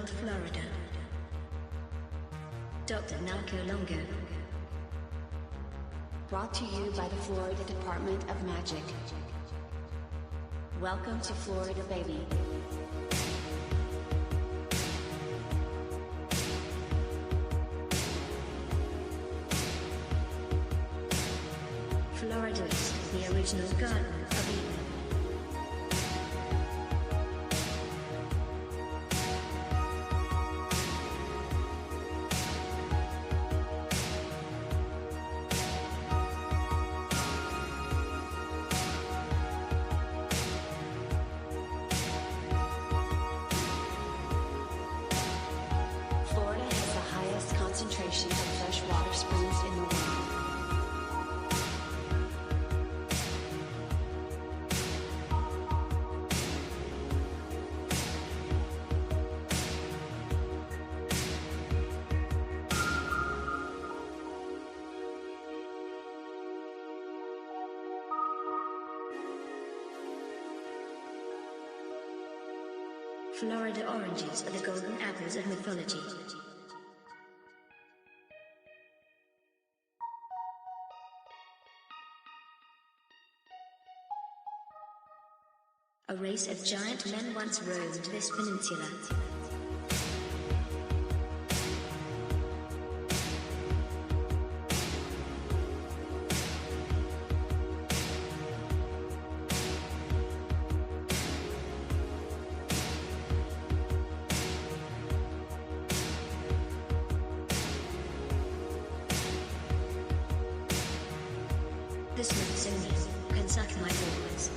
World, Florida. Dr. Narco Longo. Brought to you by the Florida Department of Magic. Welcome to Florida, baby. Florida is the original Garden of Eden. Florida has the highest concentration of freshwater springs in the world. Florida oranges are the golden apples of mythology. A race of giant men once roamed this peninsula. The Smithsonian can suck my balls.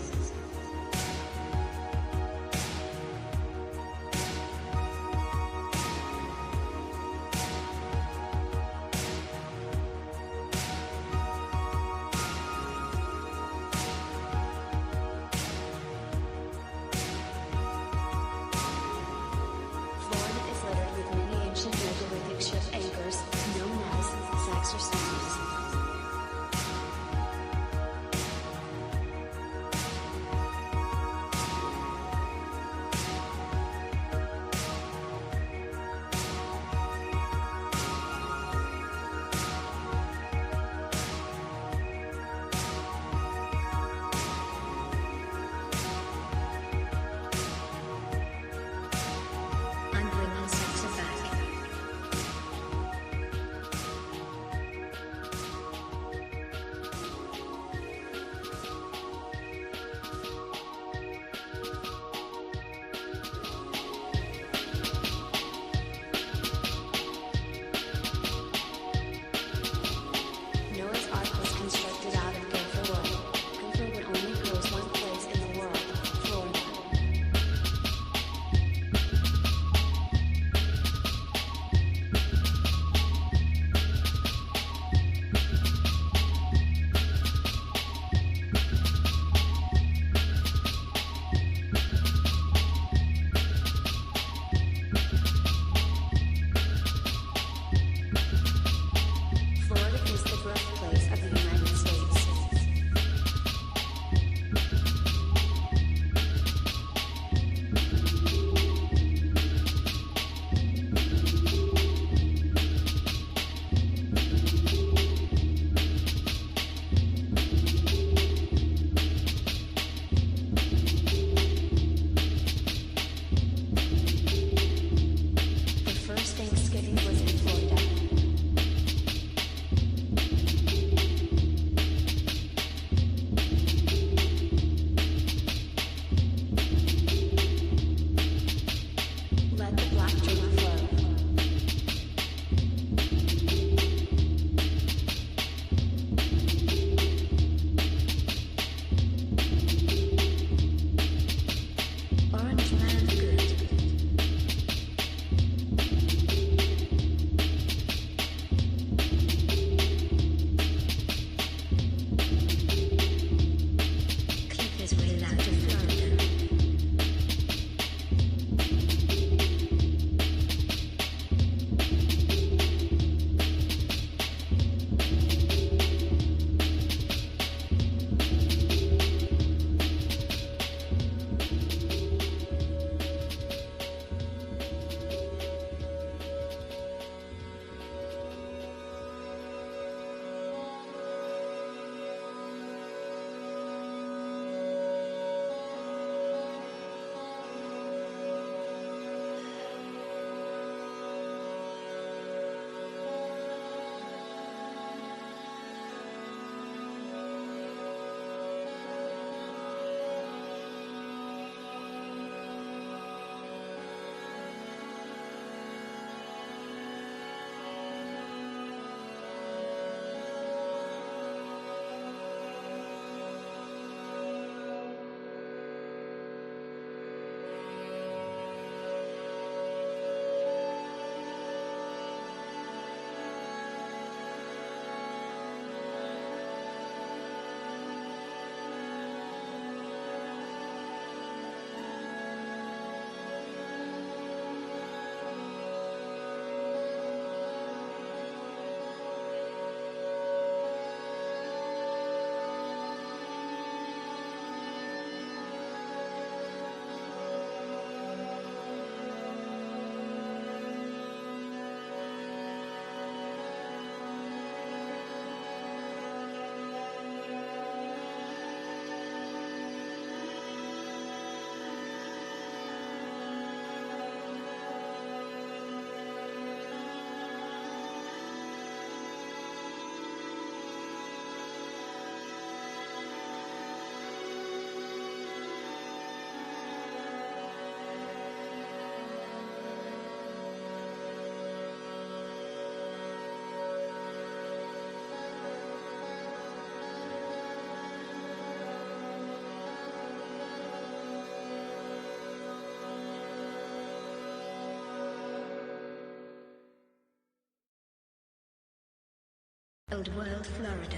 Old World, Florida.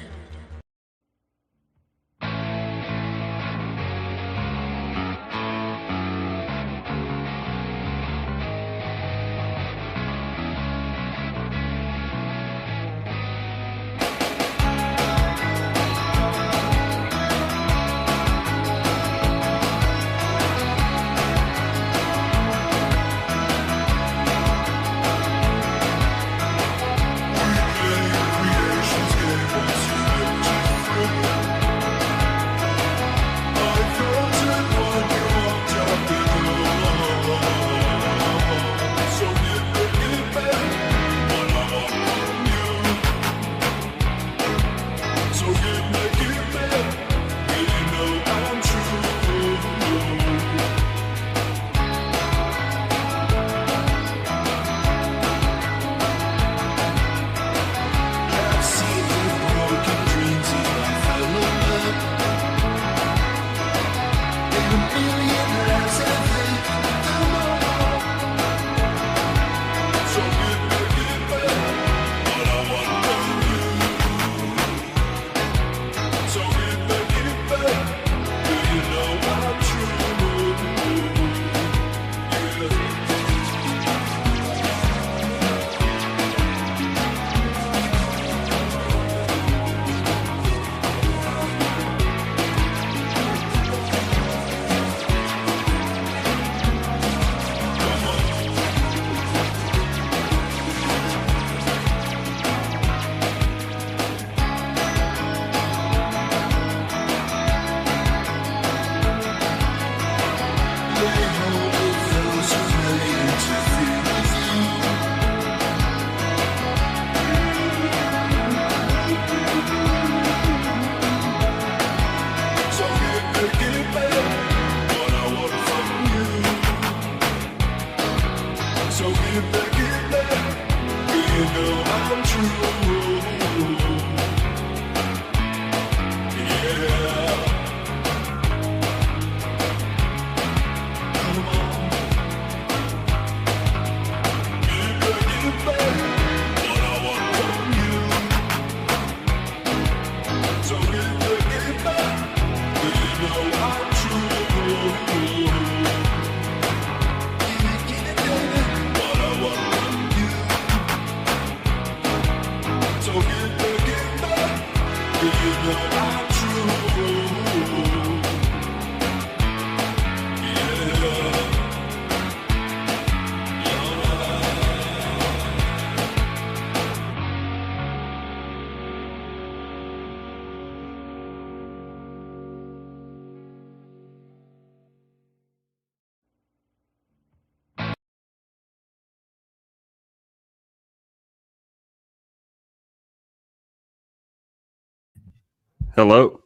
Hello.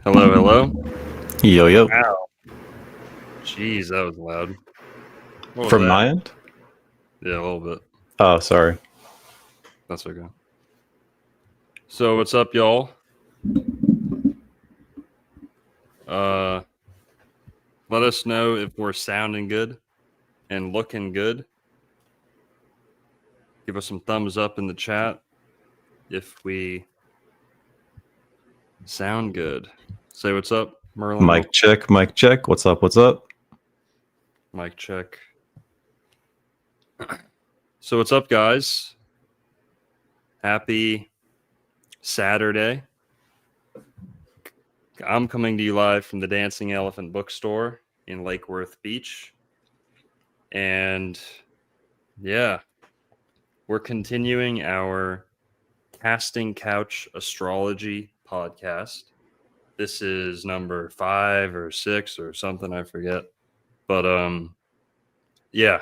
Hello. Yo, yo. Wow. Jeez, that was loud. What was From that? my end? Yeah, a little bit. Oh, sorry. That's okay. So what's up, y'all? Let us know if we're sounding good and looking good. Give us some thumbs up in the chat if we sound good. Say what's up, Merlin. Mic check, mic check. What's up? What's up? Mic check. So what's up, guys? Happy Saturday. I'm coming to you live from the Dancing Elephant Bookstore in Lake Worth Beach. And yeah, we're continuing our Casting Couch Astrology podcast. This is number 5 or 6 or something, I forget. But yeah,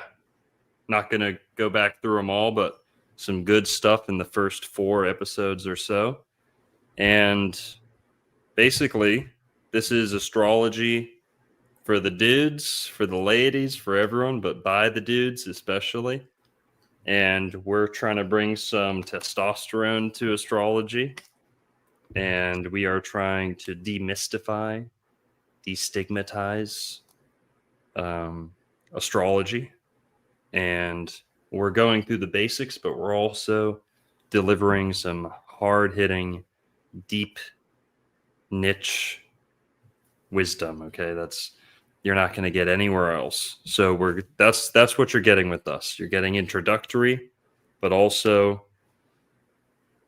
not going to go back through them all, but some good stuff in the first 4 episodes or so. And basically, this is astrology for the dudes, for the ladies, for everyone, but by the dudes especially. And we're trying to bring some testosterone to astrology. And we are trying to demystify, destigmatize astrology. And we're going through the basics, but we're also delivering some hard-hitting, deep niche wisdom. Okay, you're not going to get anywhere else. So that's what you're getting with us. You're getting introductory, but also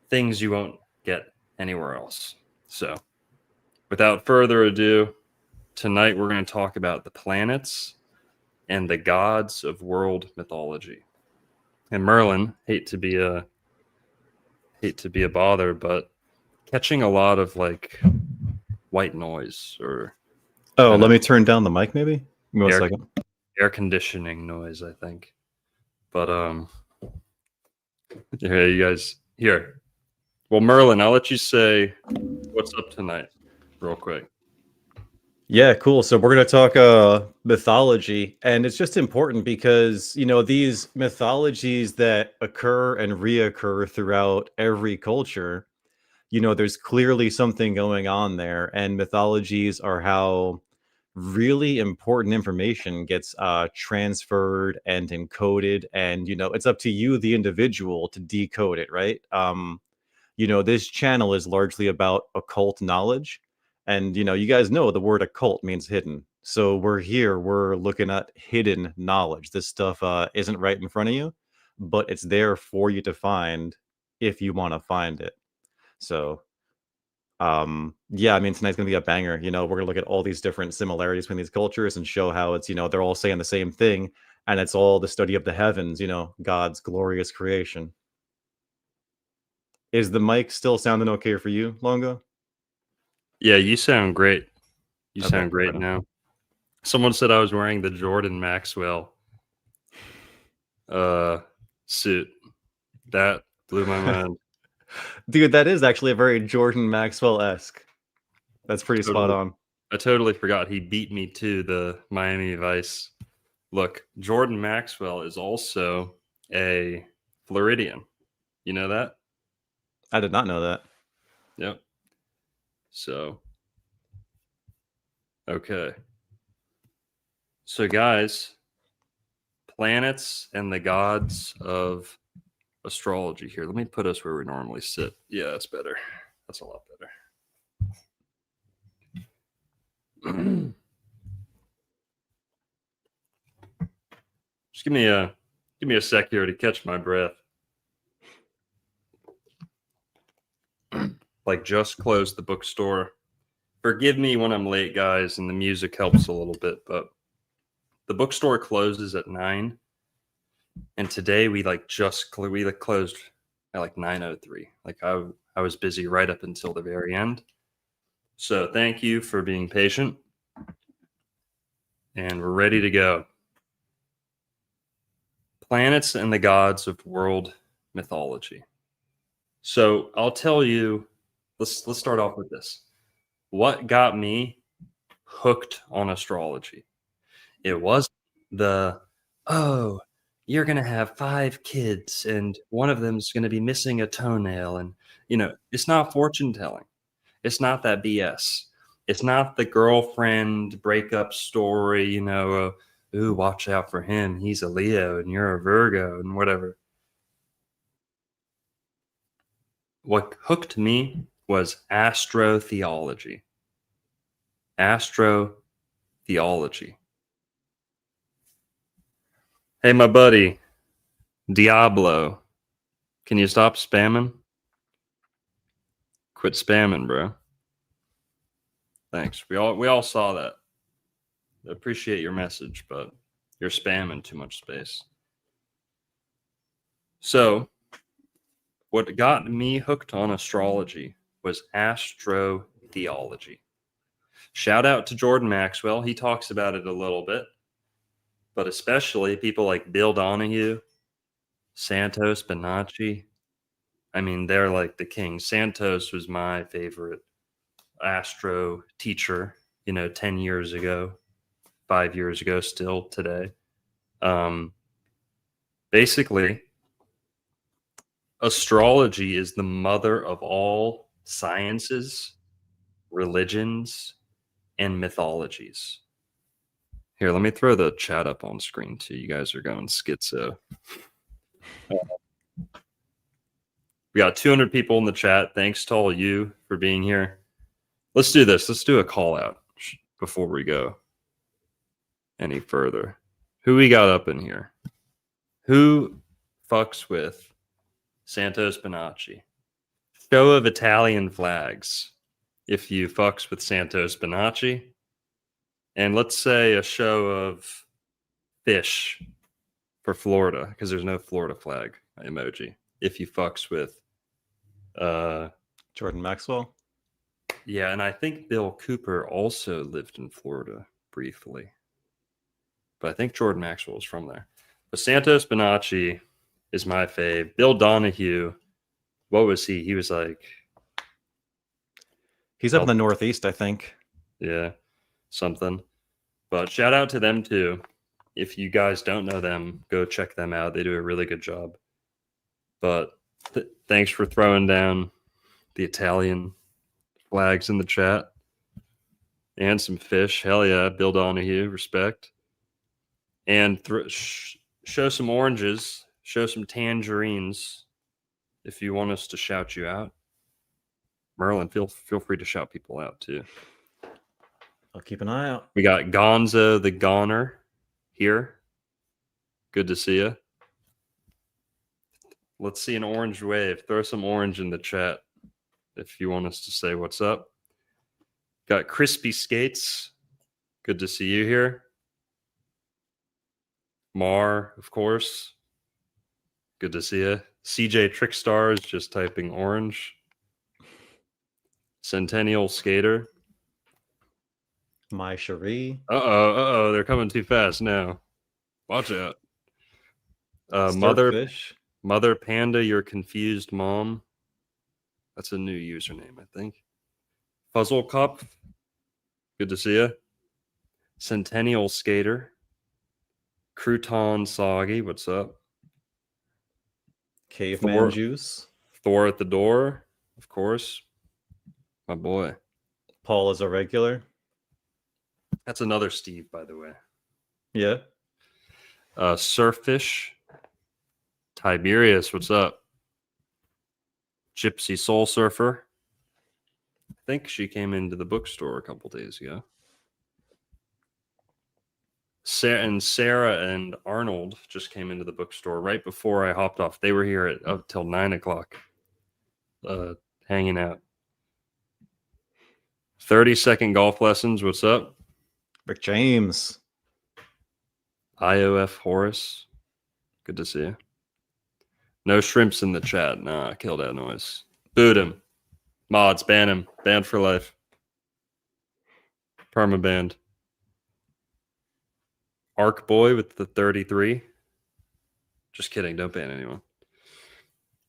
things you won't get anywhere else. So without further ado, tonight we're going to talk about the planets and the gods of world mythology. And Merlin, hate to be a bother, but catching a lot of like white noise or Oh, kind let of me turn down the mic, maybe. Give me 1 air, second. air conditioning noise, I think. But here you guys here. Well, Merlin, I'll let you say what's up tonight, real quick. Yeah, cool. So we're going to talk mythology, and it's just important because these mythologies that occur and reoccur throughout every culture. There's clearly something going on there, and mythologies are how really important information gets transferred and encoded, and it's up to you, the individual, to decode it, right? This channel is largely about occult knowledge, and you guys know the word occult means hidden. So we're looking at hidden knowledge. This stuff isn't right in front of you, but it's there for you to find if you want to find it. So yeah, I mean, tonight's gonna be a banger. We're gonna look at all these different similarities between these cultures and show how it's they're all saying the same thing, and it's all the study of the heavens, God's glorious creation. Is the mic still sounding okay for you, Longo? Yeah, you sound great. You Okay, sound great right on. now. Someone said I was wearing the Jordan Maxwell suit. That blew my mind. Dude, that is actually a very Jordan Maxwell-esque. That's pretty spot Totally. on. I totally forgot he beat me to the Miami Vice. Look, Jordan Maxwell is also a Floridian. You know that? I did not know that. Yep. So, okay. So, guys, planets and the gods of astrology here. Let me put us where we normally sit. Yeah, that's better. That's a lot better. Just give me a sec here to catch my breath. Like just closed the bookstore. Forgive me when I'm late, guys, and the music helps a little bit, but the bookstore closes at 9, and today we closed at like 9:03. Like I was busy right up until the very end. So thank you for being patient, and we're ready to go. Planets and the gods of world mythology. So I'll tell you. Let's start off with this. What got me hooked on astrology? It was oh, you're going to have 5 kids and one of them's going to be missing a toenail. And, it's not fortune telling. It's not that BS. It's not the girlfriend breakup story, ooh, watch out for him. He's a Leo and you're a Virgo and whatever. What hooked me was astrotheology. Astrotheology. Hey, my buddy, Diablo, can you stop spamming? Quit spamming, bro. Thanks. We all saw that. Appreciate your message, but you're spamming too much space. So, what got me hooked on astrology was astrotheology. Shout out to Jordan Maxwell. He talks about it a little bit, but especially people like Bill Donahue, Santos Bonacci. I mean, they're like the king. Santos was my favorite astro teacher, 10 years ago, 5 years ago, still today. Basically, astrology is the mother of all sciences, religions, and mythologies. Here, let me throw the chat up on screen too. You guys are going schizo. We got 200 people in the chat. Thanks to all you for being here. Let's do this. Let's do a call out before we go any further. Who we got up in here? Who fucks with Santos Bonacci? Show of Italian flags if you fucks with Santos Bonacci. And let's say a show of fish for Florida, because there's no Florida flag emoji. If you fucks with Jordan Maxwell. yeah, and I think Bill Cooper also lived in Florida briefly. But I think Jordan Maxwell is from there. But Santos Bonacci is my fave. Bill Donahue, what was he? He was like... He's up in the Northeast, I think. Yeah, something. But shout out to them too. If you guys don't know them, go check them out. They do a really good job. But thanks for throwing down the Italian flags in the chat. And some fish. Hell yeah, Bill Donahue, respect. And show some oranges. Show some tangerines if you want us to shout you out. Merlin, feel free to shout people out too. I'll keep an eye out. We got Gonzo the Goner here. Good to see you. Let's see an orange wave. Throw some orange in the chat if you want us to say what's up. Got Crispy Skates. Good to see you here. Mar, of course. Good to see you. CJ Trickstar is just typing orange. Centennial Skater. My Cherie. Uh-oh, they're coming too fast now. Watch out. Starfish. Mother Panda, your confused mom. That's a new username, I think. Puzzle Cup. Good to see you. Centennial Skater. Crouton Soggy, what's up? Caveman Juice. Thor at the door, of course. My boy. Paul is a regular. That's another Steve, by the way. Yeah. Surffish. Tiberius, what's up? Gypsy Soul Surfer. I think she came into the bookstore a couple days ago. Sarah and Arnold just came into the bookstore right before I hopped off. They were here up till 9 o'clock, hanging out. 30-second golf lessons. What's up? Rick James. IOF Horace. Good to see you. No shrimps in the chat. Nah, kill that noise. Boot him. Mods, ban him. Banned for life. Permabanned. Arc Boy with the 33. Just kidding. Don't ban anyone.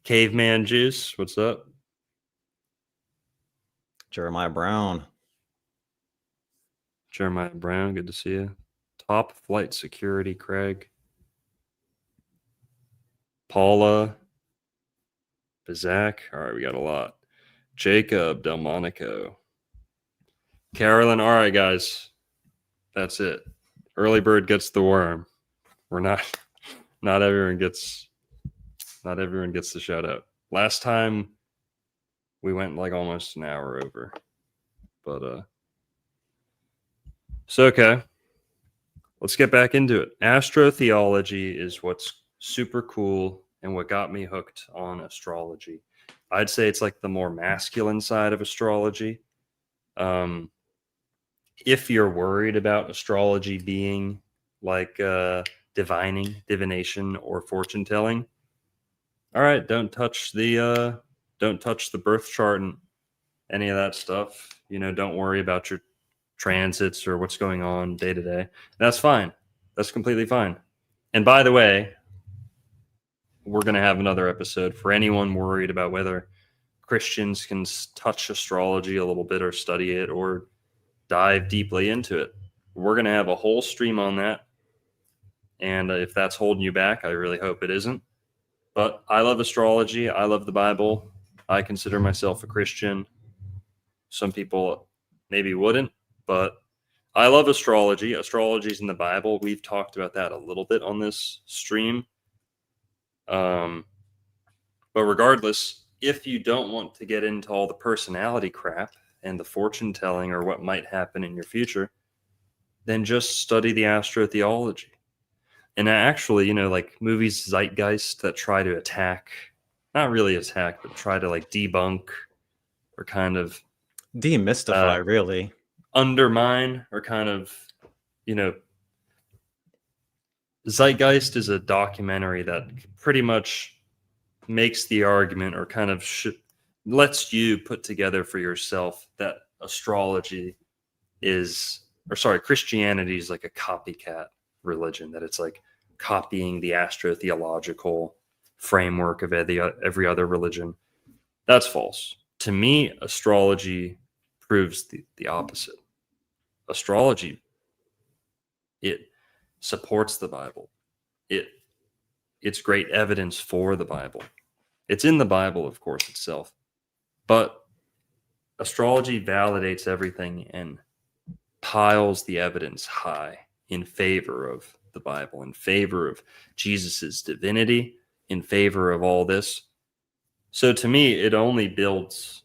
Caveman Juice. What's up? Jeremiah Brown. Jeremiah Brown. Good to see you. Top Flight Security, Craig. Paula. Bazak. All right, we got a lot. Jacob Delmonico. Carolyn. All right, guys. That's it. Early bird gets the worm. We're not everyone gets the shout out. Last time we went like almost an hour over. But so okay. Let's get back into it. Astrotheology is what's super cool and what got me hooked on astrology. I'd say it's like the more masculine side of astrology. If you're worried about astrology being like divination, or fortune telling, all right, don't touch the birth chart and any of that stuff. You know, don't worry about your transits or what's going on day to day. That's fine. That's completely fine. And by the way, we're going to have another episode for anyone worried about whether Christians can touch astrology a little bit or study it or dive deeply into it. We're going to have a whole stream on that. And if that's holding you back, I really hope it isn't. But I love astrology. I love the Bible. I consider myself a Christian. Some people maybe wouldn't, but I love astrology. Astrology's in the Bible. We've talked about that a little bit on this stream. But regardless, if you don't want to get into all the personality crap and the fortune telling or what might happen in your future, then just study the astrotheology. And actually, like movies Zeitgeist that try to attack, not really attack, but try to like debunk or kind of Demystify, really. undermine or kind of, you know, Zeitgeist is a documentary that pretty much makes the argument or kind of lets you put together for yourself that astrology Christianity is like a copycat religion, that it's like copying the astrotheological framework of every other religion. That's false. To me, astrology proves the opposite. Astrology, it supports the Bible. It's great evidence for the Bible. It's in the Bible, of course, itself. But astrology validates everything and piles the evidence high in favor of the Bible, in favor of Jesus's divinity, in favor of all this. So to me, it only builds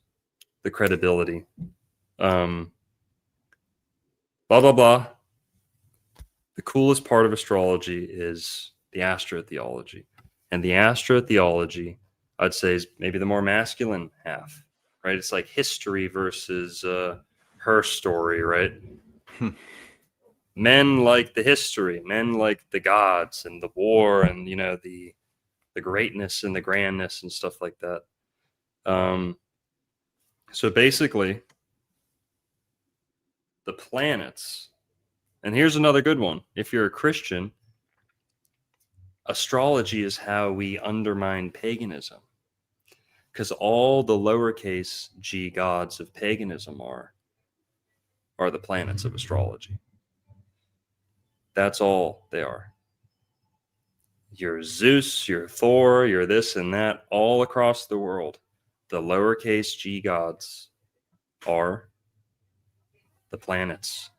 the credibility. Blah, blah, blah. The coolest part of astrology is the astrotheology. And the astrotheology, I'd say, is maybe the more masculine half, right? It's like history versus her story, right? Men like the history, men like the gods and the war and, the greatness and the grandness and stuff like that. So basically, the planets, and here's another good one. If you're a Christian, astrology is how we undermine paganism, because all the lowercase g gods of paganism are the planets of astrology. That's all they are. Your Zeus, your Thor, your this and that, all across the world, the lowercase g gods are the planets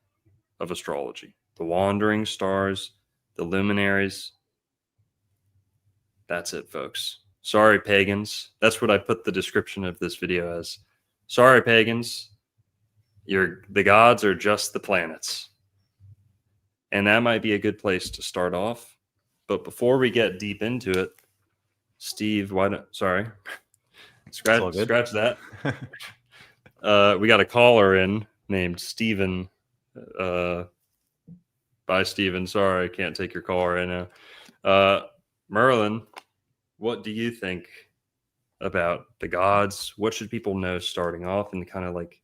of astrology, the wandering stars, the luminaries. That's it, folks. Sorry, pagans. That's what I put the description of this video as. Sorry, pagans. The gods are just the planets. And that might be a good place to start off. But before we get deep into it, Steve, sorry. Scratch that. We got a caller in named Steven. Bye, Steven. Sorry, I can't take your call right now. Merlin, what do you think about the gods? What should people know starting off, and kind of like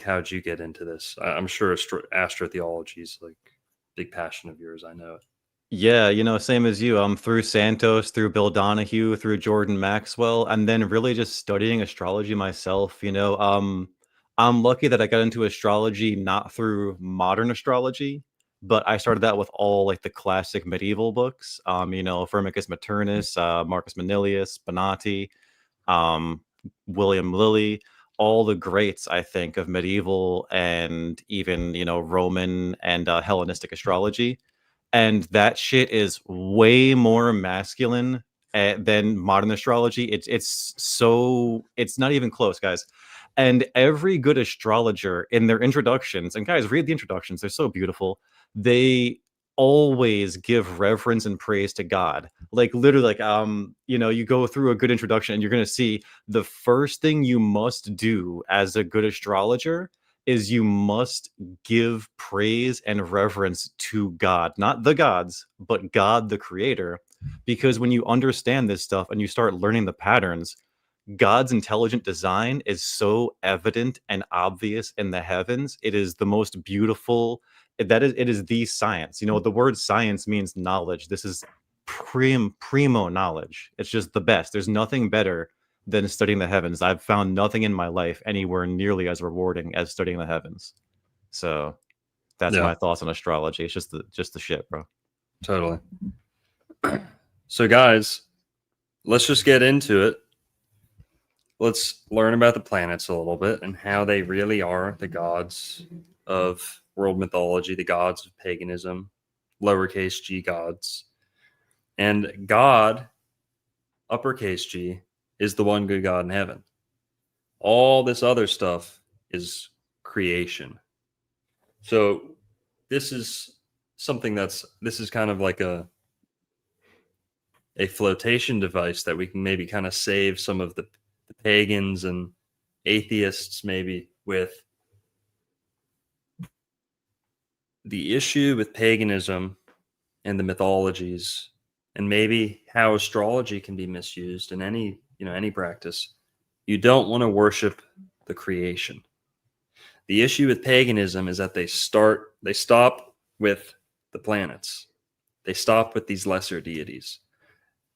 how'd you get into this? I'm sure astrotheology is like a big passion of yours. I know it. Yeah, same as you. Through Santos, through Bill Donahue, through Jordan Maxwell, and then really just studying astrology myself. I'm lucky that I got into astrology not through modern astrology, but I started that with all like the classic medieval books. Firmicus Maternus, Marcus Manilius, Bonatti, um, William Lilly, all the greats, I think, of medieval and even Roman and Hellenistic astrology. And that shit is way more masculine than modern astrology. It's not even close, guys. And every good astrologer in their introductions, and guys, read the introductions, they're so beautiful. They always give reverence and praise to God. Like literally, you go through a good introduction and you're gonna see the first thing you must do as a good astrologer is you must give praise and reverence to God, not the gods, but God, the creator. Because when you understand this stuff and you start learning the patterns, God's intelligent design is so evident and obvious in the heavens. It is the most beautiful. It is the science. The word science means knowledge. This is primo knowledge. It's just the best. There's nothing better than studying the heavens. I've found nothing in my life anywhere nearly as rewarding as studying the heavens. So that's my thoughts on astrology. It's just the shit, bro. Totally. So guys, let's just get into it. Let's learn about the planets a little bit and how they really are the gods of world mythology, the gods of paganism, lowercase g gods. And God, uppercase G, is the one good God in heaven. All this other stuff is creation. So this is something this is kind of like a flotation device that we can maybe kind of save some of the pagans and atheists maybe with. The issue with paganism and the mythologies, and maybe how astrology can be misused in any practice. You don't want to worship the creation. The issue with paganism is that they stop with the planets. They stop with these lesser deities.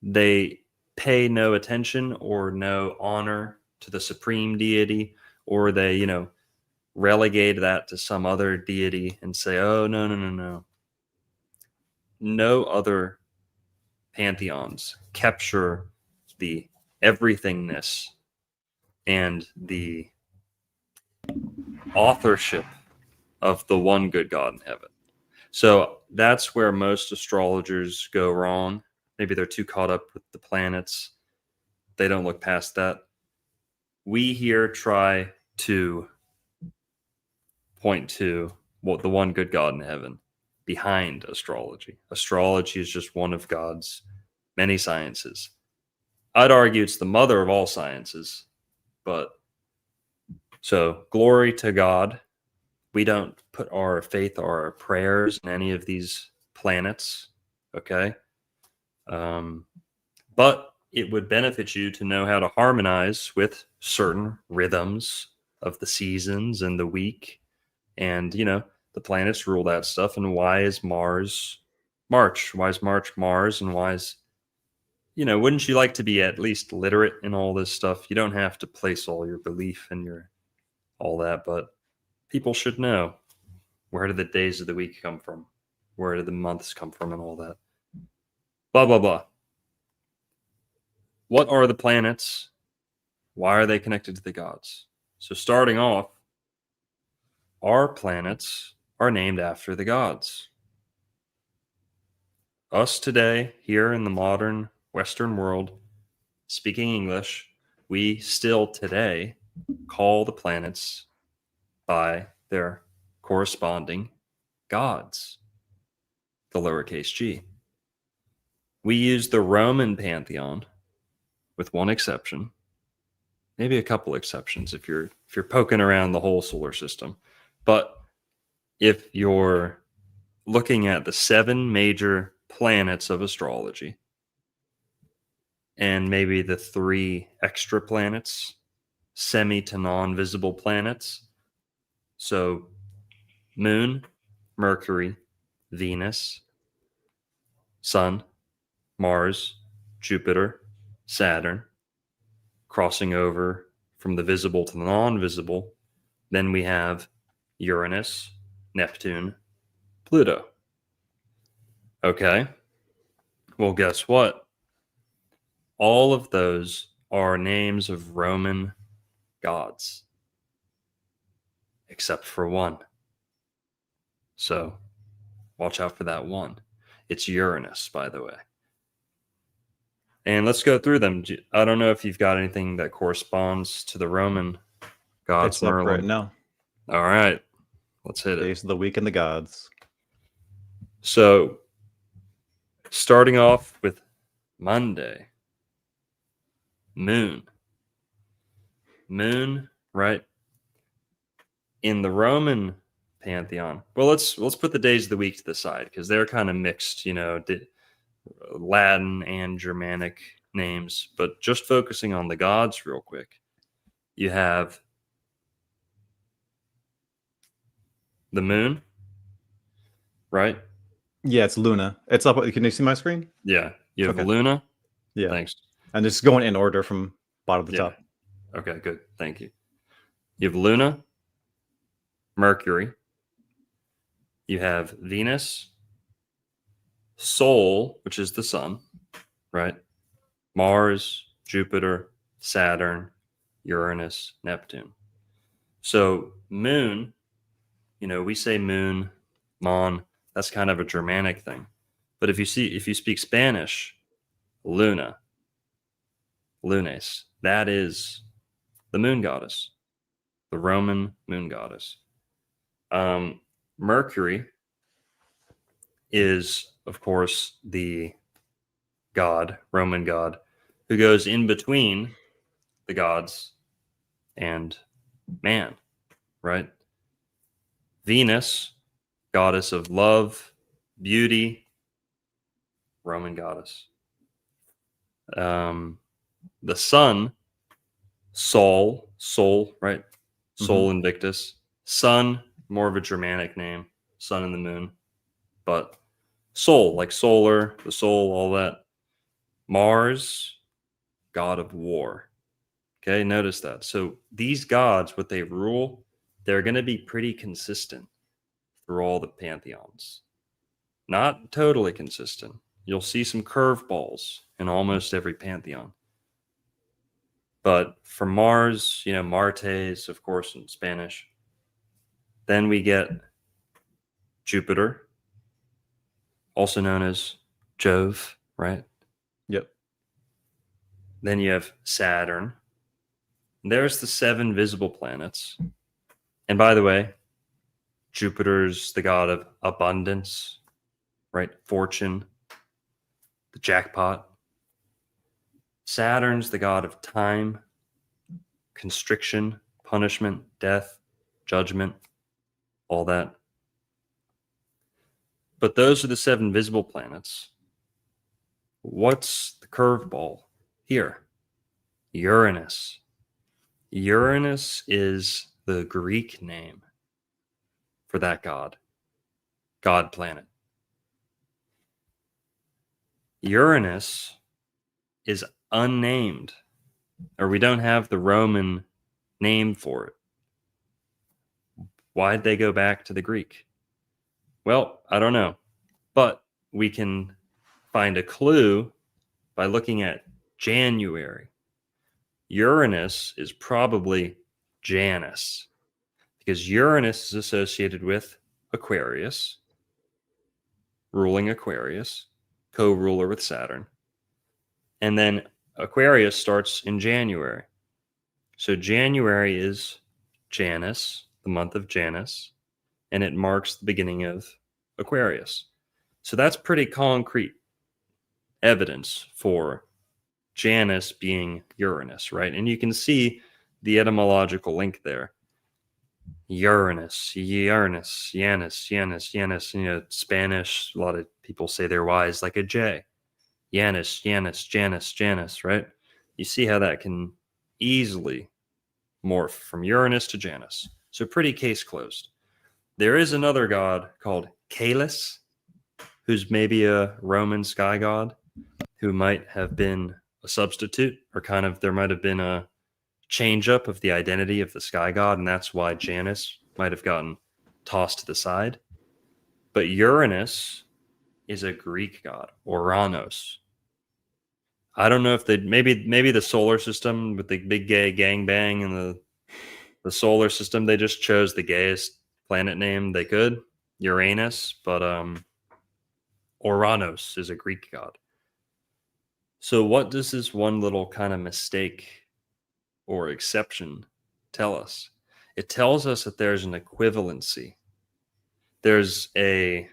They pay no attention or no honor to the supreme deity, or they, relegate that to some other deity and say, oh, no, no, no, no. No other pantheons capture the everythingness and the authorship of the one good God in heaven. So that's where most astrologers go wrong. Maybe they're too caught up with the planets. They don't look past that. We here try to point to the one good God in heaven behind astrology. Astrology is just one of God's many sciences. I'd argue it's the mother of all sciences, but so glory to God. We don't put our faith or our prayers in any of these planets, okay? But it would benefit you to know how to harmonize with certain rhythms of the seasons and the week. And, the planets rule that stuff. And why is Mars March? Why is March Mars? And why is, wouldn't you like to be at least literate in all this stuff? You don't have to place all your belief and all that, but people should know, where do the days of the week come from? Where do the months come from and all that? Blah, blah, blah. What are the planets? Why are they connected to the gods? So starting off, our planets are named after the gods. Us today, here in the modern Western world, speaking English, we still today call the planets by their corresponding gods, the lowercase g. We use the Roman pantheon, with one exception, maybe a couple exceptions if you're poking around the whole solar system. But if you're looking at the 7 major planets of astrology and maybe the 3 extra planets, semi to non-visible planets, so Moon, Mercury, Venus, Sun, Mars, Jupiter, Saturn, crossing over from the visible to the non-visible, then we have Uranus, Neptune, Pluto. Okay. Well, guess what? All of those are names of Roman gods, except for one. So watch out for that one. It's Uranus, by the way. And let's go through them. I don't know if you've got anything that corresponds to the Roman gods, It's up Merlin. right now. All right. Let's hit it. Days of the week and the gods. So, starting off with Monday, Moon. Moon, right? In the Roman pantheon. Well, let's put the days of the week to the side because they're kind of mixed, Latin and Germanic names. But just focusing on the gods real quick, you have the moon, right? Yeah, it's Luna. It's up. Can you see my screen? Yeah. You have Okay. Luna. Yeah. Thanks. And just going in order from bottom to top. Okay, good. Thank you. You have Luna, Mercury. You have Venus, Sol, which is the sun, right? Mars, Jupiter, Saturn, Uranus, Neptune. So moon, we say moon, mon, that's kind of a Germanic thing. But if you speak Spanish, luna, lunes, That is the moon goddess, the Roman moon goddess. Mercury is, of course, the god, Roman god, who goes in between the gods and man, right? Venus, goddess of love, beauty, Roman goddess. The sun, Sol, right? Sol Invictus. Sun, more of a Germanic name, sun and the moon. But Sol, like solar, the soul, all that. Mars, god of war. Okay, notice that. So these gods, what they rule, they're going to be pretty consistent through all the pantheons. Not totally consistent. You'll see some curveballs in almost every pantheon. But for Mars, Martes, of course, in Spanish. Then we get Jupiter, also known as Jove, right? Yep. Then you have Saturn. There's the 7 visible planets. And by the way, Jupiter's the god of abundance, right? Fortune, the jackpot. Saturn's the god of time, constriction, punishment, death, judgment, all that. But those are the 7 visible planets. What's the curveball here? Uranus. Uranus is the Greek name for that god planet. Uranus is unnamed, or we don't have the Roman name for it. Why'd they go back to the Greek? Well, I don't know, but we can find a clue by looking at January. Uranus is probably Janus, because Uranus is associated with Aquarius, ruling Aquarius, co-ruler with Saturn. And then Aquarius starts in January. So January is Janus, the month of Janus, and it marks the beginning of Aquarius. So that's pretty concrete evidence for Janus being Uranus, right? And you can see the etymological link there. Uranus, Janus. Spanish, a lot of people say their Y is like a J. Janus, right? You see how that can easily morph from Uranus to Janus. So pretty case closed. There is another god called Caelus, who's maybe a Roman sky god, who might have been a substitute, or there might have been a change up of the identity of the sky god, and that's why Janus might have gotten tossed to the side. But Uranus is a Greek god, Oranos. I don't know if maybe the solar system with the big gay gangbang and the solar system, they just chose the gayest planet name they could, Uranus, but Oranos is a Greek god. So what does this one little kind of mistake or exception tell us? It tells us that there's an equivalency. There's a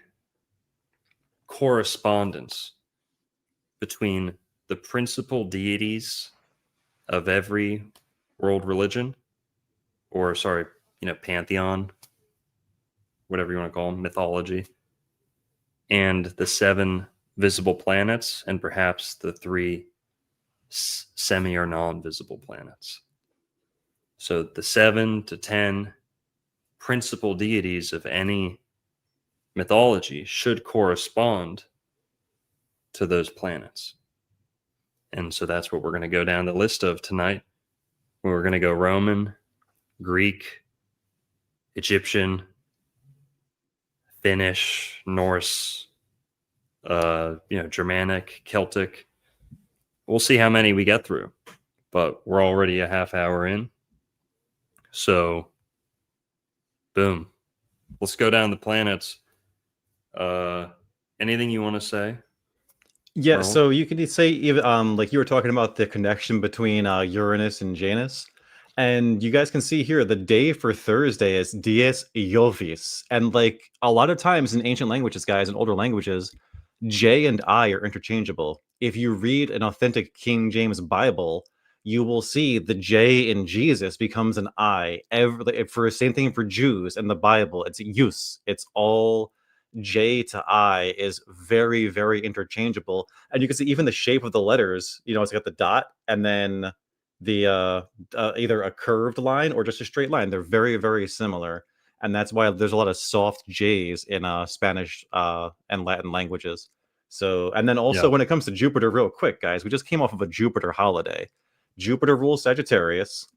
correspondence between the principal deities of every world religion, or pantheon, whatever you want to call them, mythology, and the 7 visible planets, and perhaps the 3 semi or non-visible planets. So the 7 to 10 principal deities of any mythology should correspond to those planets. And so that's what we're going to go down the list of tonight. We're going to go Roman, Greek, Egyptian, Finnish, Norse, Germanic, Celtic. We'll see how many we get through, but we're already a half hour in. So, boom. Let's go down the planets. Anything you want to say? Yeah, Merlin? so you could say even like you were talking about the connection between Uranus and Janus. And you guys can see here the day for Thursday is Dies Iovis. And like a lot of times in ancient languages, guys, in older languages, J and I are interchangeable. If you read an authentic King James Bible, you will see the J in Jesus becomes an I. For same thing for Jews in the Bible, it's Jus. It's all J to I is very, very interchangeable. And you can see even the shape of the letters, it's got the dot and then the either a curved line or just a straight line. They're very, very similar. And that's why there's a lot of soft J's in Spanish and Latin languages. So, and then also Yeah. when it comes to Jupiter, real quick, guys, we just came off of a Jupiter holiday. Jupiter rules Sagittarius.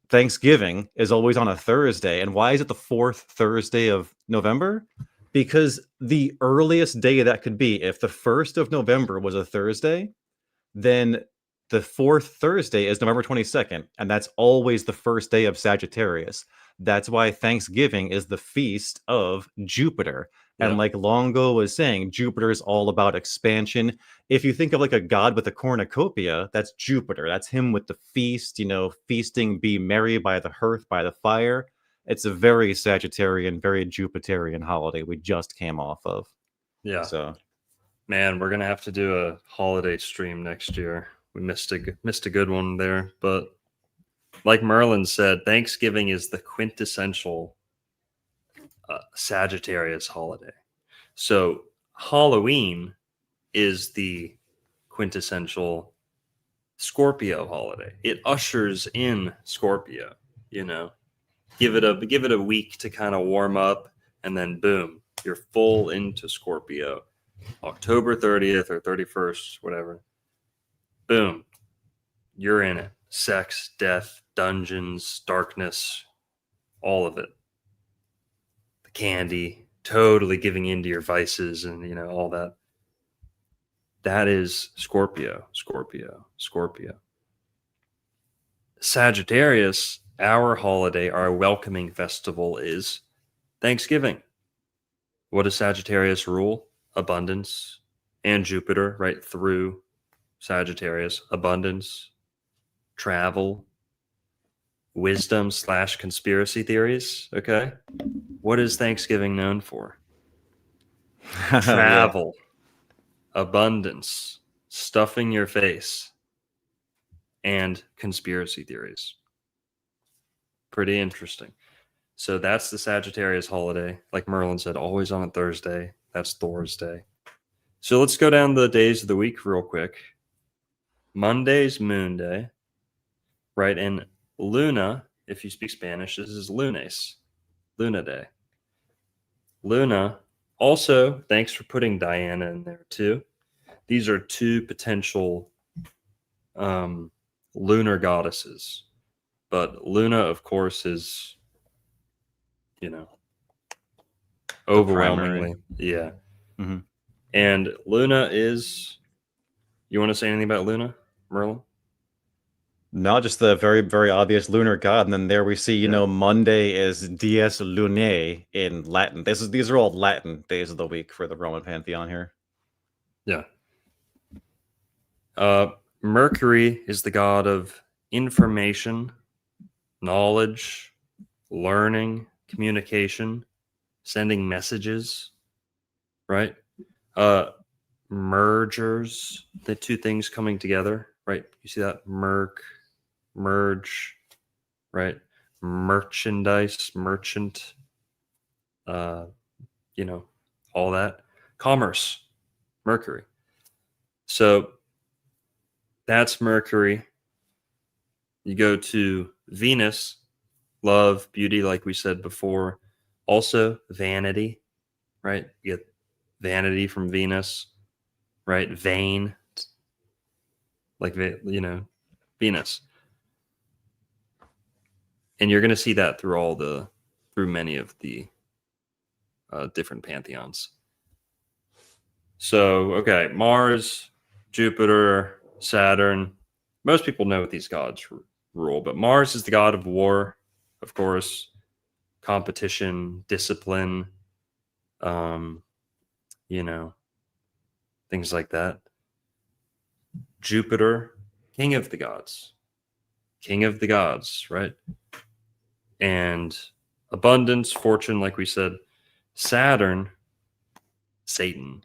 Thanksgiving is always on a Thursday. And why is it the fourth Thursday of November? Because the earliest day that could be, if the 1st of November was a Thursday, then the fourth Thursday is November 22nd. And that's always the first day of Sagittarius. That's why Thanksgiving is the feast of Jupiter. And Yeah. like Longo was saying, Jupiter is all about expansion. If you think of like a god with a cornucopia, that's Jupiter. That's him with the feast, feasting, be merry by the hearth, by the fire. It's a very Sagittarian, very Jupiterian holiday we just came off of. Yeah. So, Man, we're gonna have to do a holiday stream next year. We missed a good one there, but like Merlin said, Thanksgiving is the quintessential Sagittarius holiday. So Halloween is the quintessential Scorpio holiday. It ushers in Scorpio. You know, give it a week to kind of warm up, and then boom, you're full into Scorpio. October 30th or 31st, whatever. Boom, you're in it. Sex, death, dungeons, darkness, all of it. The candy, totally giving into your vices and, all that. That is Scorpio, Scorpio, Scorpio. Sagittarius, our holiday, our welcoming festival is Thanksgiving. What does Sagittarius rule? Abundance. And Jupiter, right through Sagittarius. Abundance, travel, wisdom / conspiracy theories. Okay. What is Thanksgiving known for? yeah. Travel, abundance, stuffing your face, and conspiracy theories. Pretty interesting. So that's the Sagittarius holiday. Like Merlin said, always on a Thursday. That's Thor's day. So let's go down the days of the week real quick. Monday's Moon Day, right? And Luna, if you speak Spanish, this is Lunes, Luna Day. Luna, also, thanks for putting Diana in there too. These are two potential lunar goddesses. But Luna, of course, is, overwhelmingly. Yeah. Mm-hmm. And Luna is, you want to say anything about Luna, Merlin? Not just the very, very obvious lunar god, and then there we see, Yeah. Monday is Dies Lunae in Latin. These are all Latin days of the week for the Roman pantheon here. Yeah. Mercury is the god of information, knowledge, learning, communication, sending messages, right? Mergers, the two things coming together, right? You see that? Merge, right? Merchandise, merchant, all that. Commerce, Mercury. So that's Mercury. You go to Venus, love, beauty, like we said before. Also vanity, right? You get vanity from Venus, right? Vain, like, Venus. And you're going to see that through many of the different pantheons. So, okay, Mars, Jupiter, Saturn. Most people know what these gods rule, but Mars is the god of war, of course, competition, discipline, things like that. Jupiter, king of the gods. King of the gods, right? And abundance, fortune, like we said. Saturn, Satan,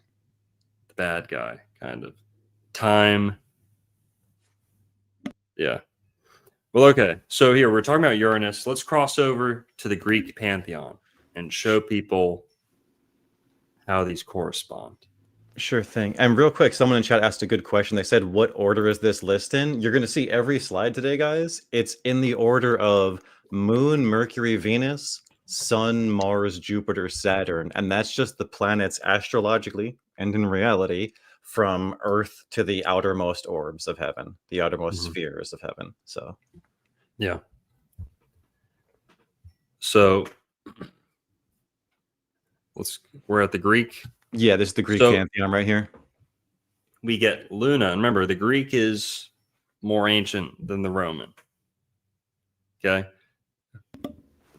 the bad guy, kind of. Time. Yeah. Well, okay. So here we're talking about Uranus. Let's cross over to the Greek pantheon and show people how these correspond. Sure thing. And real quick, someone in chat asked a good question. They said, what order is this list in? You're going to see every slide today, guys. It's in the order of Moon, Mercury, Venus, Sun, Mars, Jupiter, Saturn. And that's just the planets astrologically and in reality from Earth to the outermost orbs of heaven, the outermost spheres of heaven. So, yeah. So we're at the Greek. yeah, this is the Greek So- pantheon right here. We get Luna. And remember, the Greek is more ancient than the Roman. Okay.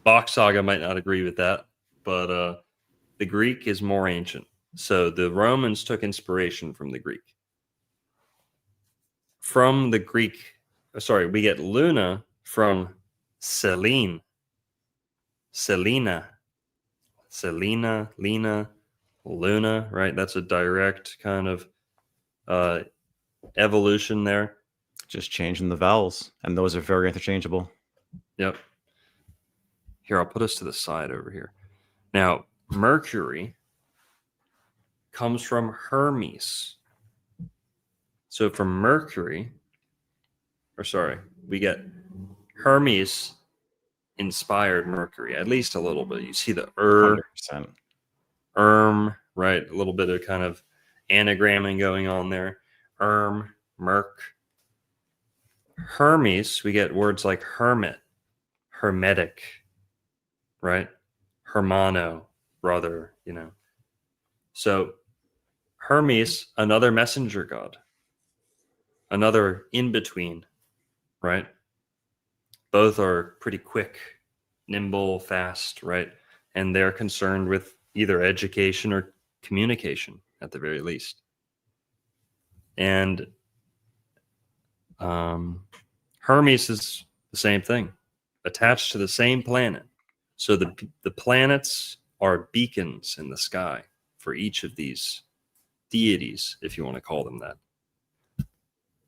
Bach Saga might not agree with that, but the Greek is more ancient. So the Romans took inspiration from the Greek. From the Greek, we get Luna from Selene. Selena, Lena, Luna, right? That's a direct kind of evolution there. Just changing the vowels. And those are very interchangeable. Yep. Here, I'll put us to the side over here. Now, Mercury comes from Hermes. So from Mercury, we get Hermes inspired Mercury, at least a little bit. You see the 100%. right? A little bit of kind of anagramming going on there. Merc. Hermes, we get words like hermit, hermetic, right? Hermano, brother, So Hermes, another messenger god, another in between, right? Both are pretty quick, nimble, fast, right? And they're concerned with either education or communication at the very least. And Hermes is the same thing, attached to the same planet. So the planets are beacons in the sky for each of these deities, if you want to call them that.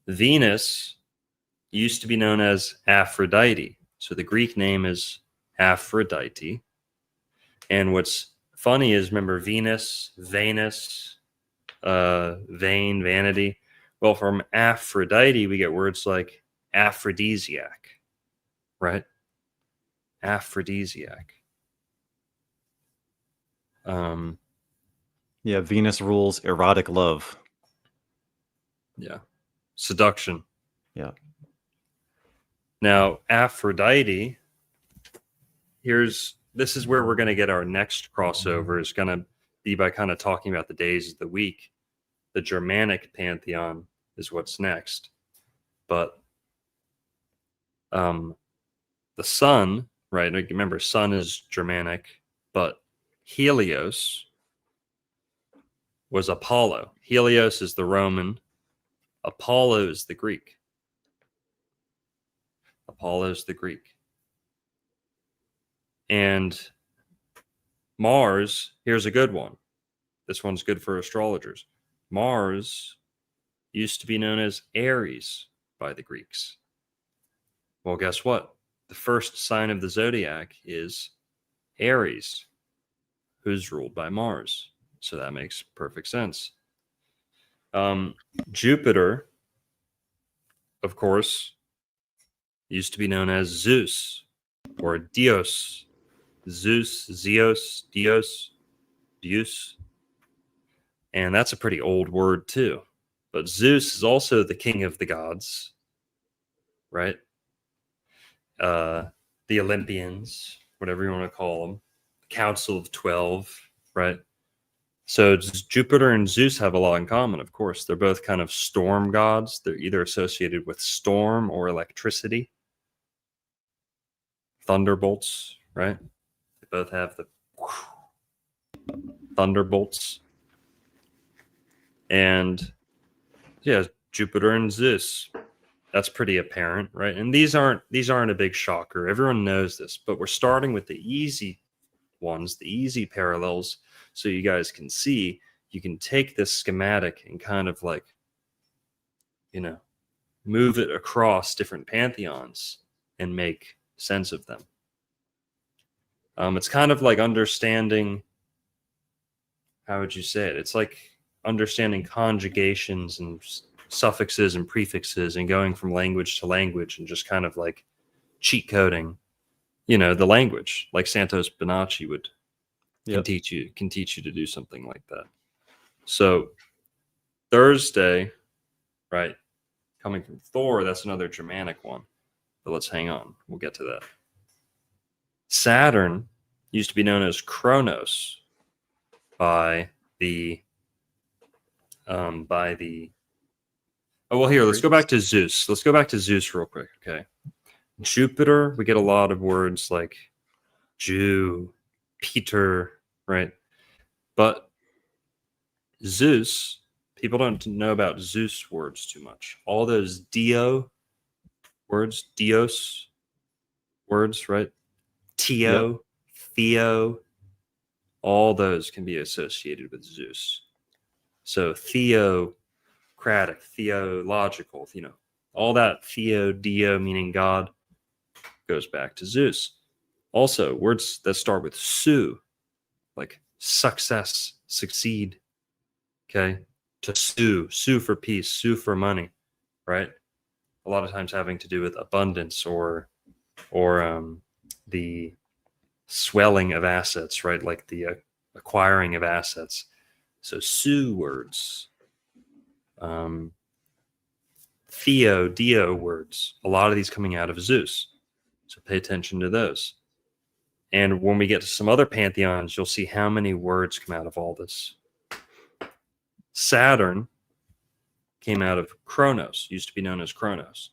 Venus used to be known as Aphrodite. So the Greek name is Aphrodite. And what's funny is, remember, Venus, vain, vanity. Well, from Aphrodite, we get words like aphrodisiac, right? Aphrodisiac. Yeah, Venus rules erotic love. Yeah. Seduction. Yeah. Now, Aphrodite, this is where we're going to get our next crossover, is going to be by kind of talking about the days of the week. The Germanic pantheon is what's next. But the sun, right? Remember, sun is Germanic, but Helios was Apollo. Helios is the Roman. Apollo is the Greek. Apollo's the Greek. And Mars, here's a good one. This one's good for astrologers. Mars used to be known as Aries by the Greeks. Well, guess what? The first sign of the zodiac is Aries, who's ruled by Mars. So that makes perfect sense. Jupiter, of course, used to be known as Zeus or Dios. Zeus, Zeus, Dios, Deus. And that's a pretty old word too. But Zeus is also the king of the gods, right? The Olympians, whatever you want to call them, the Council of 12, right? So Jupiter and Zeus have a lot in common, of course. They're both kind of storm gods. They're either associated with storm or electricity. Thunderbolts, right? They both have the thunderbolts. And yeah, Jupiter and Zeus. That's pretty apparent, right? And these aren't a big shocker. Everyone knows this, but we're starting with the easy ones, the easy parallels, so you guys can see. You can take this schematic and kind of like, move it across different pantheons and make sense of them. It's kind of like understanding, how would you say it? It's like understanding conjugations and suffixes and prefixes and going from language to language and just kind of like cheat coding, the language, like Santos Bonacci can teach you to do something like that. So Thursday, right, coming from Thor, that's another Germanic one. But let's hang on. We'll get to that. Saturn used to be known as Kronos by the oh well, here, let's go back to Zeus. Let's go back to Zeus real quick, okay? Jupiter, we get a lot of words like Jew, Peter, right? But Zeus, people don't know about Zeus words too much. All those Dio words, Dios words, right? Tio, Theo, all those can be associated with Zeus. So theocratic, theological, all that theo, dio, meaning God, goes back to Zeus. Also, words that start with su, like success, succeed, okay? To sue for peace, sue for money, right? A lot of times having to do with abundance or the swelling of assets, right? Like the acquiring of assets. So sue words, theo, dio words, a lot of these coming out of Zeus. So pay attention to those. And when we get to some other pantheons, you'll see how many words come out of all this. Saturn came out of Kronos, used to be known as Kronos.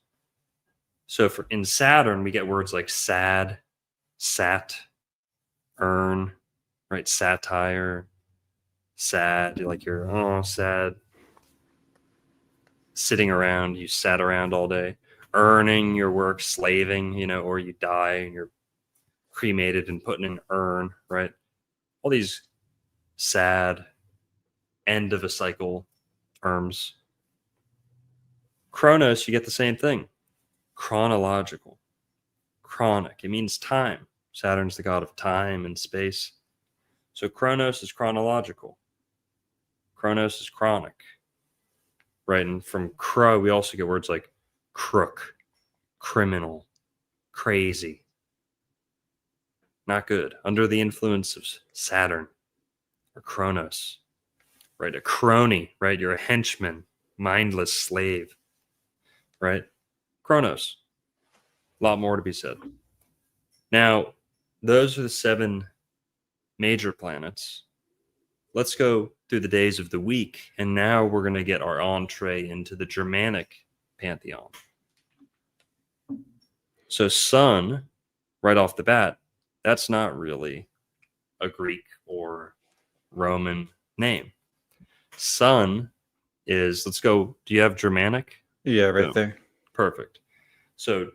So in Saturn, we get words like sad, sat, earn, right? Satire, sad, like you're sad. Sitting around, you sat around all day. Earning your work, slaving, or you die and you're cremated and put in an urn, right? All these sad, end of a cycle terms. Chronos, you get the same thing. Chronological. Chronic. It means time. Saturn's the god of time and space. So Chronos is chronological. Chronos is chronic. Right? And from crow, we also get words like crook, criminal, crazy. Not good. Under the influence of Saturn or Chronos. Right? A crony, right? You're a henchman, mindless slave. Right? Chronos. A lot more to be said. Now, those are the 7 major planets. Let's go through the days of the week, and now we're going to get our entree into the Germanic pantheon. So Sun, right off the bat, that's not really a Greek or Roman name. Sun is, let's go, do you have Germanic? Yeah, right there. Perfect. So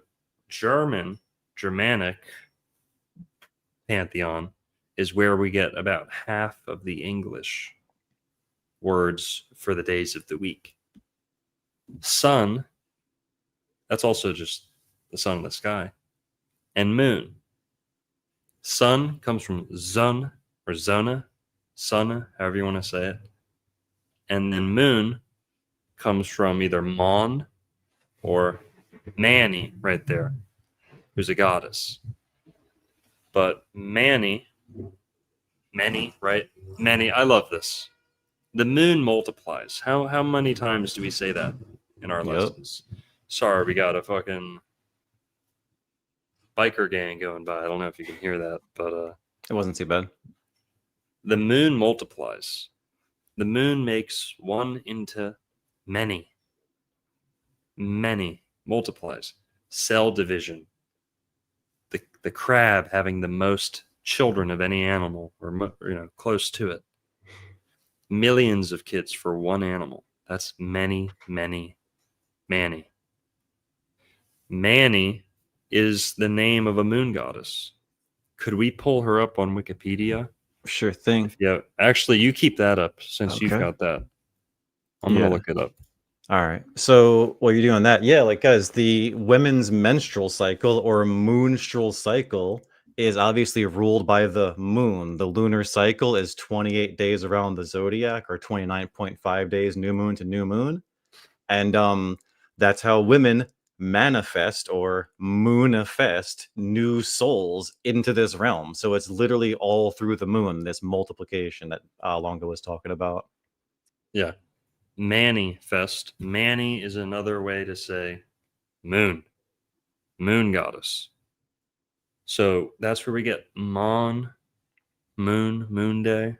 Germanic pantheon is where we get about half of the English words for the days of the week. Sun, that's also just the sun in the sky. And moon. Sun comes from Zun or Zona, Sun, however you want to say it. And then moon comes from either Mon or Mani, right there, who's a goddess. But many, right? Many, I love this. The moon multiplies. How many times do we say that in our lessons? Sorry, we got a fucking biker gang going by. I don't know if you can hear that, but it wasn't too bad. The moon multiplies. The moon makes one into many. Many multiplies. Cell division. The crab having the most children of any animal, or close to it. millions of kids for one animal. That's many, many, Manny. Manny is the name of a moon goddess. Could we pull her up on Wikipedia? Sure thing. Yeah, actually, you keep that up since you've Okay. got that. I'm Yeah. gonna look it up. All right. So while you're doing that, yeah, like guys, the women's menstrual cycle or moonstrual cycle is obviously ruled by the moon. The lunar cycle is 28 days around the zodiac or 29.5 days new moon to new moon. And that's how women manifest or moonifest new souls into this realm. So it's literally all through the moon, this multiplication that Longo was talking about. Yeah. Manifest. Manny is another way to say moon. Moon goddess. So that's where we get moon, moon day.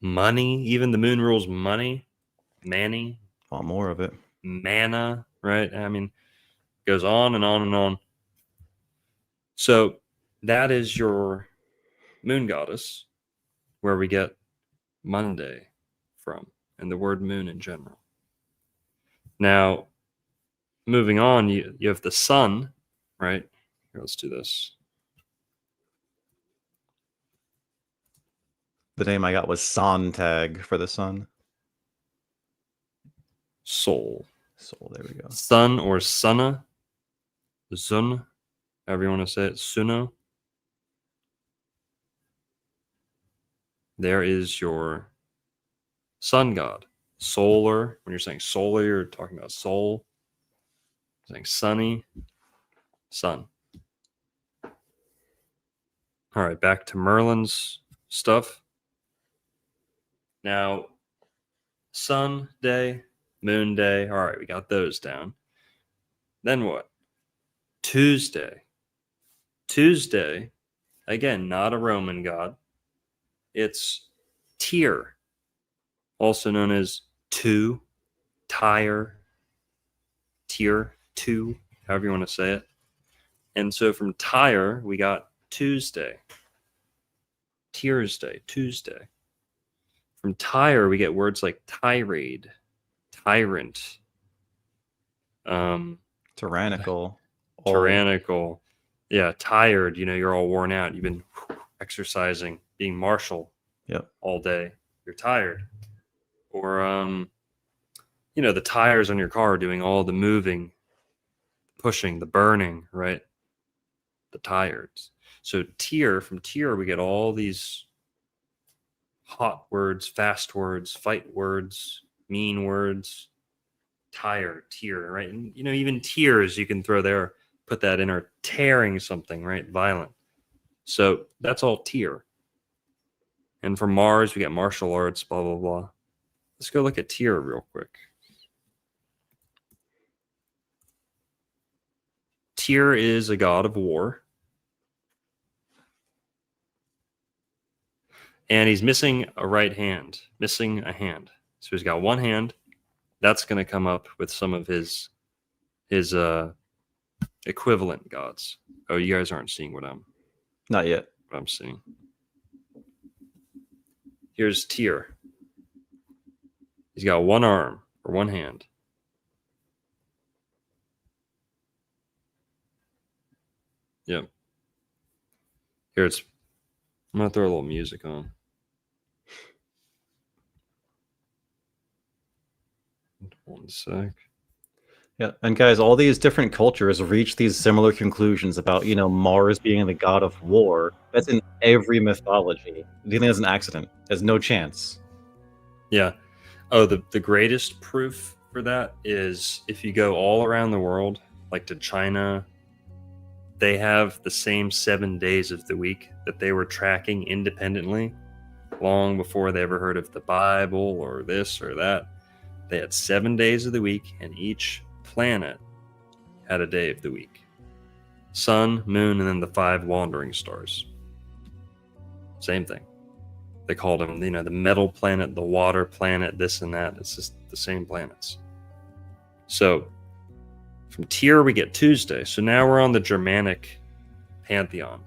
Money, even the moon rules money. Manny, Want more of it. mana, right? I mean, goes on and on and on. So that is your moon goddess, where we get Monday from, and the word moon in general. Now, moving on, you have the sun, right? Here, let's do this. The name I got was Sontag for the sun. Soul. Soul, there we go. Sun or sunna. Zun, however you want to say it. Suno. There is your sun god. Solar. When you're saying solar, you're talking about soul. Saying sunny. Sun. All right, back to Merlin's stuff. Now, sun day, moon day. All right, we got those down. Then what? Tuesday. Tuesday, again, not a Roman god. It's Tyr, also known as two, Tyre, Tyr, two, however you want to say it. And so from Tyre, we got Tuesday. Tuesday. From Tyre, we get words like tirade, tyrant, Tyrannical. tyrannical. Yeah, tired. You're all worn out. You've been exercising, being martial Yep. all day. You're tired. Or, the tires on your car doing all the moving, pushing, the burning, right? The tires. So from Tyr, we get all these hot words, fast words, fight words, mean words, Tyr, right? And, even tears you can throw there, put that in, or tearing something, right? Violent. So that's all Tyr. And from Mars, we got martial arts, blah, blah, blah. Let's go look at Tyr real quick. Tyr is a god of war. And he's missing a right hand, missing a hand. So he's got one hand. That's going to come up with some of his equivalent gods. Oh, you guys aren't seeing what Not yet. I'm seeing. Here's Tyr. He's got one arm or one hand. Yep. Here I'm gonna throw a little music on. One sec. Yeah, and guys, all these different cultures reach these similar conclusions about, Mars being the god of war. That's in every mythology. Do you think that's an accident? There's no chance. Yeah. Oh, the greatest proof for that is if you go all around the world, like to China, they have the same 7 days of the week that they were tracking independently long before they ever heard of the Bible or this or that. They had 7 days of the week, and each planet had a day of the week. Sun, moon, and then the 5 wandering stars. Same thing. They called them, the metal planet, the water planet, this and that. It's just the same planets. So from Tyr, we get Tuesday. So now we're on the Germanic pantheon.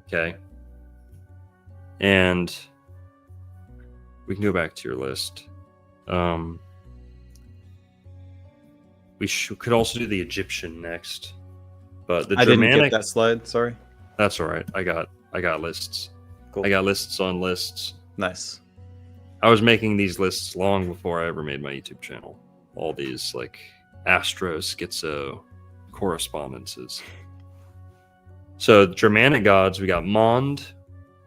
Okay. And we can go back to your list. We could also do the Egyptian next, but the I didn't Germanic. get that slide. Sorry. That's all right. I got lists. Cool. I got lists on lists. Nice. I was making these lists long before I ever made my YouTube channel. All these like astro schizo correspondences. So Germanic gods, we got Mond,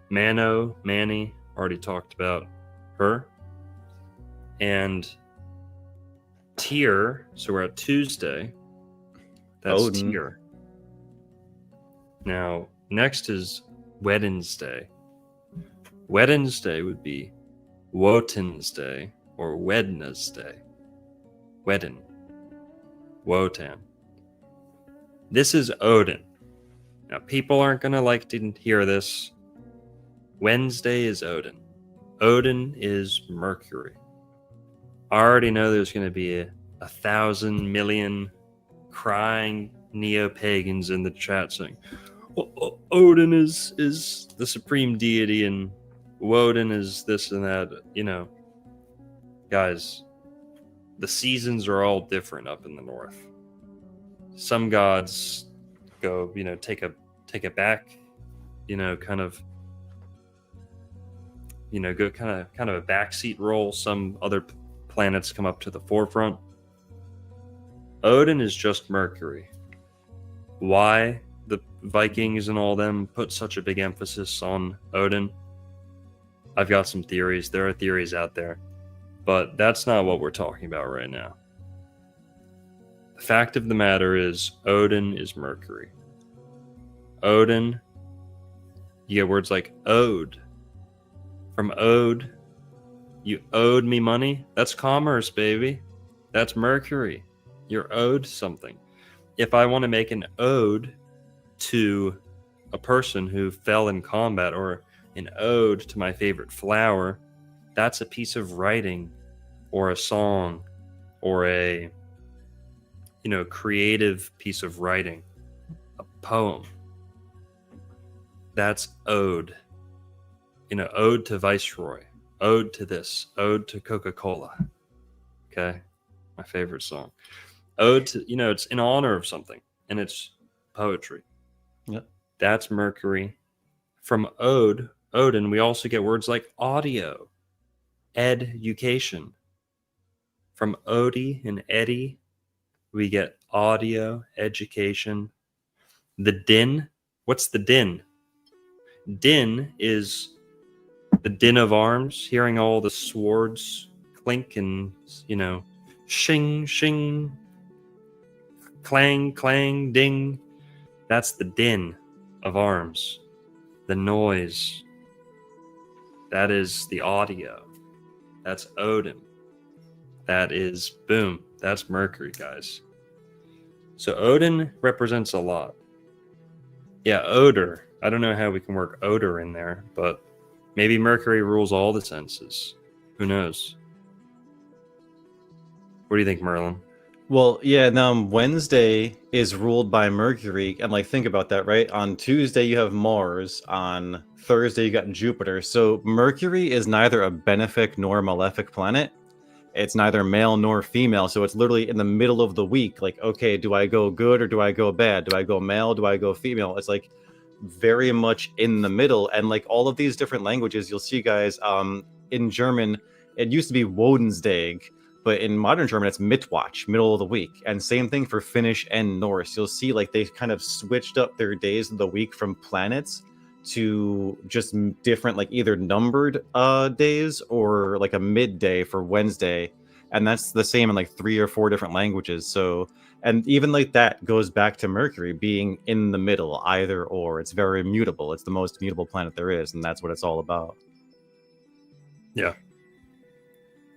Mano, Mani, already talked about her. And Tyr, so we're at Tuesday. That's Odin. Tyr. Now, next is Wednesday. Wednesday would be Wotansday or Wednesday. Wedden. Wotan. This is Odin. Now, people aren't going to like to hear this. Wednesday is Odin. Odin is Mercury. I already know there's going to be a 1,000 million crying neo-pagans in the chat saying, Odin is the supreme deity and Woden is this and that. You know, guys, the seasons are all different up in the north. Some gods go, take a back, kind of, go kind of a backseat role. Some other planets come up to the forefront. Odin is just Mercury. Why the Vikings and all them put such a big emphasis on Odin? I've got some theories. There are theories out there. But that's not what we're talking about right now. The fact of the matter is, Odin is Mercury. Odin, you get words like ode. From ode, you owed me money. That's commerce, baby. That's Mercury. You're owed something. If I want to make an ode to a person who fell in combat or an ode to my favorite flower, that's a piece of writing or a song or a creative piece of writing, a poem. That's ode. Ode to Viceroy, ode to this, ode to Coca-Cola. Okay, my favorite song. Ode to, it's in honor of something, and it's poetry. Yep. That's Mercury. From Odin, we also get words like audio, education. From Odi and Eddie, we get audio, education. The din, what's the din? Din is the din of arms, hearing all the swords clink and, shing, shing, clang, clang, ding. That's the din of arms. The noise. That is the audio. That's Odin. That is, boom, that's Mercury, guys. So Odin represents a lot. Yeah, odor. I don't know how we can work odor in there, but maybe Mercury rules all the senses. Who knows? What do you think, Merlin? Well, yeah, now Wednesday is ruled by Mercury, and think about that, right? On Tuesday you have Mars, on Thursday you got Jupiter. So Mercury is neither a benefic nor malefic planet. It's neither male nor female, so it's literally in the middle of the week. Okay, do I go good or do I go bad? Do I go male? Do I go female? It's very much in the middle. And all of these different languages, you'll see, guys, in German, it used to be Wodensdag, but in modern German, it's Mittwoch, middle of the week. And same thing for Finnish and Norse. You'll see they kind of switched up their days of the week from planets to just different, either numbered days or a midday for Wednesday. And that's the same in 3 or 4 different languages. So, and even that goes back to Mercury being in the middle, either or. It's very mutable. It's the most mutable planet there is, and that's what it's all about. Yeah.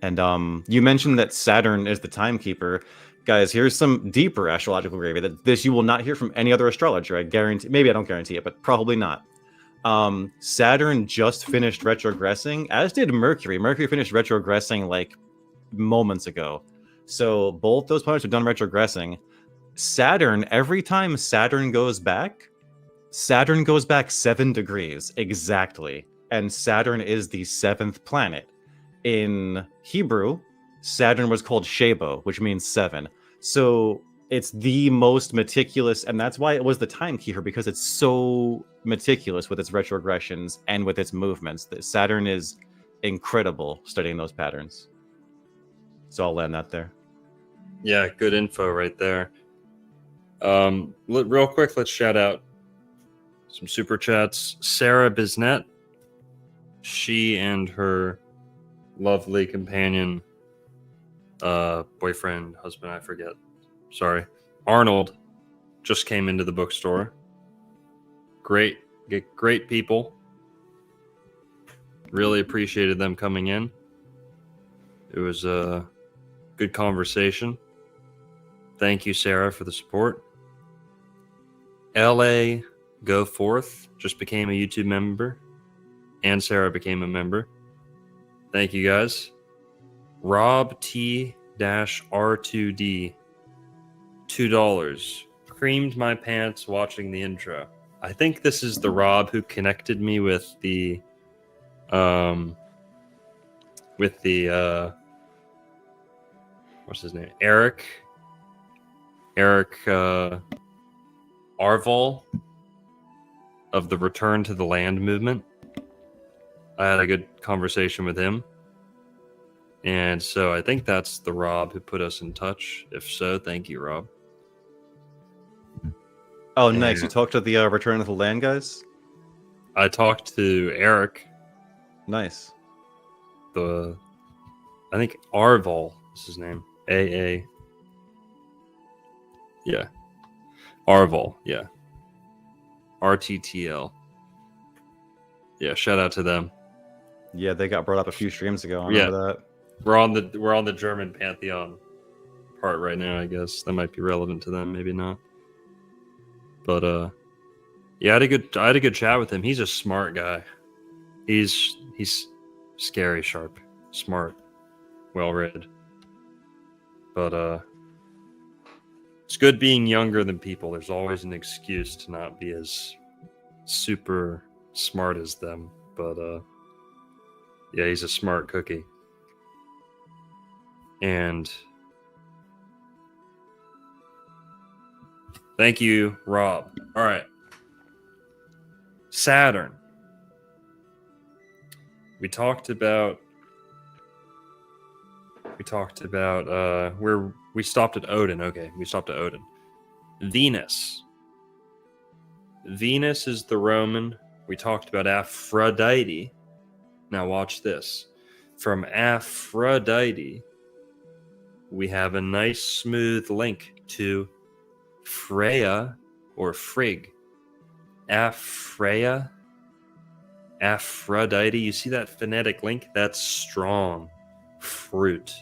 And you mentioned that Saturn is the timekeeper. Guys, here's some deeper astrological gravy that this you will not hear from any other astrologer. I guarantee. Maybe I don't guarantee it, but probably not. Saturn just finished retrogressing, as did Mercury. Mercury finished retrogressing moments ago. So both those planets are done retrogressing. Saturn, every time Saturn goes back 7 degrees exactly. And Saturn is the 7th planet. in Hebrew, Saturn was called Shabo, which means 7. So it's the most meticulous, and that's why it was the timekeeper, because it's so meticulous with its retrogressions and with its movements. That Saturn is incredible studying those patterns. So I'll land that there. Yeah, good info right there. Real quick, let's shout out some super chats. Sarah Bisnet, she and her lovely companion, boyfriend, husband, I forget. Sorry. Arnold just came into the bookstore. Great people. Really appreciated them coming in. It was a good conversation. Thank you, Sarah, for the support. LA Go Forth just became a YouTube member, and Sarah became a member. Thank you, guys. Rob T-R2D, $2. Creamed my pants watching the intro. I think this is the Rob who connected me with the what's his name? Eric Arval of the Return to the Land movement. I had a good conversation with him. And so I think that's the Rob who put us in touch. If so, thank you, Rob. Oh, nice. Yeah. You talked to the Return of the Land guys? I talked to Eric. Nice. I think Arval is his name. AA. Yeah. Arval. Yeah. RTTL. Yeah. Shout out to them. Yeah, they got brought up a few streams ago. I remember that. We're on the German Pantheon part right now, I guess. That might be relevant to them, maybe not. But yeah, I had a good chat with him. He's a smart guy. He's scary sharp, smart, well read. But it's good being younger than people. There's always an excuse to not be as super smart as them. But yeah, he's a smart cookie. And thank you, Rob. All right. Saturn. We talked about where we stopped at Odin. Okay, we stopped at Odin. Venus. Venus is the Roman. We talked about Aphrodite. Now watch this. From Aphrodite, we have a nice smooth link to Freya or Frigg. Aphrodite. You see that phonetic link? That's strong. Fruit.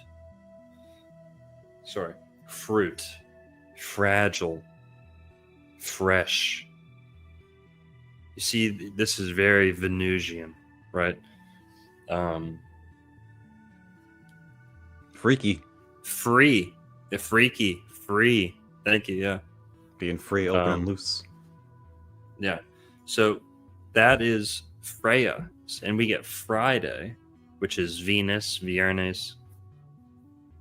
Fragile. Fresh. You see, this is very Venusian, right? Freaky. Free. The freaky. Free. Thank you, yeah. Being free, open, and loose. Yeah. So that is Freya. And we get Friday, which is Venus, Viernes.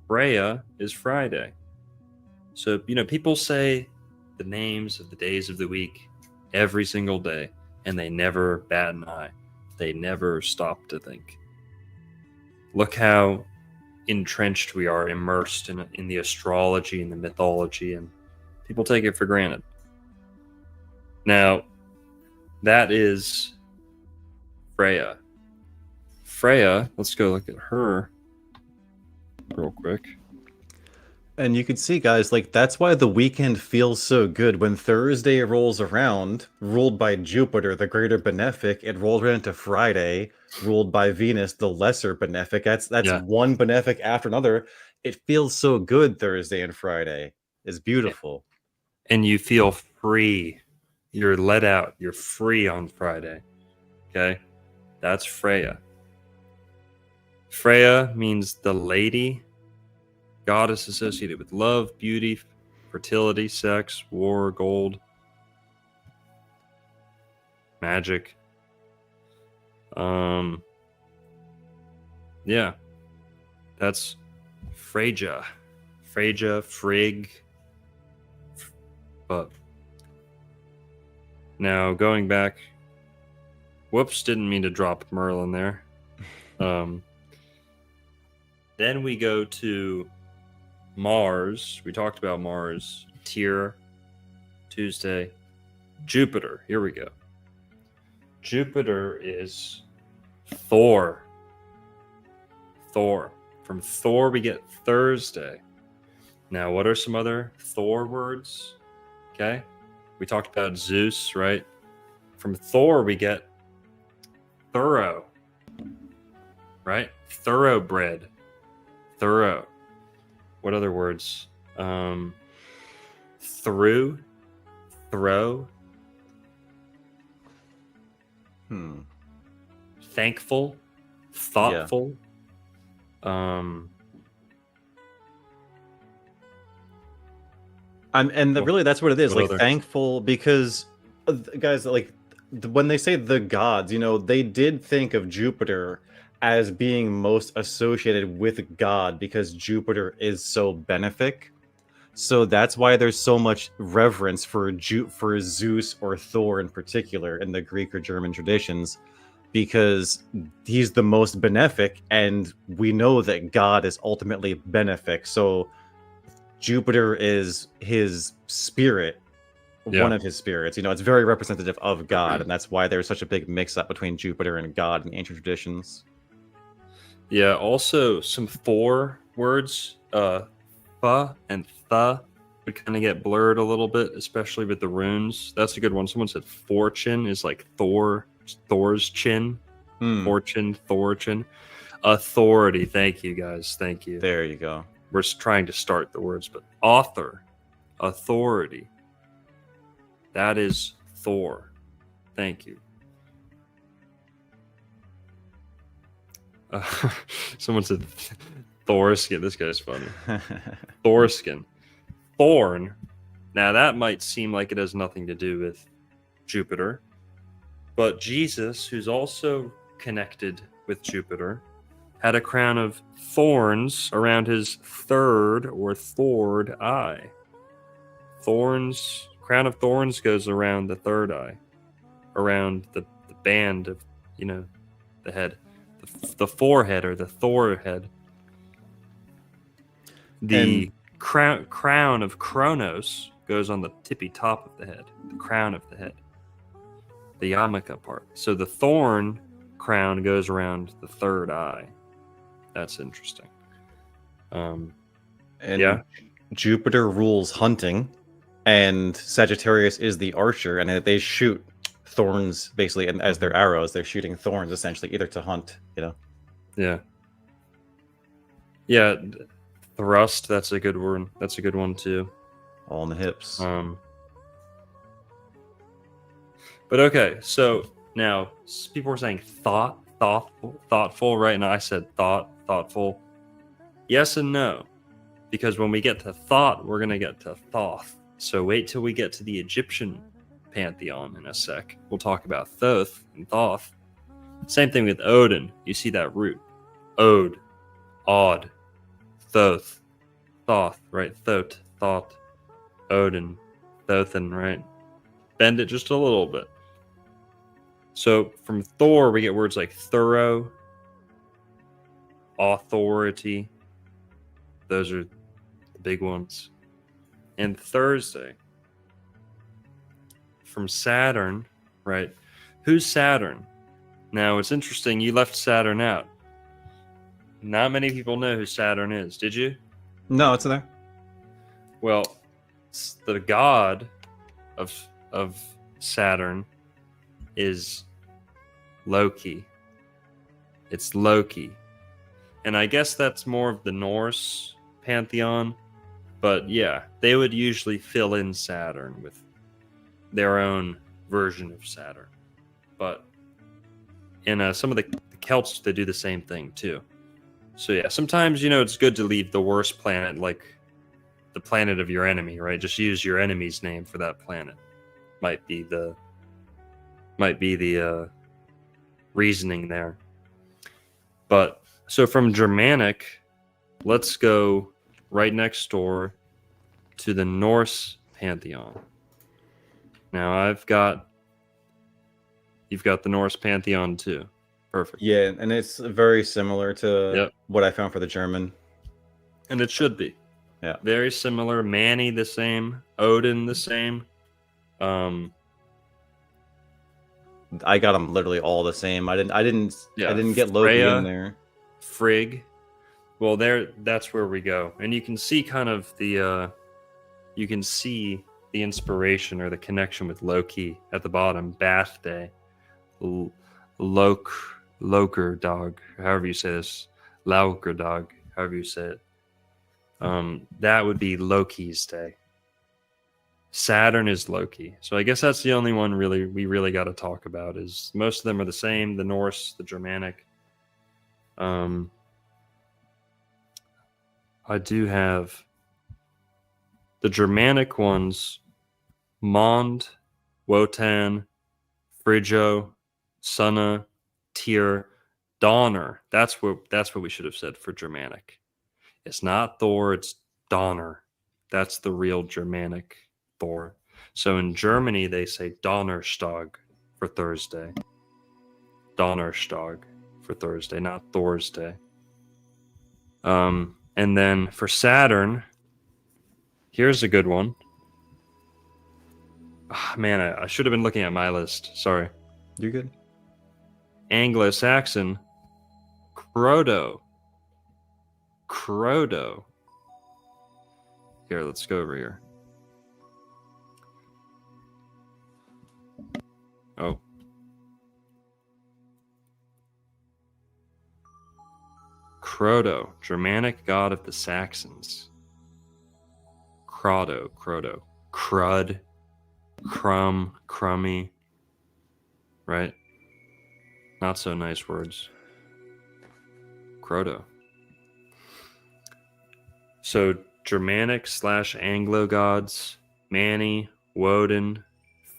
Freya is Friday. So, people say the names of the days of the week every single day, and they never bat an eye. They never stop to think. Look how entrenched we are, immersed in the astrology and the mythology, and people take it for granted. Now, that is Freya. Freya, let's go look at her real quick. And you can see, guys, like, that's why the weekend feels so good. When Thursday rolls around, ruled by Jupiter, the greater benefic, it rolls right into Friday, ruled by Venus, the lesser benefic. That's one benefic after another. It feels so good, Thursday and Friday. It's beautiful. And you feel free. You're let out. You're free on Friday. Okay? That's Freya. Freya means the lady, goddess associated with love, beauty, fertility, sex, war, gold, magic. Yeah, That's Freyja. Freyja, Frigg. But now going back. Whoops, didn't mean to drop Merlin there. Then we go to Mars. We talked about Mars. Tyr, Tuesday. Jupiter. Here we go. Jupiter is Thor. Thor. From Thor, we get Thursday. Now, what are some other Thor words? Okay. We talked about Zeus, right? From Thor, we get thorough. Right? Thoroughbred. Thorough. What other words? Through. Throw. Thankful. Thoughtful. Really, that's what it is. What Like other? thankful, because guys, like when they say the gods, they did think of Jupiter as being most associated with God because Jupiter is so benefic. So that's why there's so much reverence for Zeus or Thor in particular in the Greek or German traditions, because he's the most benefic, and we know that God is ultimately benefic. So Jupiter is his spirit, one of his spirits. It's very representative of God, and that's why there's such a big mix-up between Jupiter and God in ancient traditions. Yeah, also some Thor words, Fa and Tha would kind of get blurred a little bit, especially with the runes. That's a good one. Someone said fortune is like Thor's chin. Fortune, Thorchin. Authority. Thank you, guys. Thank you. There you go. We're trying to start the words, but author, authority. That is Thor. Thank you. Someone said Thorskin. This guy's funny. Thorskin. Thorn. Now that might seem like it has nothing to do with Jupiter, but Jesus, who's also connected with Jupiter, had a crown of thorns around his third or thord eye. Crown of thorns goes around the third eye, around the band of, the head, the forehead or the Thor head. The crown of Kronos goes on the tippy top of the head, the crown of the head, the yarmulke part. So the thorn crown goes around the third eye. That's interesting. Jupiter rules hunting, and Sagittarius is the archer, and they shoot thorns basically, and as their arrows, they're shooting thorns essentially, either to hunt, Yeah. Thrust. That's a good one. That's a good one too. All in the hips. But okay, so now people were saying thoughtful, right? And I said thoughtful. Yes and no, because when we get to thought, we're gonna get to Thoth. So wait till we get to the Egyptian pantheon in a sec. We'll talk about Thoth and Thoth. Same thing with Odin. You see that root, Od, Odd, Thoth, Thoth, right? Thoth, thought, Odin, Thothan, right? Bend it just a little bit. So from Thor, we get words like thorough, authority. Those are the big ones. And Thursday, from Saturn, right? Who's Saturn? Now, it's interesting. You left Saturn out. Not many people know who Saturn is. Did you? No, it's in there. Well, the god of Saturn is Loki. It's Loki. And I guess that's more of the Norse pantheon. But yeah, they would usually fill in Saturn with their own version of Saturn. But in some of the Celts, they do the same thing too. So yeah, sometimes, it's good to leave the worst planet, like the planet of your enemy, right? Just use your enemy's name for that planet. Might be the reasoning there. But so from Germanic, let's go right next door to the Norse pantheon. Now you've got the Norse pantheon too. Perfect. Yeah, and it's very similar to Yep. what I found for the German. And it should be. Yeah. Very similar. Mani the same. Odin the same. I got them literally all the same. I didn't get Loki Freya, in there. Frigg. Well, that's where we go. And you can see kind of the inspiration or the connection with Loki at the bottom. Bath Day. Loker dog, however you say this. Lauker dog, however you say it. That would be Loki's day. Saturn is Loki. So I guess that's the only one we really got to talk about. Is most of them are the same, the Norse, the Germanic. I do have the Germanic ones: Mond, Wotan, Friggo, Sunna, Tyr, Donner. That's what we should have said for Germanic. It's not Thor, it's Donner. That's the real Germanic Thor. So in Germany, they say Donnerstag for Thursday. Donnerstag for Thursday, not Thor's Day. And then for Saturn, here's a good one. Oh, man, I should have been looking at my list. Sorry. You're good. Anglo-Saxon, Crodo. Here, let's go over here. Oh. Crodo, Germanic god of the Saxons. Crodo. Crud, crumb, crummy. Right? Not so nice words. Crodo. So Germanic / Anglo gods: Mani, Woden,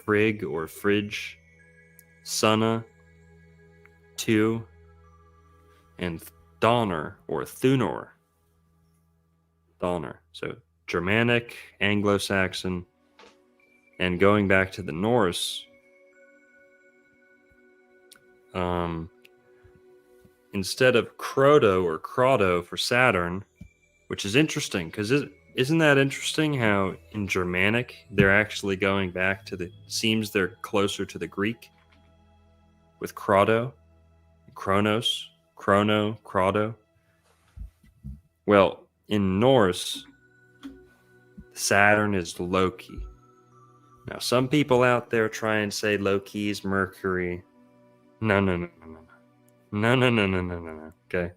Frigg or Fridge, Sunna, Tyr, and Donner or Thunor. Donner. So Germanic, Anglo-Saxon, and going back to the Norse, instead of Crodo or Crado for Saturn, which is interesting because isn't that interesting how in Germanic they're actually going back to seems they're closer to the Greek with Crado, Kronos, Chrono, Crado. Well, in Norse, Saturn is Loki. Now, some people out there try and say Loki is Mercury. No. Okay.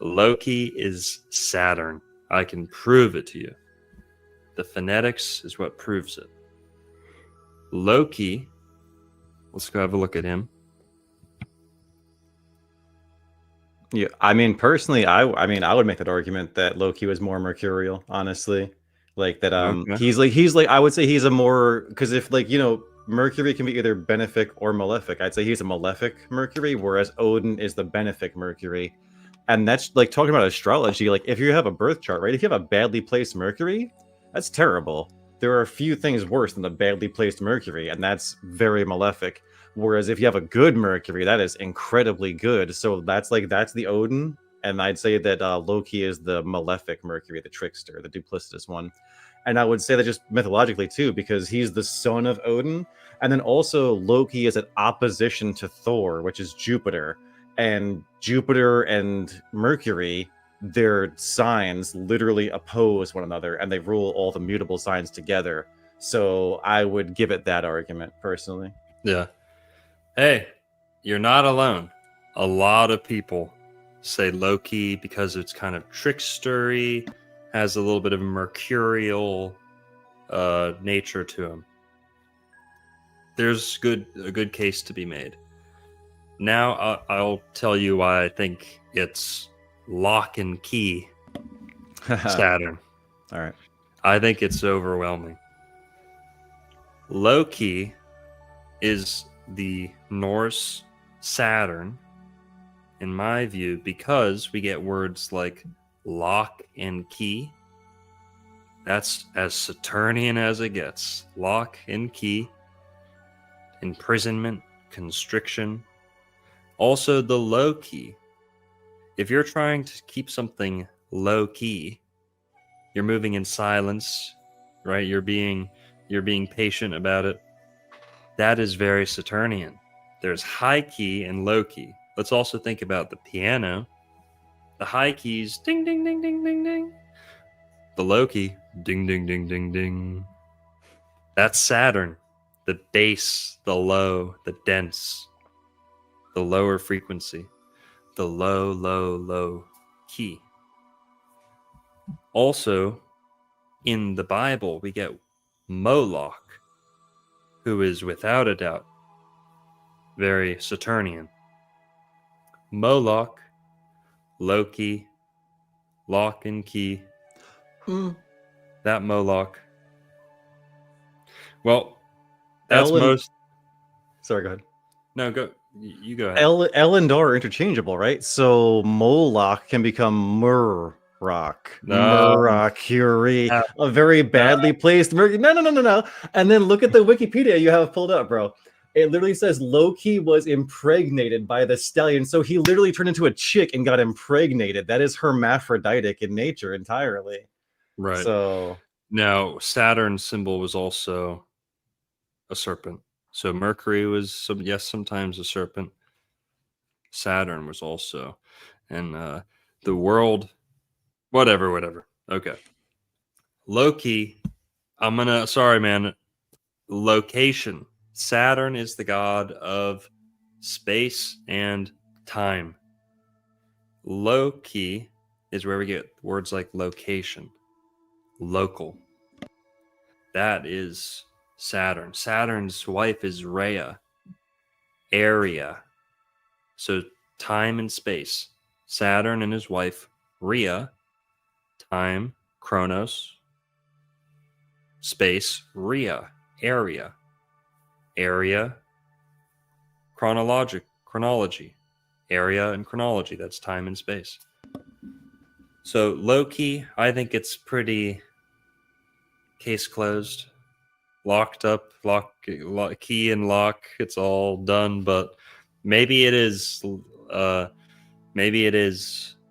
Loki is Saturn. I can prove it to you. The phonetics is what proves it. Loki, let's go have a look at him. Yeah, I mean, personally, I would make that argument that Loki was more mercurial, honestly. Like that, Okay. he's like I would say he's a more, because if Mercury can be either benefic or malefic. I'd say he's a malefic Mercury, whereas Odin is the benefic Mercury. And that's like talking about astrology. Like if you have a birth chart, right? If you have a badly placed Mercury, that's terrible. There are a few things worse than a badly placed Mercury, and that's very malefic. Whereas if you have a good Mercury, that is incredibly good. So that's the Odin. And I'd say that Loki is the malefic Mercury, the trickster, the duplicitous one. And I would say that just mythologically too, because he's the son of Odin. And then also Loki is an opposition to Thor, which is Jupiter. And Jupiter and Mercury, their signs literally oppose one another, and they rule all the mutable signs together. So I would give it that argument, personally. Yeah. Hey, you're not alone. A lot of people say Loki because it's kind of trickstery, has a little bit of a mercurial nature to him. There's a good case to be made. Now I'll tell you why I think it's lock and key Saturn. All right. I think it's overwhelming. Loki is the Norse Saturn, in my view, because we get words like lock and key. That's as Saturnian as it gets. Lock and key, imprisonment, constriction. Also, the low key. If you're trying to keep something low key, you're moving in silence, right? You're being patient about it. That is very Saturnian. There's high key and low key. Let's also think about the piano. The high keys, ding, ding, ding, ding, ding, ding. The low key, ding, ding, ding, ding, ding. That's Saturn. The bass, the low, the dense, the lower frequency, the low, low, low key. Also, in the Bible, we get Moloch, who is without a doubt very Saturnian. Moloch, Loki, lock and key. That Moloch. Well, that's most. Sorry, go ahead. No, go. You go ahead. L and R are interchangeable, right? So Moloch can become Murrock, Mercury, a very badly placed Mercury. No. And then look at the Wikipedia you have pulled up, bro. It literally says Loki was impregnated by the stallion. So he literally turned into a chick and got impregnated. That is hermaphroditic in nature entirely. Right. So now Saturn's symbol was also a serpent. So Mercury was sometimes a serpent. Saturn was also, and the world, whatever. Okay. Loki, sorry, man. Location. Saturn is the god of space and time. Loki is where we get words like location, local. That is Saturn. Saturn's wife is Rhea, area. So time and space. Saturn and his wife, Rhea, time, Chronos, space, Rhea, area, chronology, area and chronology. That's time and space. So Loki, I think it's pretty case closed, locked up, key and lock. It's all done, but maybe it is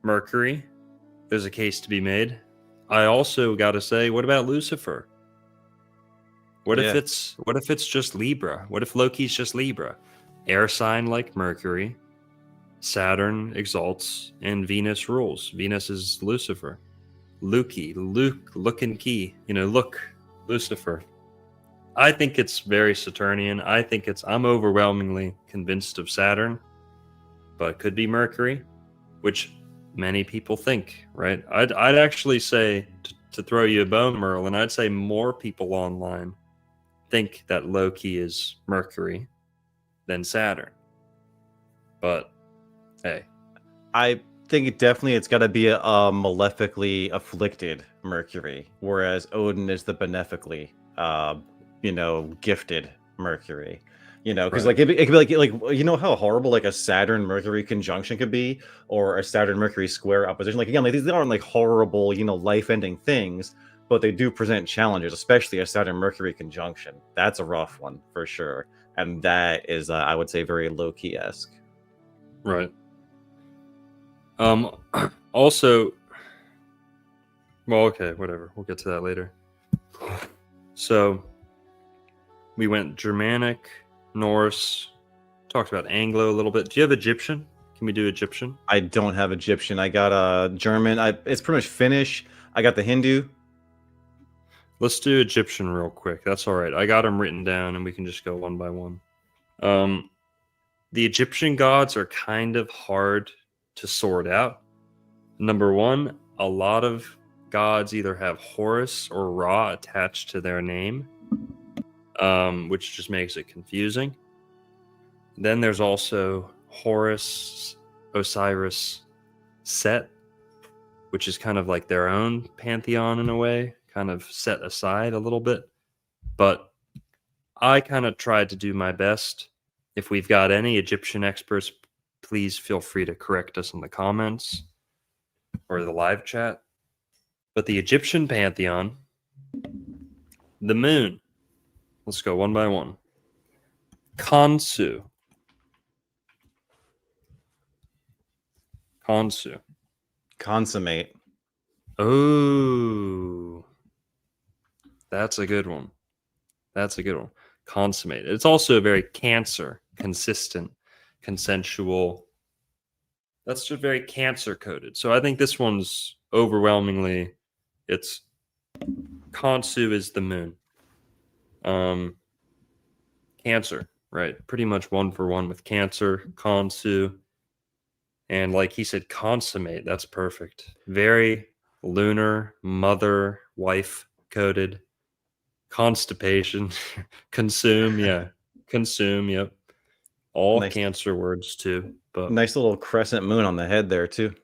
Mercury. There's a case to be made. I also got to say, what about Lucifer? What if it's just Libra? What if Loki's just Libra? Air sign like Mercury. Saturn exalts and Venus rules. Venus is Lucifer. Look and key. Look, Lucifer. I think it's very Saturnian. I'm overwhelmingly convinced of Saturn, but it could be Mercury, which many people think, right? I'd actually say, to throw you a bone, Merlin, I'd say more people online think that Loki is Mercury than Saturn. But hey, I think it's got to be a malefically afflicted Mercury, whereas Odin is the benefically, gifted Mercury. Because Right. it could be like how horrible like a Saturn Mercury conjunction could be, or a Saturn Mercury square opposition. Like again, like these aren't like horrible, life ending things, but they do present challenges, especially a Saturn Mercury conjunction. That's a rough one for sure, and that is I would say very Loki esque. Right. Also, well, okay, whatever. We'll get to that later. So we went Germanic, Norse, talked about Anglo a little bit. Do you have Egyptian? Can we do Egyptian? I don't have Egyptian. I got German. It's pretty much Finnish. I got the Hindu. Let's do Egyptian real quick. That's all right. I got them written down, and we can just go one by one. The Egyptian gods are kind of hard to sort out. Number one, a lot of gods either have Horus or Ra attached to their name, which just makes it confusing. Then there's also Horus, Osiris, Set, which is kind of like their own pantheon in a way, kind of set aside a little bit. But I kind of tried to do my best. If we've got any Egyptian experts, please feel free to correct us in the comments. or the live chat. But the Egyptian pantheon, the moon. Let's go one by one. Khonsu. Khonsu. Consummate. Oh, that's a good one. That's a good one. Consummate. It's also very Cancer, consistent, consensual. That's just very Cancer coded. So I think this one's overwhelmingly, it's Khonsu is the moon. Cancer, right? Pretty much 1-for-1 with Cancer, Khonsu. And like he said, consummate. That's perfect. Very lunar, mother, wife coded. Constipation, consume, yeah. Consume, yep. All Nice. Cancer words too. But Nice little crescent moon on the head there too.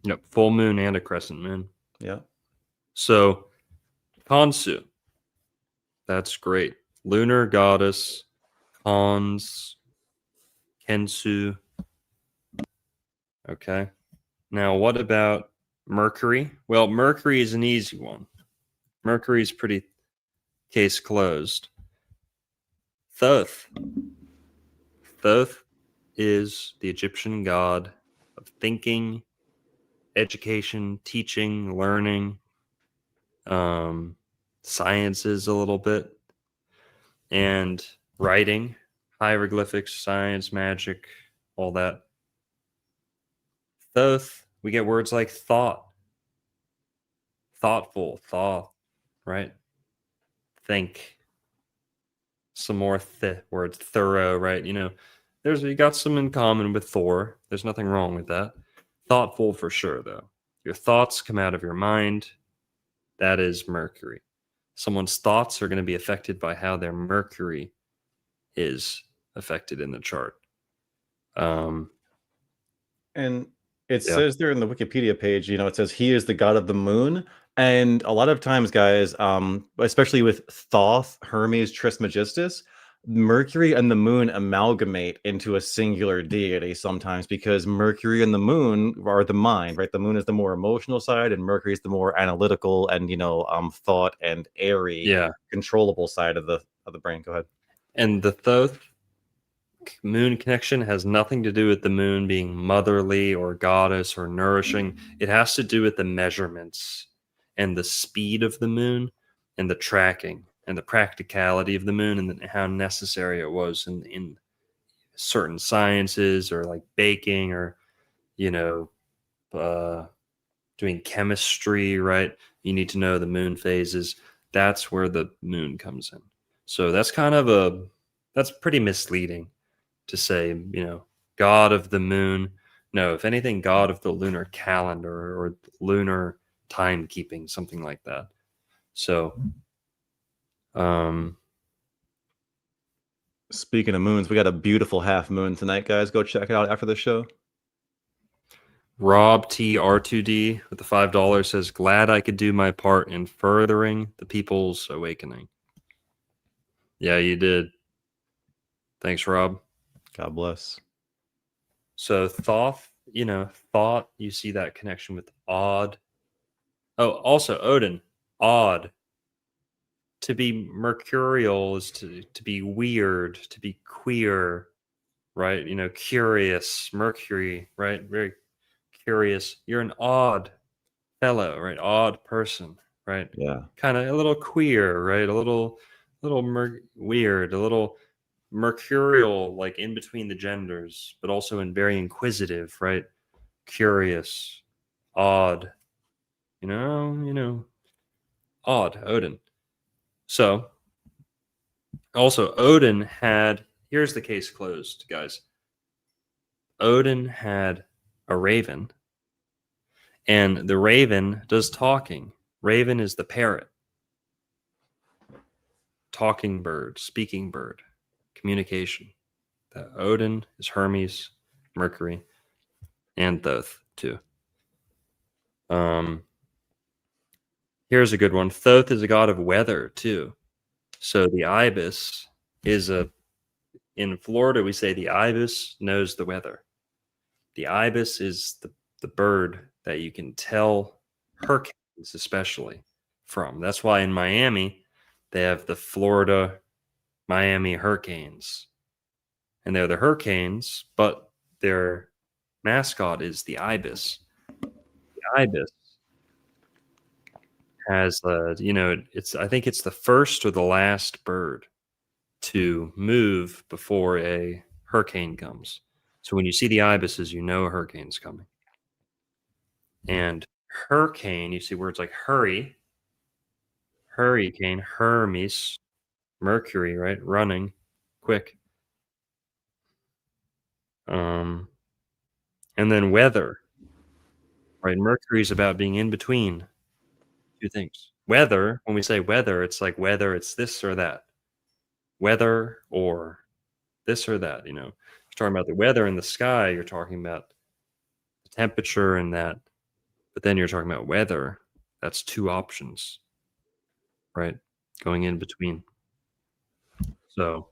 yep, full moon and a crescent moon. Yeah. So Khonsu. That's great. Lunar goddess, Khons, Kensu. Okay. Now, what about Mercury? Well, Mercury is an easy one. Mercury is pretty case closed. Thoth. Thoth is the Egyptian god of thinking, education, teaching, learning, sciences a little bit, and writing, hieroglyphics, science, magic, all that. Thoth, we get words like thought, thoughtful, thought, right? Think. Some more words, thorough, right? You got some in common with Thor. There's nothing wrong with that. Thoughtful for sure, though. Your thoughts come out of your mind. That is Mercury. Someone's thoughts are going to be affected by how their Mercury is affected in the chart. And it Yeah. says there in the Wikipedia page, it says he is the god of the moon. And a lot of times, guys, especially with Thoth, Hermes, Trismegistus, Mercury and the moon amalgamate into a singular deity sometimes because Mercury and the moon are the mind, right? The moon is the more emotional side, and Mercury is the more analytical and thought and airy, Yeah. controllable side of the brain. Go ahead. And the Thoth moon connection has nothing to do with the moon being motherly or goddess or nourishing. It has to do with the measurements and the speed of the moon and the tracking and the practicality of the moon and how necessary it was in certain sciences or like baking or doing chemistry, right? You need to know the moon phases. That's where the moon comes in. So that's that's pretty misleading to say, god of the moon. No, if anything, god of the lunar calendar or lunar timekeeping, something like that. So, speaking of moons, we got a beautiful half moon tonight, guys. Go check it out after the show. Rob T R2D with the $5 says, "Glad I could do my part in furthering the people's awakening." Yeah, you did. Thanks, Rob. God bless. So Thoth, thought, you see that connection with odd. Oh, also Odin, odd. To be mercurial is to be weird, to be queer, right? Curious, Mercury, right? Very curious. You're an odd fellow, right? Odd person, right? Yeah. Kind of a little queer, right? A little weird, a little mercurial, like in between the genders, but also very inquisitive, right? Curious, odd, odd, Odin. So also Odin here's the case closed, guys. Odin had a raven, and the raven does talking. Raven is the parrot. Talking bird, speaking bird, communication. Odin is Hermes, Mercury, and Thoth too. Here's a good one. Thoth is a god of weather too. So the ibis is in Florida, we say the ibis knows the weather. The ibis is the bird that you can tell hurricanes, especially from. That's why in Miami, they have the Florida Miami Hurricanes. And they're the Hurricanes, but their mascot is the ibis. The ibis has I think it's the first or the last bird to move before a hurricane comes. So when you see the ibises, you know a hurricane's coming. And hurricane, you see words like hurry, hurricane, Hermes, Mercury, right? Running, quick. And then weather, right? Mercury is about being in between two things. Weather, when we say weather, it's like whether it's this or that. Weather or this or that, You're talking about the weather in the sky, you're talking about the temperature and that. But then you're talking about weather. That's two options, right? Going in between. So,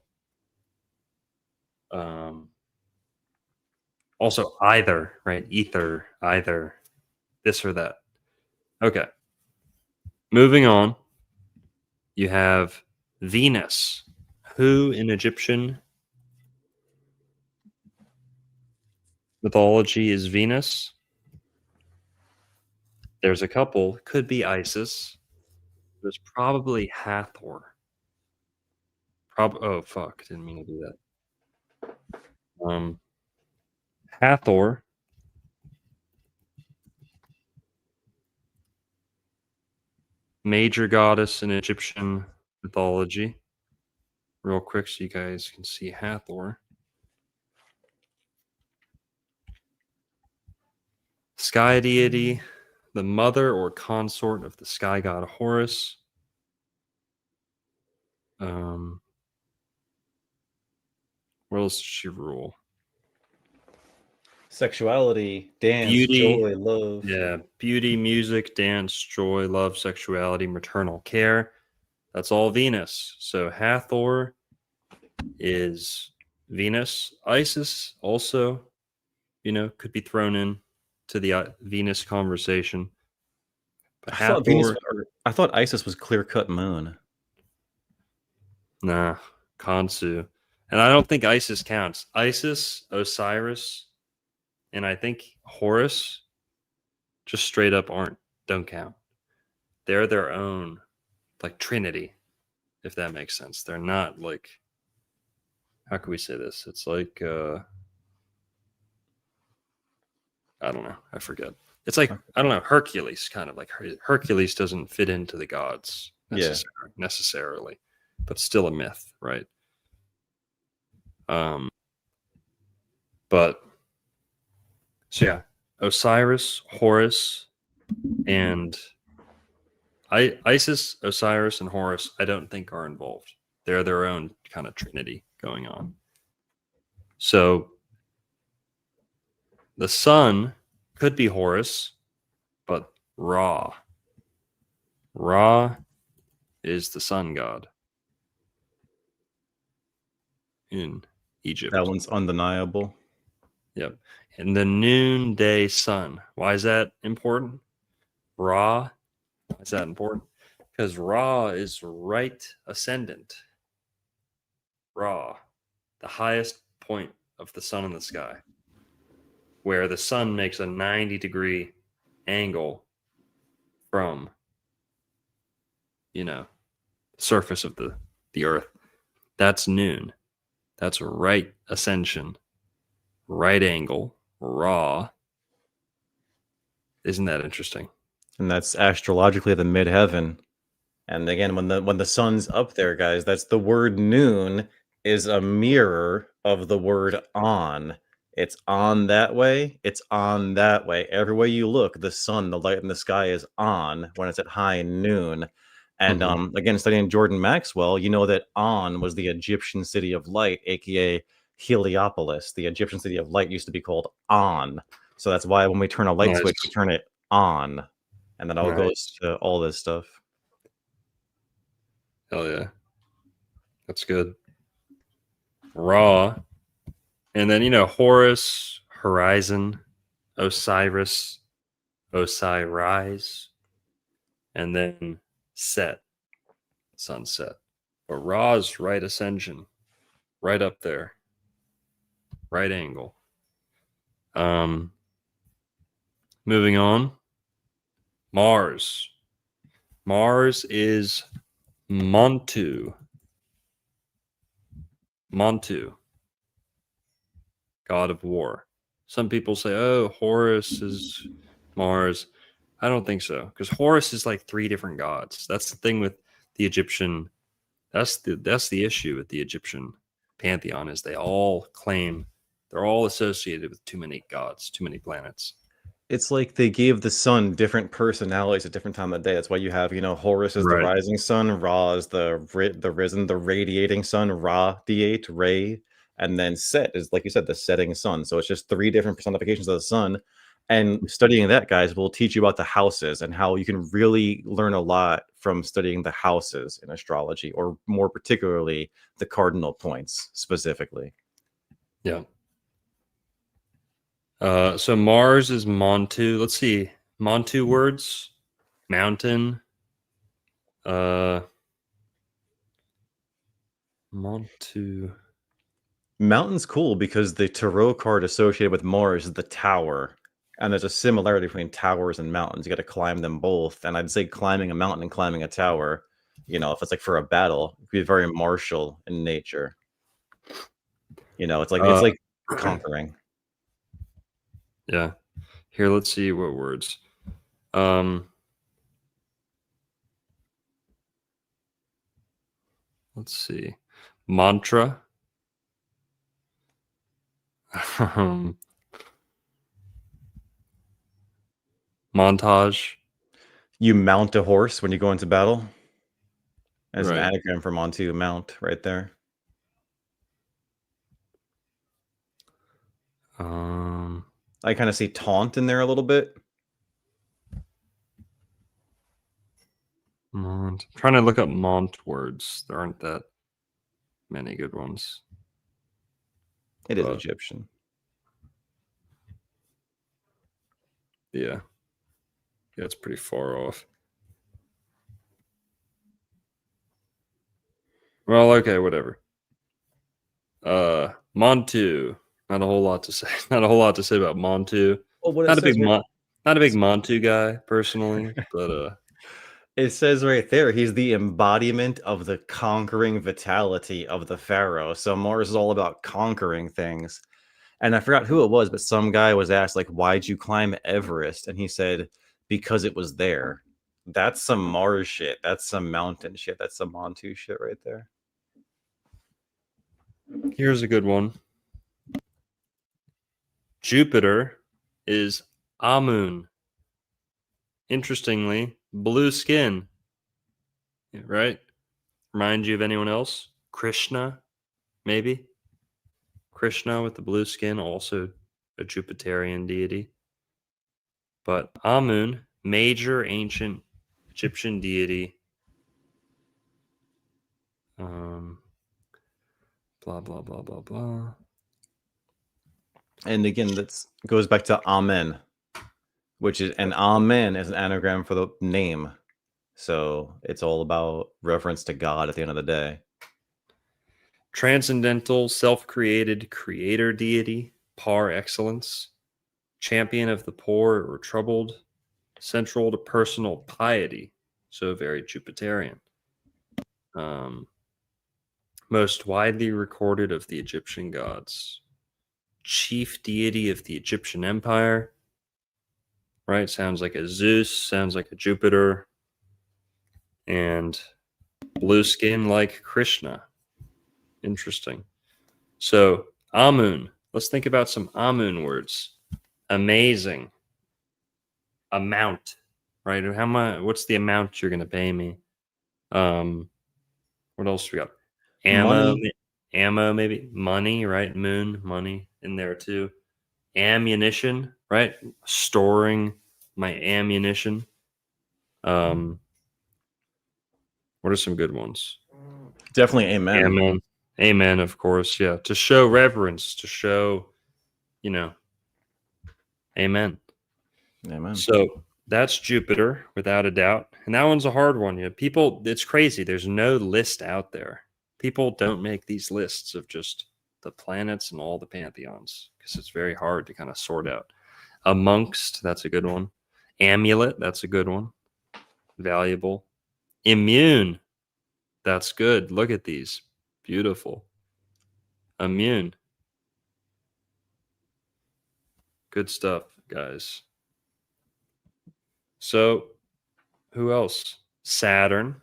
also either, right? Ether, either this or that. Okay. Moving on. You have Venus. Who in Egyptian mythology is Venus? There's a couple. Could be Isis. There's probably Hathor. Oh fuck! Didn't mean to do that. Hathor. Major goddess in Egyptian mythology. Real quick, so you guys can see Hathor. Sky deity, the mother or consort of the sky god Horus. Where else does she rule? Sexuality, dance, Beauty, joy, love. yeah, beauty, music, dance, joy, love, sexuality, maternal care. That's all Venus. So Hathor is Venus. Isis also, could be thrown in to the Venus conversation. But Hathor, I thought Isis was clear cut moon. nah, Khonsu. And I don't think Isis counts. Isis, Osiris, and I think Horus just straight up don't count. They're their own, like Trinity, if that makes sense. They're not like, how can we say this? It's like I don't know. I forget. It's like, I don't know, Hercules, kind of like Hercules doesn't fit into the gods necessarily, but still a myth, right? But so yeah, Osiris, Horus, and Isis, Osiris, and Horus, I don't think are involved. They're their own kind of trinity going on. So the sun could be Horus, but Ra is the sun god in Egypt. That one's undeniable. Yep. And the noonday sun. Why is that important? Ra. Why is that important? Because Ra is right ascendant. Ra, the highest point of the sun in the sky, where the sun makes a 90-degree angle from, surface of the earth. That's noon. That's right ascension, right angle, Ra. Isn't that interesting? And that's astrologically the midheaven. And again, when the sun's up there, guys, that's the word noon is a mirror of the word on. It's on that way, it's on that way. Every way you look, the sun, the light in the sky is on when it's at high noon. And again, studying Jordan Maxwell, you know that On was the Egyptian city of light, aka Heliopolis. The Egyptian city of light used to be called On. So that's why when we turn a light switch, we turn it on. And then all goes to all this stuff. Hell yeah. That's good. Ra. And then, Horus, Horizon, Osiris, Osiris, and then Set, sunset. But Ra's right ascension, right up there, right angle. Moving on. Mars. Mars is Montu. Montu, god of war. Some people say, oh, Horus is Mars. I don't think so, because Horus is like 3 different gods. That's the thing with the Egyptian. That's the issue with the Egyptian pantheon, is they all claim they're all associated with too many gods, too many planets. It's like they gave the sun different personalities at different time of the day. That's why you have, Horus is the Right. rising sun, Ra is the risen, the radiating sun, radiate, ray, and then Set is, like you said, the setting sun. So it's just 3 different personifications of the sun. And studying that, guys, will teach you about the houses and how you can really learn a lot from studying the houses in astrology, or more particularly the cardinal points specifically. Yeah. So Mars is Montu. Let's see. Montu words. Mountain. Montu. Mountain's cool because the tarot card associated with Mars is the tower. And there's a similarity between towers and mountains. You got to climb them both. And I'd say climbing a mountain and climbing a tower, if it's like for a battle, it'd be very martial in nature. It's like conquering. Yeah. Here, let's see what words. Let's see. Mantra. Montage. You mount a horse when you go into battle. As an Right. anagram for Montu, mount right there. I kind of see taunt in there a little bit. Mont. I'm trying to look up Mont words. There aren't that many good ones. It is But, Egyptian. yeah. Yeah, it's pretty far off. Well, okay, whatever. Montu. Not a whole lot to say. Not a whole lot to say about Montu. Well, what it Not a says big not a big Montu guy personally, but it says right there, he's the embodiment of the conquering vitality of the pharaoh. So Mars is all about conquering things. And I forgot who it was, but some guy was asked, like, why'd you climb Everest? And he said, because it was there. That's some Mars shit. That's some mountain shit. That's some Montu shit right there. here's a good one. Jupiter is Amun. Interestingly, blue skin. Right? Remind you of anyone else? Krishna, maybe? Krishna with the blue skin, also a Jupiterian deity. But Amun, major ancient Egyptian deity. Blah, blah, blah, blah, blah. And again, that goes back to Amen, which is, and Amen is an anagram for the name. So it's all about reference to God at the end of the day. Transcendental, self-created creator deity, par excellence. Champion of the poor or troubled. Central to personal piety. So very Jupiterian. Most widely recorded of the Egyptian gods. Chief deity of the Egyptian empire. Right? Sounds like a Zeus, sounds like a Jupiter. And blue skin like Krishna. Interesting. So, Amun. Let's think about some Amun words. Amazing. Amount. Right? How much? What's the amount you're going to pay me? What else we got? Ammo, maybe money, right? Moon, money in there too. Ammunition, right? Storing my ammunition. What are some good ones? Definitely amen. Amen, of course. Yeah, to show reverence, to show, Amen. Amen. So that's Jupiter, without a doubt. And that one's a hard one. You know, people, it's crazy. There's no list out there. People don't make these lists of just the planets and all the pantheons because it's very hard to kind of sort out. Amongst, that's a good one. Amulet, that's a good one. Valuable. Immune, that's good. Look at these. Beautiful. Immune. Good stuff, guys. So, who else? Saturn.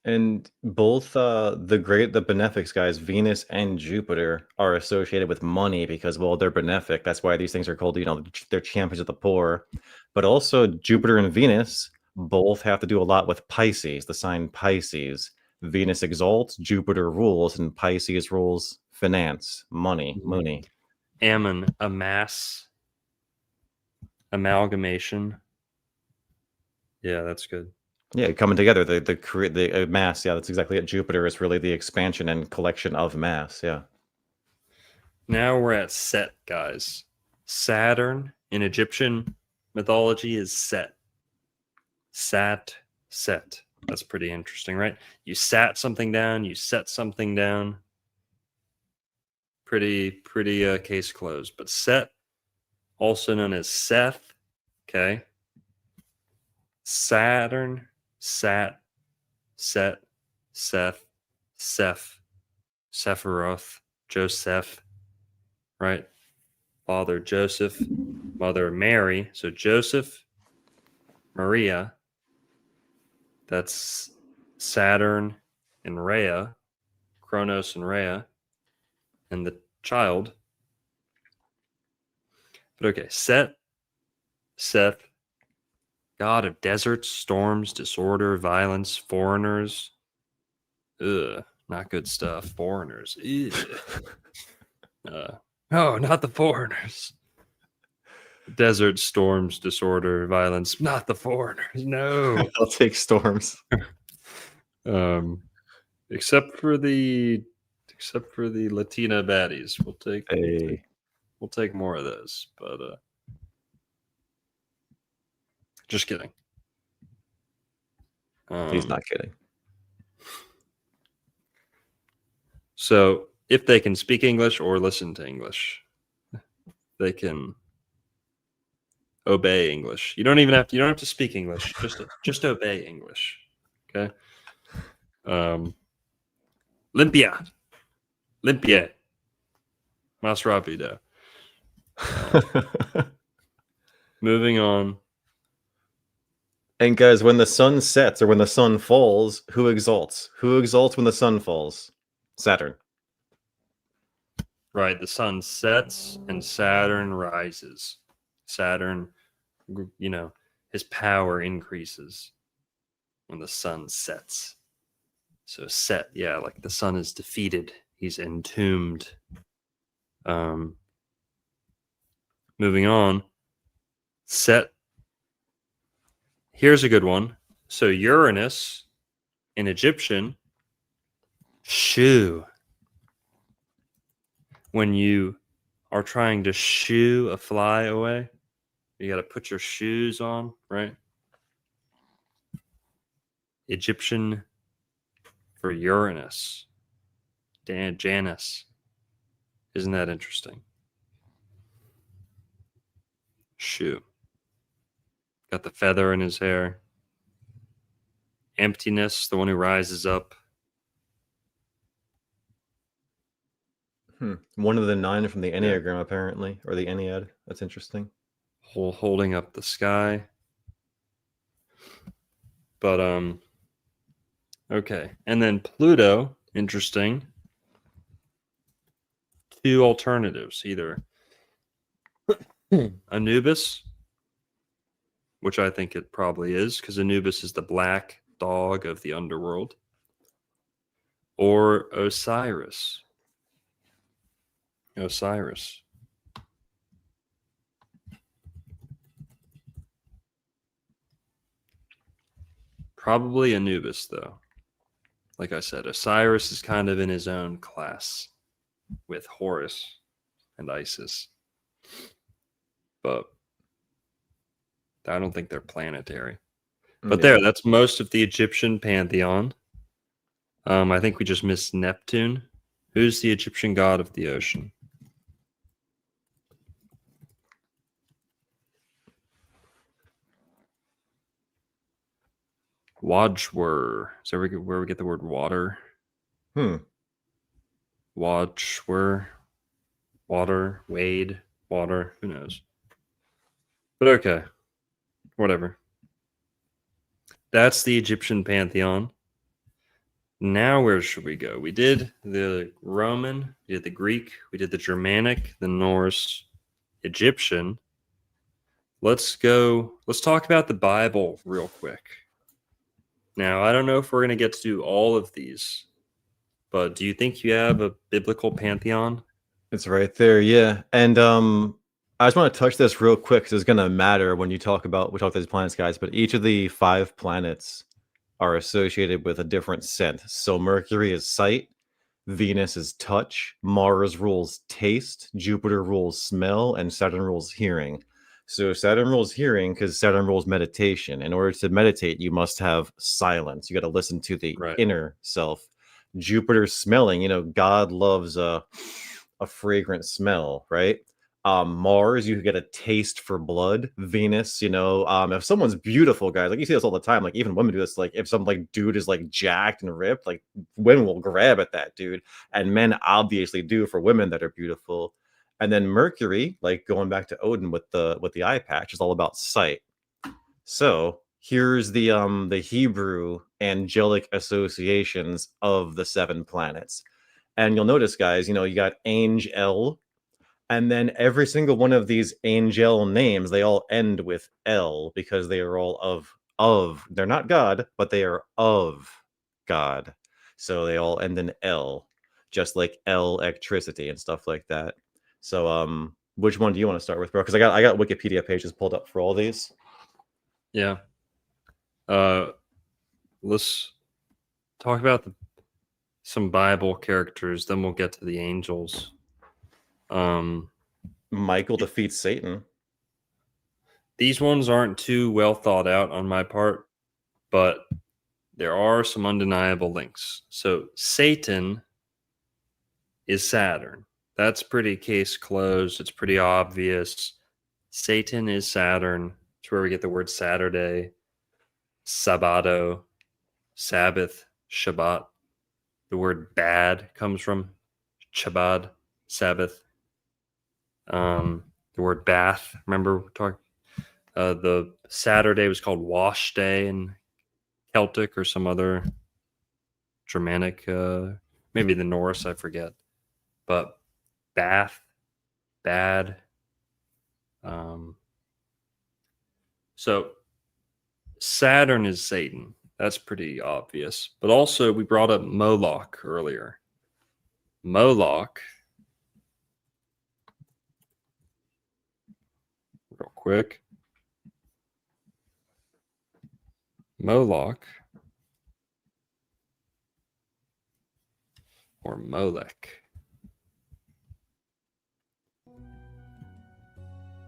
And both the benefics guys, Venus and Jupiter, are associated with money because, well, they're benefic. That's why these things are called, they're champions of the poor. But also Jupiter and Venus both have to do a lot with Pisces, the sign Pisces. Venus exalts, Jupiter rules, and Pisces rules finance, money, money. Ammon, amass. Amalgamation. Yeah, that's good. Yeah, coming together, the mass. Yeah, that's exactly it. Jupiter is really the expansion and collection of mass. Yeah. Now we're at Set, guys. Saturn in Egyptian mythology is Set. Sat, Set. That's pretty interesting, right? You sat something down, you set something down. Pretty case closed. But Set, also known as Seth, okay? Saturn, Sat, Set, Seth, Seth, Sephiroth, Joseph, right? Father Joseph, Mother Mary. So Joseph, Maria, that's Saturn and Rhea, Kronos and Rhea, and the child. But okay, Set, Seth, god of deserts, storms, disorder, violence, foreigners. Ugh, not good stuff. Foreigners. Oh, not the foreigners. Desert, storms, disorder, violence. Not the foreigners. No. I'll take storms. Except for the Latina baddies. We'll take more of those. But just kidding. He's not kidding. So if they can speak English or listen to English, they can obey English. You don't have to speak English. Just obey English. Okay. Limpia. Mas rapido. Moving on. And guys, when the sun sets or when the sun falls, who exalts? Who exalts when the sun falls? Saturn. Right. The sun sets and Saturn rises. Saturn, his power increases when the sun sets. So set, yeah, like the sun is defeated. He's entombed. Moving on. Set. Here's a good one. So Uranus in Egyptian, shoo. When you are trying to shoo a fly away, you got to put your shoes on, right? Egyptian for Uranus. Janus. Isn't that interesting? Shoo. Got the feather in his hair. Emptiness, the one who rises up. One of the 9 from the Enneagram, apparently, or the Ennead. That's interesting. Holding up the sky. But okay. And then Pluto, interesting. 2 alternatives, either Anubis, which I think it probably is, because Anubis is the black dog of the underworld, or Osiris. Probably Anubis, though. Like I said, Osiris is kind of in his own class with Horus. and Isis. But I don't think they're planetary. But Yeah. that's most of the Egyptian pantheon. I think we just missed Neptune. Who's the Egyptian god of the ocean? Wajwer. Is that where we get the word water? Wajwer. Water. Wade. Water. Who knows? But okay. Whatever. That's the Egyptian pantheon. Now where should we go? We did the Roman, we did the Greek, we did the Germanic, the Norse, Egyptian. Let's talk about the Bible real quick. Now, I don't know if we're going to get to do all of these, but do you think you have a biblical pantheon? It's right there, yeah. And I just want to touch this real quick because it's going to matter when we talk about these planets, guys. But each of the 5 planets are associated with a different scent. So Mercury is sight, Venus is touch, Mars rules taste, Jupiter rules smell, and Saturn rules hearing. So Saturn rules hearing because Saturn rules meditation. In order to meditate, you must have silence. You got to listen to the inner self. Jupiter smelling, God loves a fragrant smell, right? Mars, you get a taste for blood. Venus, if someone's beautiful, guys, like you see this all the time, like even women do this, like if some like dude is like jacked and ripped, like women will grab at that dude, and men obviously do for women that are beautiful. And then Mercury, like going back to Odin with the eye patch, is all about sight. So here's the Hebrew angelic associations of the 7 planets. And you'll notice, guys, you got Angel, and then every single one of these angel names, they all end with L because they are all of. They're not God, but they are of God. So they all end in L, just like electricity and stuff like that. So which one do you want to start with, bro? Because I got Wikipedia pages pulled up for all these. Yeah. Let's talk about some Bible characters, then we'll get to the angels. Michael defeats Satan. These ones aren't too well thought out on my part, but there are some undeniable links. So Satan is Saturn. That's pretty case closed. It's pretty obvious. Satan is Saturn. It's where we get the word Saturday, Sabbato, Sabbath, Shabbat. The word bad comes from Shabbat, Sabbath. The word bath. Remember talking? The Saturday was called Wash Day in Celtic or some other Germanic, maybe the Norse, I forget. But bath, bad. So Saturn is Satan. That's pretty obvious. But also we brought up Moloch earlier. Moloch, real quick. Moloch or Molech.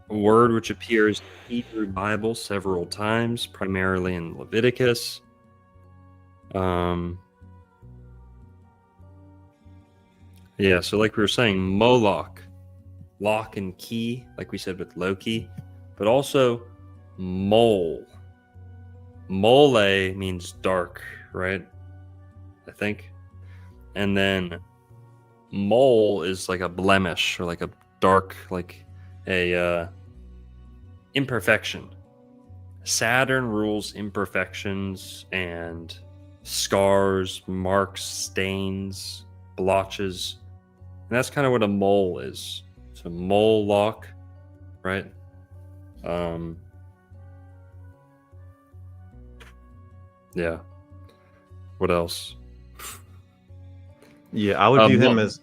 A word which appears in the Hebrew Bible several times, primarily in Leviticus. Yeah, so like we were saying, Moloch, lock and key, like we said with Loki, but also mole. Mole means dark, right? I think. And then mole is like a blemish or like a dark, like a imperfection. Saturn rules imperfections and scars, marks, stains, blotches. And that's kind of what a mole is. So mole lock, right? Yeah. What else? Yeah, I would view him as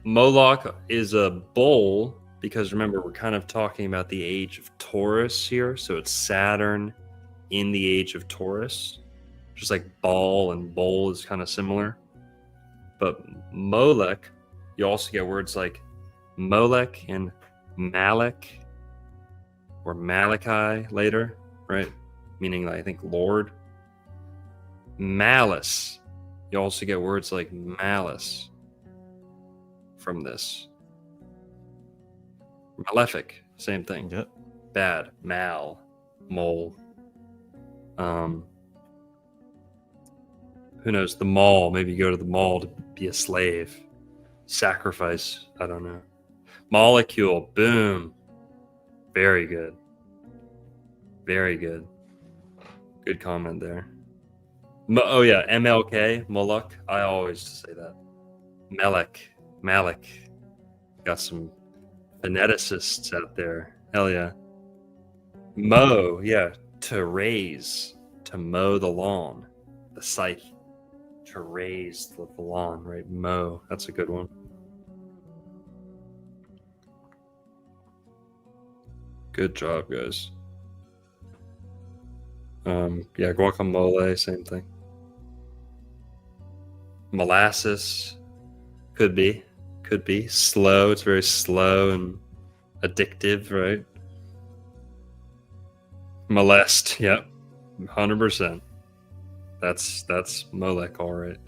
Moloch is a bull because remember we're kind of talking about the age of Taurus here, so it's Saturn in the age of Taurus, just like ball and bull is kind of similar. But Molech, you also get words like Molech and Malek, or Malachi later, right? Meaning, I think, Lord. Malice. You also get words like malice from this. Malefic, same thing. Yep. Bad, mal, mole. Who knows? The mall. Maybe you go to the mall to be a slave. Sacrifice. I don't know. Molecule. Boom. Very good. Very good. Good comment there. Oh yeah, MLK, Moloch. I always say that. Malik. Got some phoneticists out there. Hell yeah. Mow, yeah. To raise, to mow the lawn. The scythe. To raise the lawn, right? Mow. That's a good one. Good job, guys. Yeah, guacamole, same thing. Molasses, could be. Slow, it's very slow and addictive, right? Molest, yep, 100%. That's Molech, all right.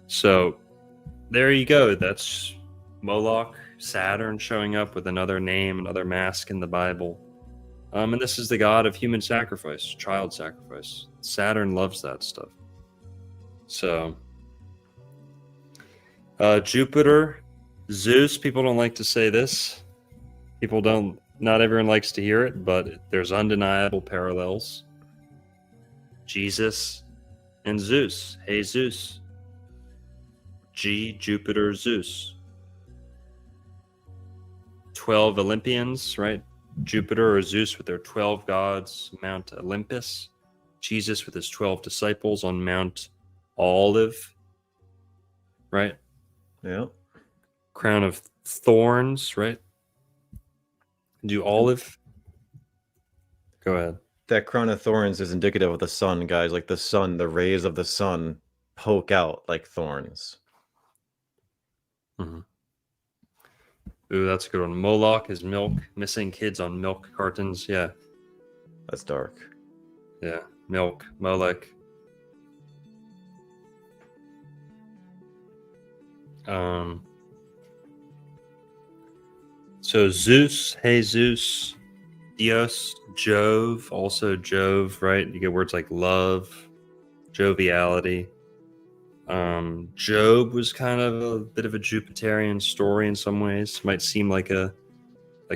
So there you go. That's Moloch, Saturn showing up with another name, another mask in the Bible. And this is the god of human sacrifice, child sacrifice. Saturn loves that stuff. So, Jupiter, Zeus, people don't like to say this. Not everyone likes to hear it, but there's undeniable parallels. Jesus and Zeus. Hey, Zeus. Jupiter, Zeus. 12 Olympians, right? Jupiter or Zeus with their 12 gods, Mount Olympus. Jesus with his 12 disciples on Mount Olive, right? Yeah. Crown of thorns, right? Do olive? Go ahead. That crown of thorns is indicative of the sun, guys. Like the sun, the rays of the sun poke out like thorns. Mm-hmm. Ooh, that's a good one. Moloch is milk. Missing kids on milk cartons. Yeah. That's dark. Yeah. Milk. Molech. So Zeus, hey Zeus, Dios, Jove, also Jove, right? You get words like love, joviality. Job was kind of a bit of a Jupiterian story in some ways. Might seem like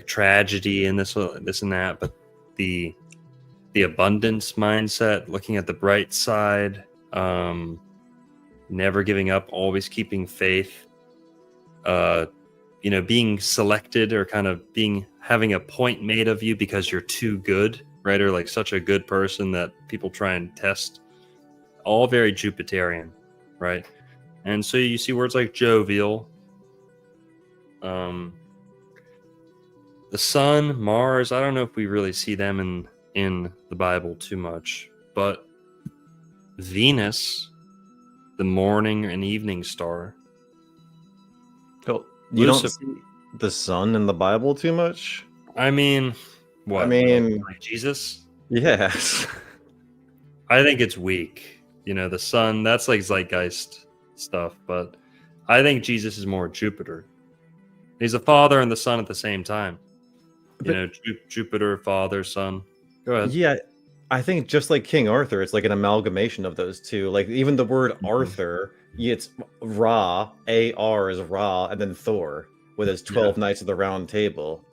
tragedy and this and that, but the abundance mindset, looking at the bright side, never giving up, always keeping faith, being selected or kind of having a point made of you because you're too good, right? Or like such a good person that people try and test. All very Jupiterian, right? And so you see words like jovial, the sun, Mars. I don't know if we really see them in the Bible too much, but Venus, the morning and evening star. Oh, you don't see the sun in the Bible too much? I mean, what? I mean, like Jesus? Yes. I think it's weak. The sun, that's like zeitgeist stuff, but I think Jesus is more Jupiter. He's the father and the son at the same time. Jupiter, father, son. Go ahead. Yeah, I think just like King Arthur, it's like an amalgamation of those two. Like even the word Arthur, it's Ra, A-R is Ra, and then Thor with his 12 Knights of the Round Table.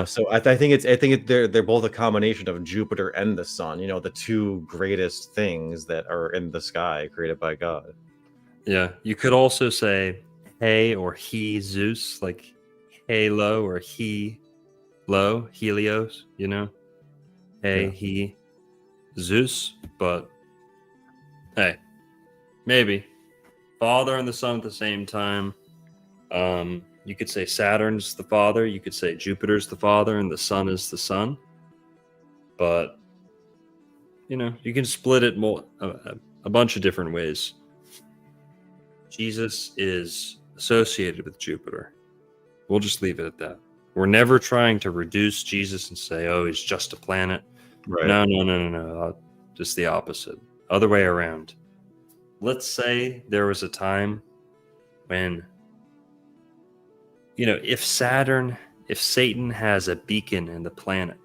So I think they're both a combination of Jupiter and the sun. The two greatest things that are in the sky created by God. Yeah, you could also say hey or he Zeus, like Halo or he low Helios. Hey he Zeus, but hey, maybe father and the son at the same time. You could say Saturn's the father. You could say Jupiter's the father, and the sun is the son. But you can split it a bunch of different ways. Jesus is associated with Jupiter. We'll just leave it at that. We're never trying to reduce Jesus and say, oh, he's just a planet. Right. No. Just the opposite. Other way around. Let's say there was a time when, if Satan has a beacon in the planet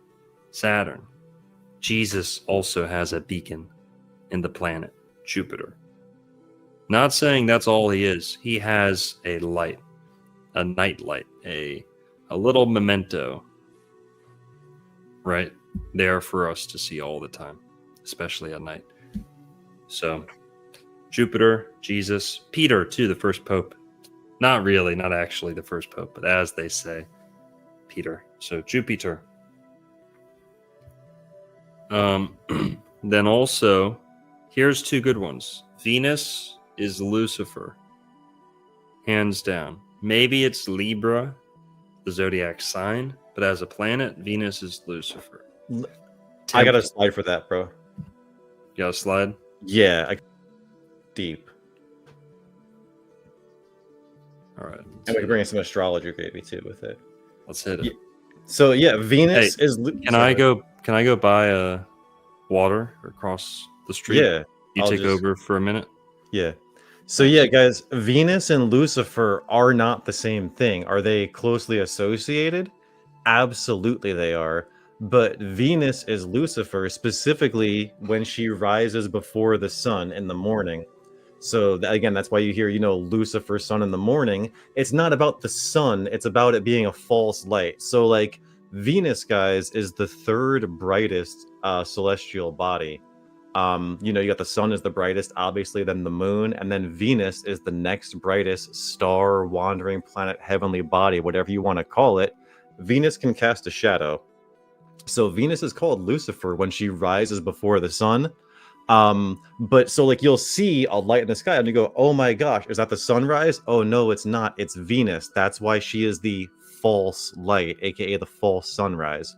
Saturn, Jesus also has a beacon in the planet Jupiter. Not saying that's all he is. He has a light, a night light, a little memento, right there for us to see all the time, especially at night. So Jupiter, Jesus, Peter too, the first pope. Not really, not actually the first pope, but as they say, Peter. So Jupiter. Then also, here's two good ones. Venus is Lucifer, hands down. Maybe it's Libra, the zodiac sign, but as a planet, Venus is Lucifer. I got a slide for that, bro. You got a slide? Yeah, deep. All right. And we can bring in some astrology gravy too with it. Let's hit it. Yeah. So yeah, Venus is. Can I go buy a water across the street? Yeah. You take over for a minute. Yeah. So yeah, guys, Venus and Lucifer are not the same thing. Are they closely associated? Absolutely, they are. But Venus is Lucifer specifically when she rises before the sun in the morning. So again, that's why you hear, Lucifer's sun in the morning. It's not about the sun. It's about it being a false light. So like Venus, guys, is the third brightest celestial body. You got the sun is the brightest, obviously, then the moon, and then Venus is the next brightest star, wandering planet, heavenly body, whatever you want to call it. Venus can cast a shadow. So Venus is called Lucifer when she rises before the sun. But so like you'll see a light in the sky and you go, oh my gosh, is that the sunrise? Oh no, it's not. It's Venus. That's why she is the false light, aka the false sunrise.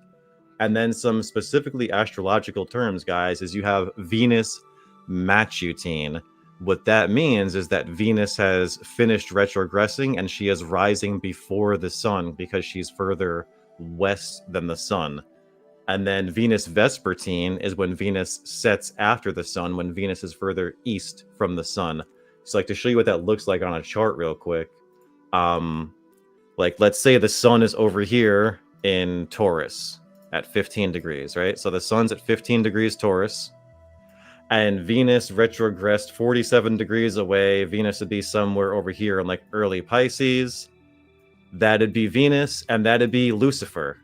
And then some specifically astrological terms, guys, is you have Venus matutine. What that means is that Venus has finished retrogressing and she is rising before the sun because she's further west than the sun. And then Venus vespertine is when Venus sets after the sun, when Venus is further east from the sun. So like to show you what that looks like on a chart real quick. Like let's say the sun is over here in Taurus at 15 degrees, right? So the sun's at 15 degrees Taurus and Venus retrogressed 47 degrees away. Venus would be somewhere over here in like early Pisces. That'd be Venus, and that'd be Lucifer.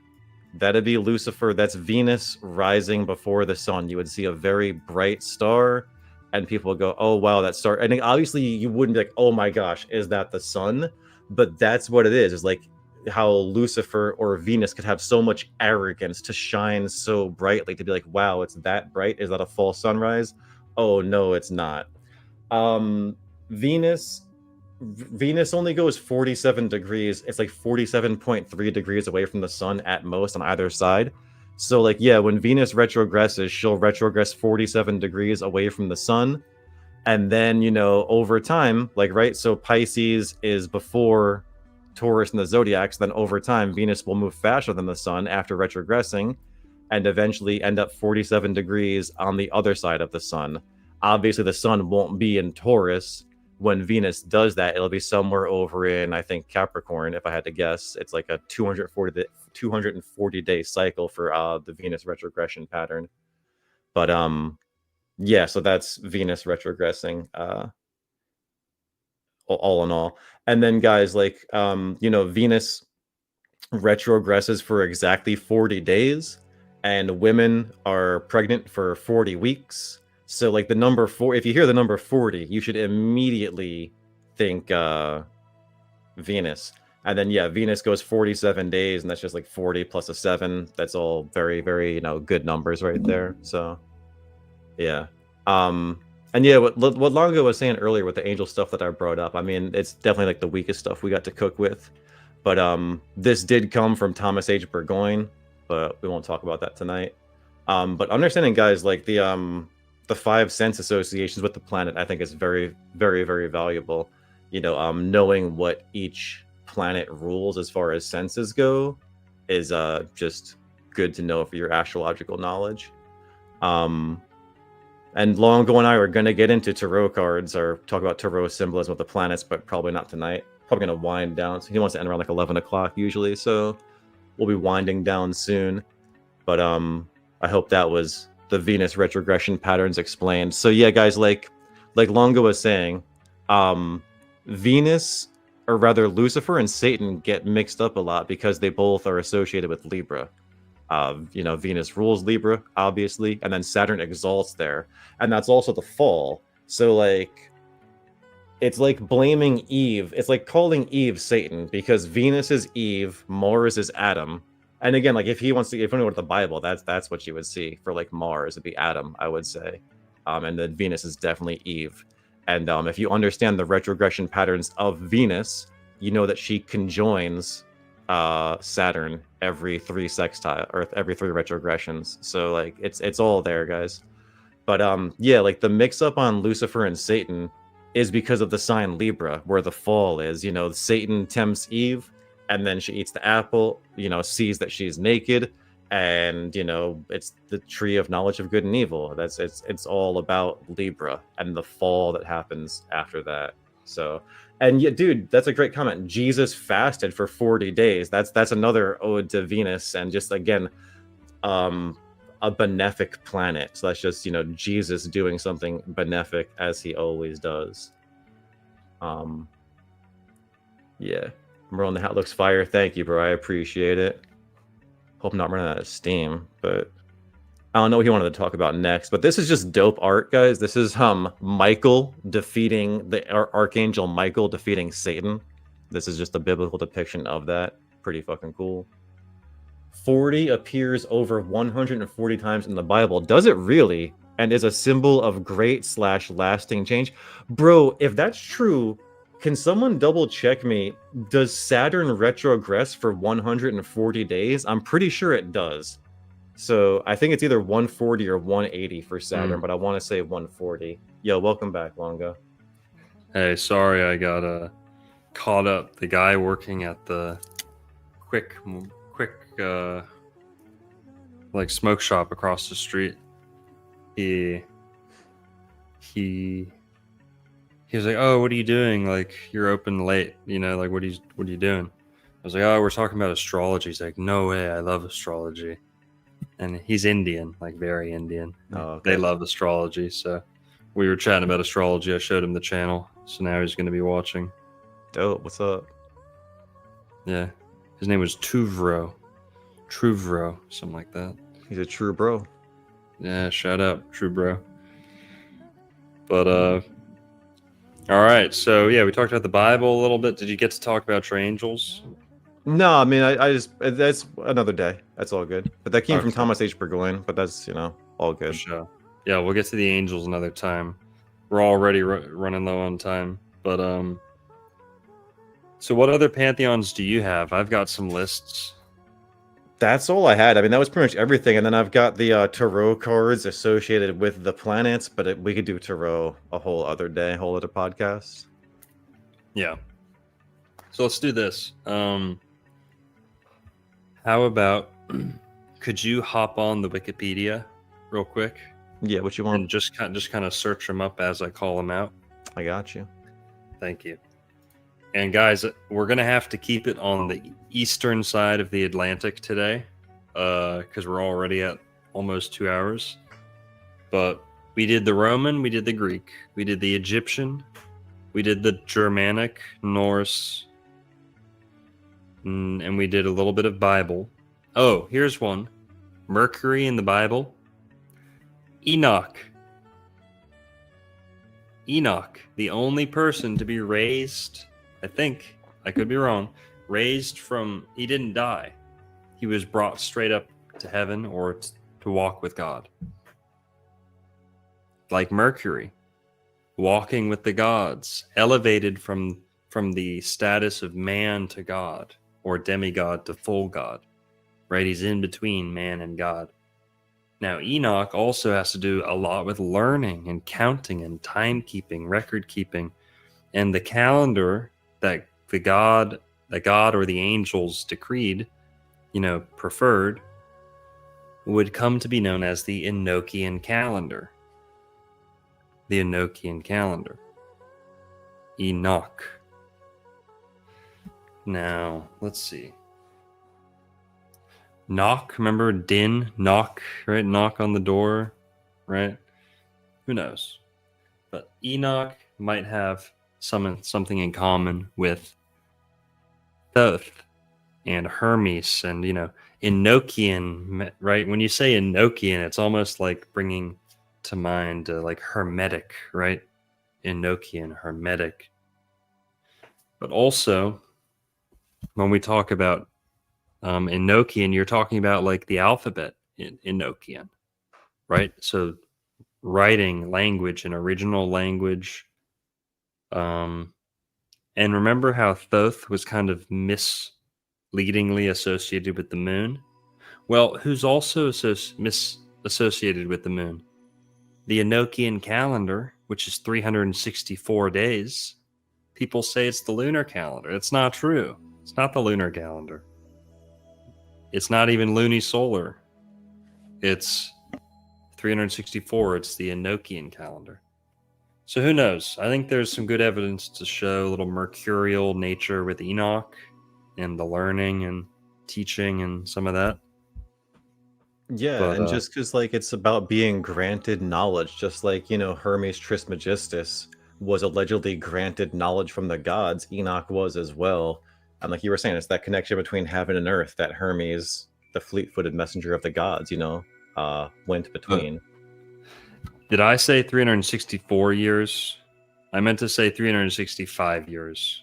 That'd be Lucifer. That's Venus rising before the sun. You would see a very bright star and people would go, oh, wow, that star. And obviously you wouldn't be like, oh my gosh, is that the sun? But that's what it is. It's like how Lucifer or Venus could have so much arrogance to shine so brightly, to be like, wow, it's that bright. Is that a false sunrise? Oh, no, it's not. Venus only goes 47 degrees. It's like 47.3 degrees away from the sun at most on either side. So like, yeah, when Venus retrogresses, she'll retrogress 47 degrees away from the sun. And then, over time, like, right, so Pisces is before Taurus and the zodiacs. Then over time, Venus will move faster than the sun after retrogressing and eventually end up 47 degrees on the other side of the sun. Obviously, the sun won't be in Taurus when Venus does that. It'll be somewhere over in, I think, Capricorn, if I had to guess. It's like a 240 day cycle for the Venus retrogression pattern. But yeah, so that's Venus retrogressing all in all. And then guys, like Venus retrogresses for exactly 40 days and women are pregnant for 40 weeks. So like the number 4, if you hear the number 40, you should immediately think Venus. And then yeah, Venus goes 47 days, and that's just like 40 plus a 7. That's all very, very good numbers right there. So yeah. And yeah, what Longo was saying earlier with the angel stuff that I brought up, I mean, it's definitely like the weakest stuff we got to cook with. But this did come from Thomas H. Burgoyne, but we won't talk about that tonight. But understanding, guys, like the 5 sense associations with the planet, I think is very, very, very valuable. Knowing what each planet rules as far as senses go is just good to know for your astrological knowledge. And Longo and I are going to get into tarot cards or talk about tarot symbolism of the planets, but probably not tonight. Probably going to wind down. So he wants to end around like 11 o'clock usually, so we'll be winding down soon. But I hope that was the Venus retrogression patterns explained. So yeah, guys, like Longo was saying, Venus, or rather Lucifer and Satan get mixed up a lot because they both are associated with Libra. Venus rules Libra, obviously, and then Saturn exalts there, and that's also the fall. So like, it's like blaming Eve. It's like calling Eve Satan because Venus is Eve, Mars is Adam. And again, like if you went to the Bible, that's what you would see for like Mars. It'd be Adam, I would say, and then Venus is definitely Eve. And if you understand the retrogression patterns of Venus, you know that she conjoins Saturn every 3 sextile or every 3 retrogressions. So like it's all there, guys. But yeah, like the mix up on Lucifer and Satan is because of the sign Libra, where the fall is. Satan tempts Eve, and then she eats the apple, sees that she's naked, and it's the tree of knowledge of good and evil. It's all about Libra and the fall that happens after that. So, and yeah, dude, that's a great comment. Jesus fasted for 40 days. That's another ode to Venus, and just again, a benefic planet. So that's just Jesus doing something benefic as he always does. Yeah, Merlin, the hat looks fire. Thank you, bro. I appreciate it. Hope I'm not running out of steam, but I don't know what he wanted to talk about next. But this is just dope art, guys. This is Michael defeating the Archangel Michael defeating Satan. This is just a biblical depiction of that. Pretty fucking cool. 40 appears over 140 times in the Bible. Does it really? And is a symbol of great/lasting change. Bro, if that's true, can someone double check me? Does Saturn retrogress for 140 days? I'm pretty sure it does. So I think it's either 140 or 180 for Saturn, but I want to say 140. Yo, welcome back, Longo. Hey, sorry I got caught up. The guy working at the quick like smoke shop across the street, he was like, "Oh, what are you doing? Like, you're open late, like what are you doing?" I was like, "Oh, we're talking about astrology." He's like, "No way, I love astrology." And he's Indian, like very Indian. Oh, okay. They love astrology, so we were chatting about astrology. I showed him the channel, so now he's going to be watching. Dope. What's up? Yeah, his name was Truvro, something like that. He's a true bro. Yeah, shout out, true bro. But all right, so yeah, we talked about the Bible a little bit. Did you get to talk about your angels? No, I mean, I just that's another day. That's all good. But that came from Okay. Thomas H. Burgoyne. But that's all For good. sure. Yeah, we'll get to the angels another time. We're already running low on time. But so what other pantheons do you have? I've got some lists. That's all I had. I mean, that was pretty much everything. And then I've got the tarot cards associated with the planets. But we could do tarot a whole other day, a whole other podcast. Yeah. So let's do this. How about could you hop on the Wikipedia real quick Yeah, what you want? and just kind of search them up as I call them out? I got you. Thank you. And guys, we're gonna have to keep it on the eastern side of the Atlantic today, because we're already at almost 2 hours. But we did the Roman, we did the Greek, we did the Egyptian, we did the Germanic, Norse, and we did a little bit of Bible. Oh, here's one. Mercury in the Bible. Enoch, the only person to be raised, I think, I could be wrong, raised from, he didn't die. He was brought straight up to heaven or to walk with God. Like Mercury, walking with the gods, elevated from the status of man to God, or demigod to full God, right? He's in between man and God. Now, Enoch also has to do a lot with learning and counting and timekeeping, record keeping, and the calendar that the god the god or the angels decreed, preferred, would come to be known as the Enochian calendar. The Enochian calendar. Enoch. Now, let's see. Knock, remember din, knock, right? Knock on the door, right? Who knows? But Enoch might have something in common with Thoth and Hermes and, Enochian, right? When you say Enochian, it's almost like bringing to mind like Hermetic, right? Enochian, Hermetic. But also, when we talk about Enochian, you're talking about like the alphabet in Enochian, right? So writing language, an original language. And remember how Thoth was kind of misleadingly associated with the moon? Well, who's also associated with the moon? The Enochian calendar, which is 364 days. People say it's the lunar calendar. It's not true. It's not the lunar calendar. It's not even lunisolar. It's 364. It's the Enochian calendar. So who knows? I think there's some good evidence to show a little mercurial nature with Enoch and the learning and teaching and some of that. Yeah, But, and just because like it's about being granted knowledge, just like Hermes Trismegistus was allegedly granted knowledge from the gods, Enoch was as well. And like you were saying, it's that connection between heaven and earth that Hermes, the fleet-footed messenger of the gods, went between. Did I say 364 years? I meant to say 365 years.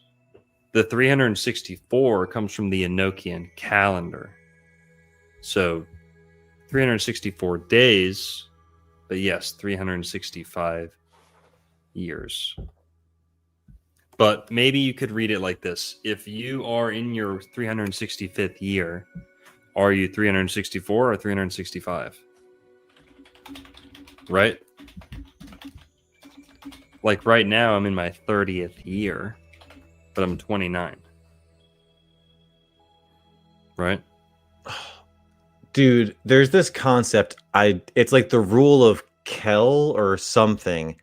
The 364 comes from the Enochian calendar. So 364 days, but yes, 365 years. But maybe you could read it like this. If you are in your 365th year, are you 364 or 365? Right? Like right now, I'm in my 30th year, but I'm 29. Right? Dude, there's this concept. It's like the rule of Kell or something,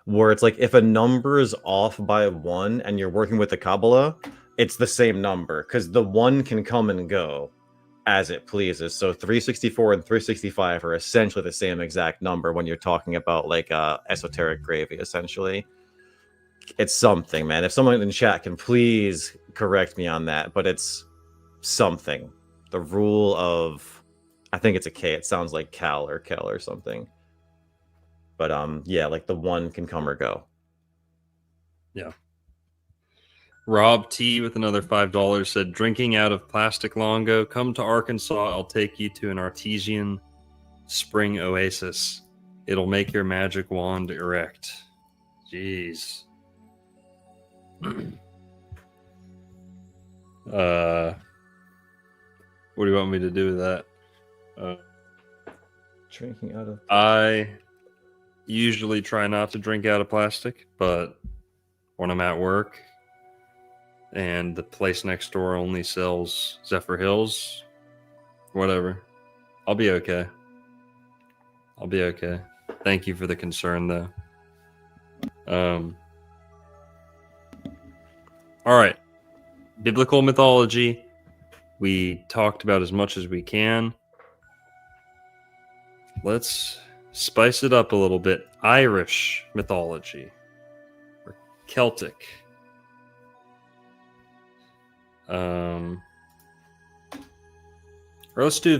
where it's like if a number is off by 1 and you're working with the Kabbalah, it's the same number because the 1 can come and go as it pleases. So 364 and 365 are essentially the same exact number when you're talking about like esoteric gravy, essentially. It's something, man. If someone in chat can please correct me on that, but it's something. The rule of, I think it's a K. It sounds like Cal or something. But yeah, like the 1 can come or go. Yeah. Rob T with another $5 said, drinking out of plastic Longo. Come to Arkansas. I'll take you to an artesian spring oasis. It'll make your magic wand erect. Jeez. What do you want me to do with that? Drinking out of... I usually try not to drink out of plastic, but when I'm at work and the place next door only sells Zephyr Hills, whatever, I'll be okay. I'll be okay. Thank you for the concern, though. All right. Biblical mythology. We talked about as much as we can. Let's spice it up a little bit. Irish mythology. Or Celtic. Or let's do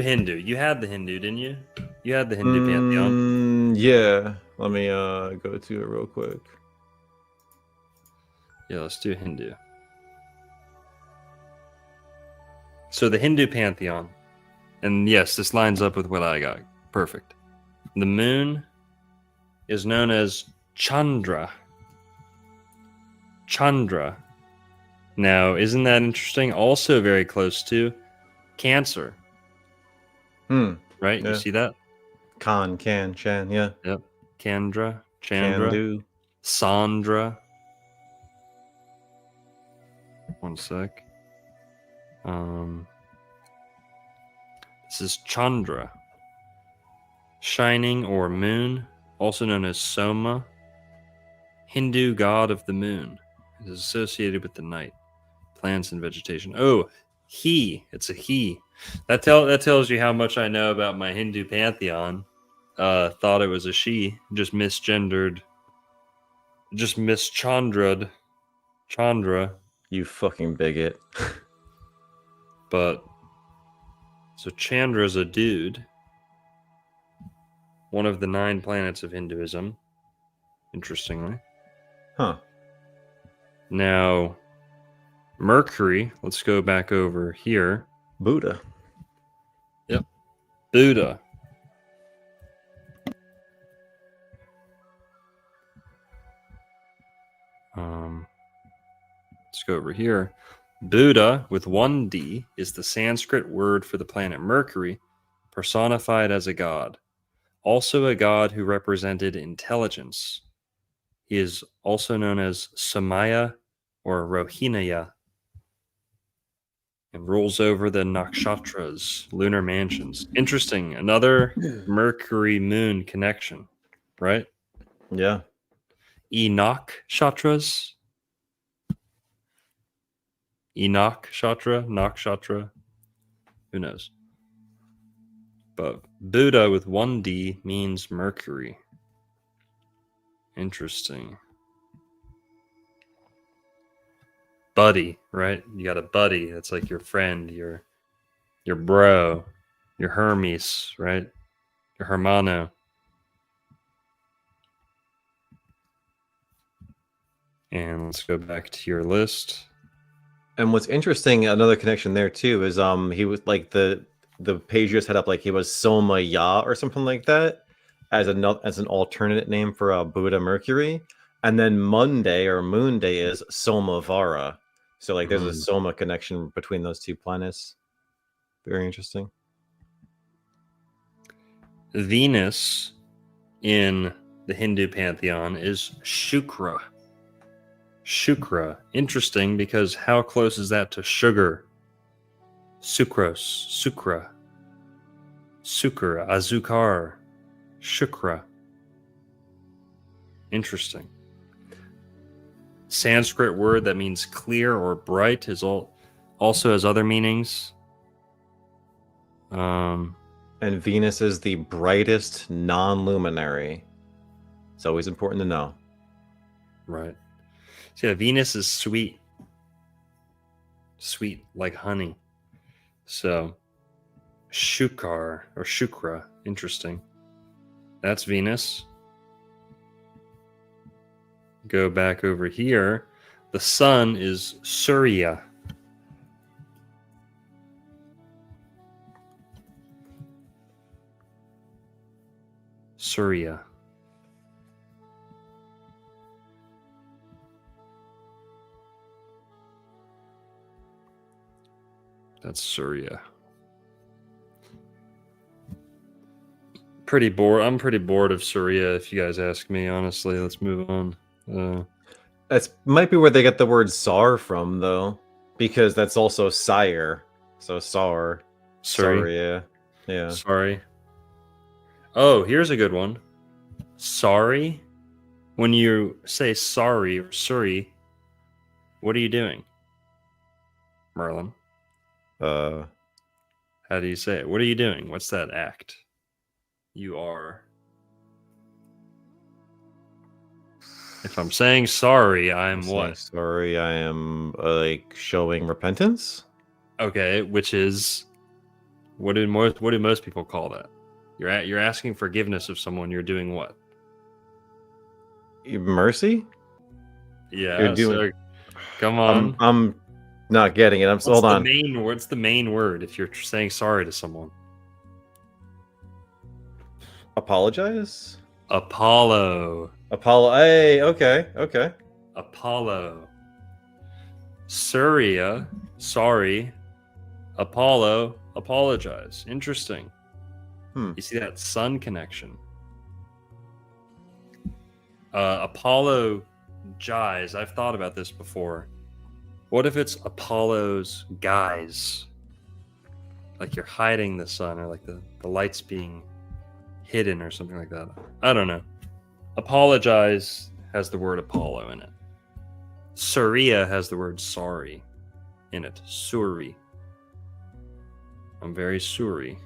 Hindu. You had the Hindu, didn't you? You had the Hindu pantheon. Yeah. Let me go to it real quick. Yeah, let's do Hindu. So the Hindu pantheon, and yes, this lines up with what I got. Perfect. The moon is known as Chandra. Chandra. Now, isn't that interesting? Also very close to Cancer. Right? Yeah. You see that? Chan, yeah. Yep. Chandra. Can do. Sandra. One sec. This is Chandra, shining or moon, also known as Soma, Hindu god of the moon. It is associated with the night, plants and vegetation. Oh, he. It's a he. That tells you how much I know about my Hindu pantheon. Thought it was a she, just misgendered, just mischandrad, Chandra. You fucking bigot. But so Chandra's a dude, one of the 9 planets of Hinduism. Interestingly, Huh. now Mercury. Let's go back over here. Buddha. Yep, Buddha. Let's go over here. Buddha, with one D, is the Sanskrit word for the planet Mercury, personified as a god. Also a god who represented intelligence. He is also known as Samaya or Rohinaya, and rules over the nakshatras, lunar mansions. Interesting. Another Mercury-Moon connection, right? Yeah. Enoch Kshatras. Enoch Shatra, Nakshatra, who knows? But Buddha with one D means Mercury. Interesting. Buddy, right? You got a buddy that's like your friend, your bro, your Hermes, right? Your Hermano. And let's go back to your list. And what's interesting, another connection there too, is he was like the page just had up like he was Soma Ya or something like that as an alternate name for Buddha Mercury, and then Monday or Moon Day is Soma Vara. So like there's a Soma connection between those 2 planets. Very interesting. Venus in the Hindu pantheon is Shukra. Shukra. Interesting because how close is that to sugar? Sucrose, sucra, sukar, azukar, shukra. Interesting. Sanskrit word that means clear or bright is also has other meanings. And Venus is the brightest non-luminary. It's always important to know. Right. So yeah, Venus is sweet. Sweet like honey. So Shukar or Shukra. Interesting. That's Venus. Go back over here. The sun is Surya. Surya. That's Surya. Pretty bored. I'm pretty bored of Surya, if you guys ask me. Honestly, let's move on. That's might be where they get the word Sar from, though, because that's also sire. So Sar. Sorry. Yeah. Sorry. Oh, here's a good one. Sorry. When you say sorry or sorry, what are you doing, Merlin? How do you say it? What are you doing? What's that act? You are. If I'm saying sorry, I'm what? Sorry, I am like showing repentance. Okay, which is what do most people call that? You're asking forgiveness of someone. You're doing what? Mercy. Yeah. You're doing. Come on. I'm not getting it. Hold on. What's the main word if you're saying sorry to someone? Apologize. Apollo. Hey, okay. Apollo. Surya, sorry. Apollo, apologize. Interesting. You see that sun connection. Apollo I've thought about this before. What if it's Apollo's guise? Like you're hiding the sun, or like the light's being hidden or something like that. I don't know. Apologize has the word Apollo in it. Surya has the word sorry in it. Suri. I'm very sorry.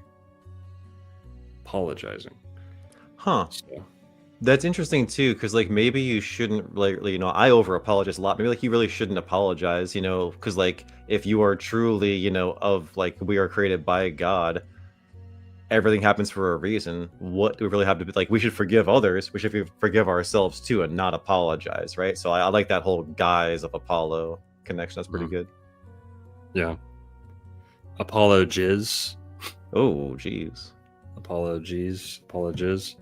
Apologizing. Huh. So, That's interesting too, because like maybe you shouldn't like I over apologize a lot. Maybe like you really shouldn't apologize, because like if you are truly of like we are created by God, everything happens for a reason. What do we really have to be like? We should forgive others. We should forgive ourselves too, and not apologize, right? So I like that whole guise of Apollo connection. That's pretty good. yeah. Apollo jizz. Oh, jeez. Apollo jizz. Apollo jizz.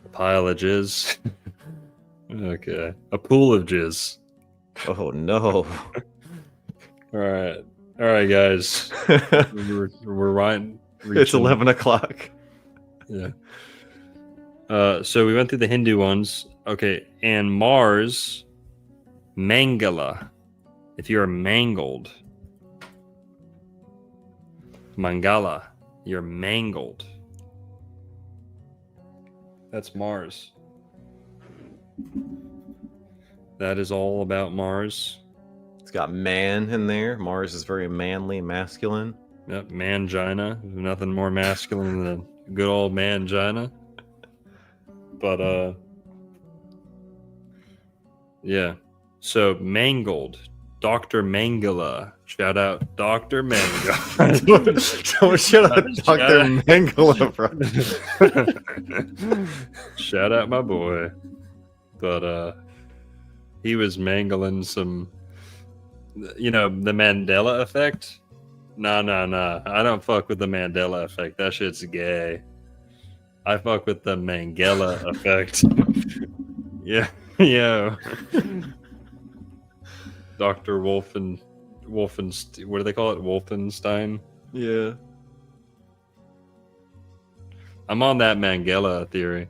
A pile of jizz. Okay. A pool of jizz. Oh no. All right, guys. We're right. It's 11 o'clock. Yeah. So we went through the Hindu ones. Okay, and Mars, Mangala. If you're mangled, Mangala, you're mangled. That's Mars. That is all about Mars. It's got man in there. Mars is very manly, masculine. Yep, mangina. There's nothing more masculine than good old mangina. But yeah. So mangled. Dr. Mangala. Shout out Dr. Mangala. Don't shout out Dr. Mangala, bro. Shout out my boy. But he was mangling some, the Mandela effect. Nah. I don't fuck with the Mandela effect. That shit's gay. I fuck with the Mangala effect. Yeah. Dr. Wolfenstein. What do they call it? Wolfenstein? Yeah. I'm on that Mangala theory.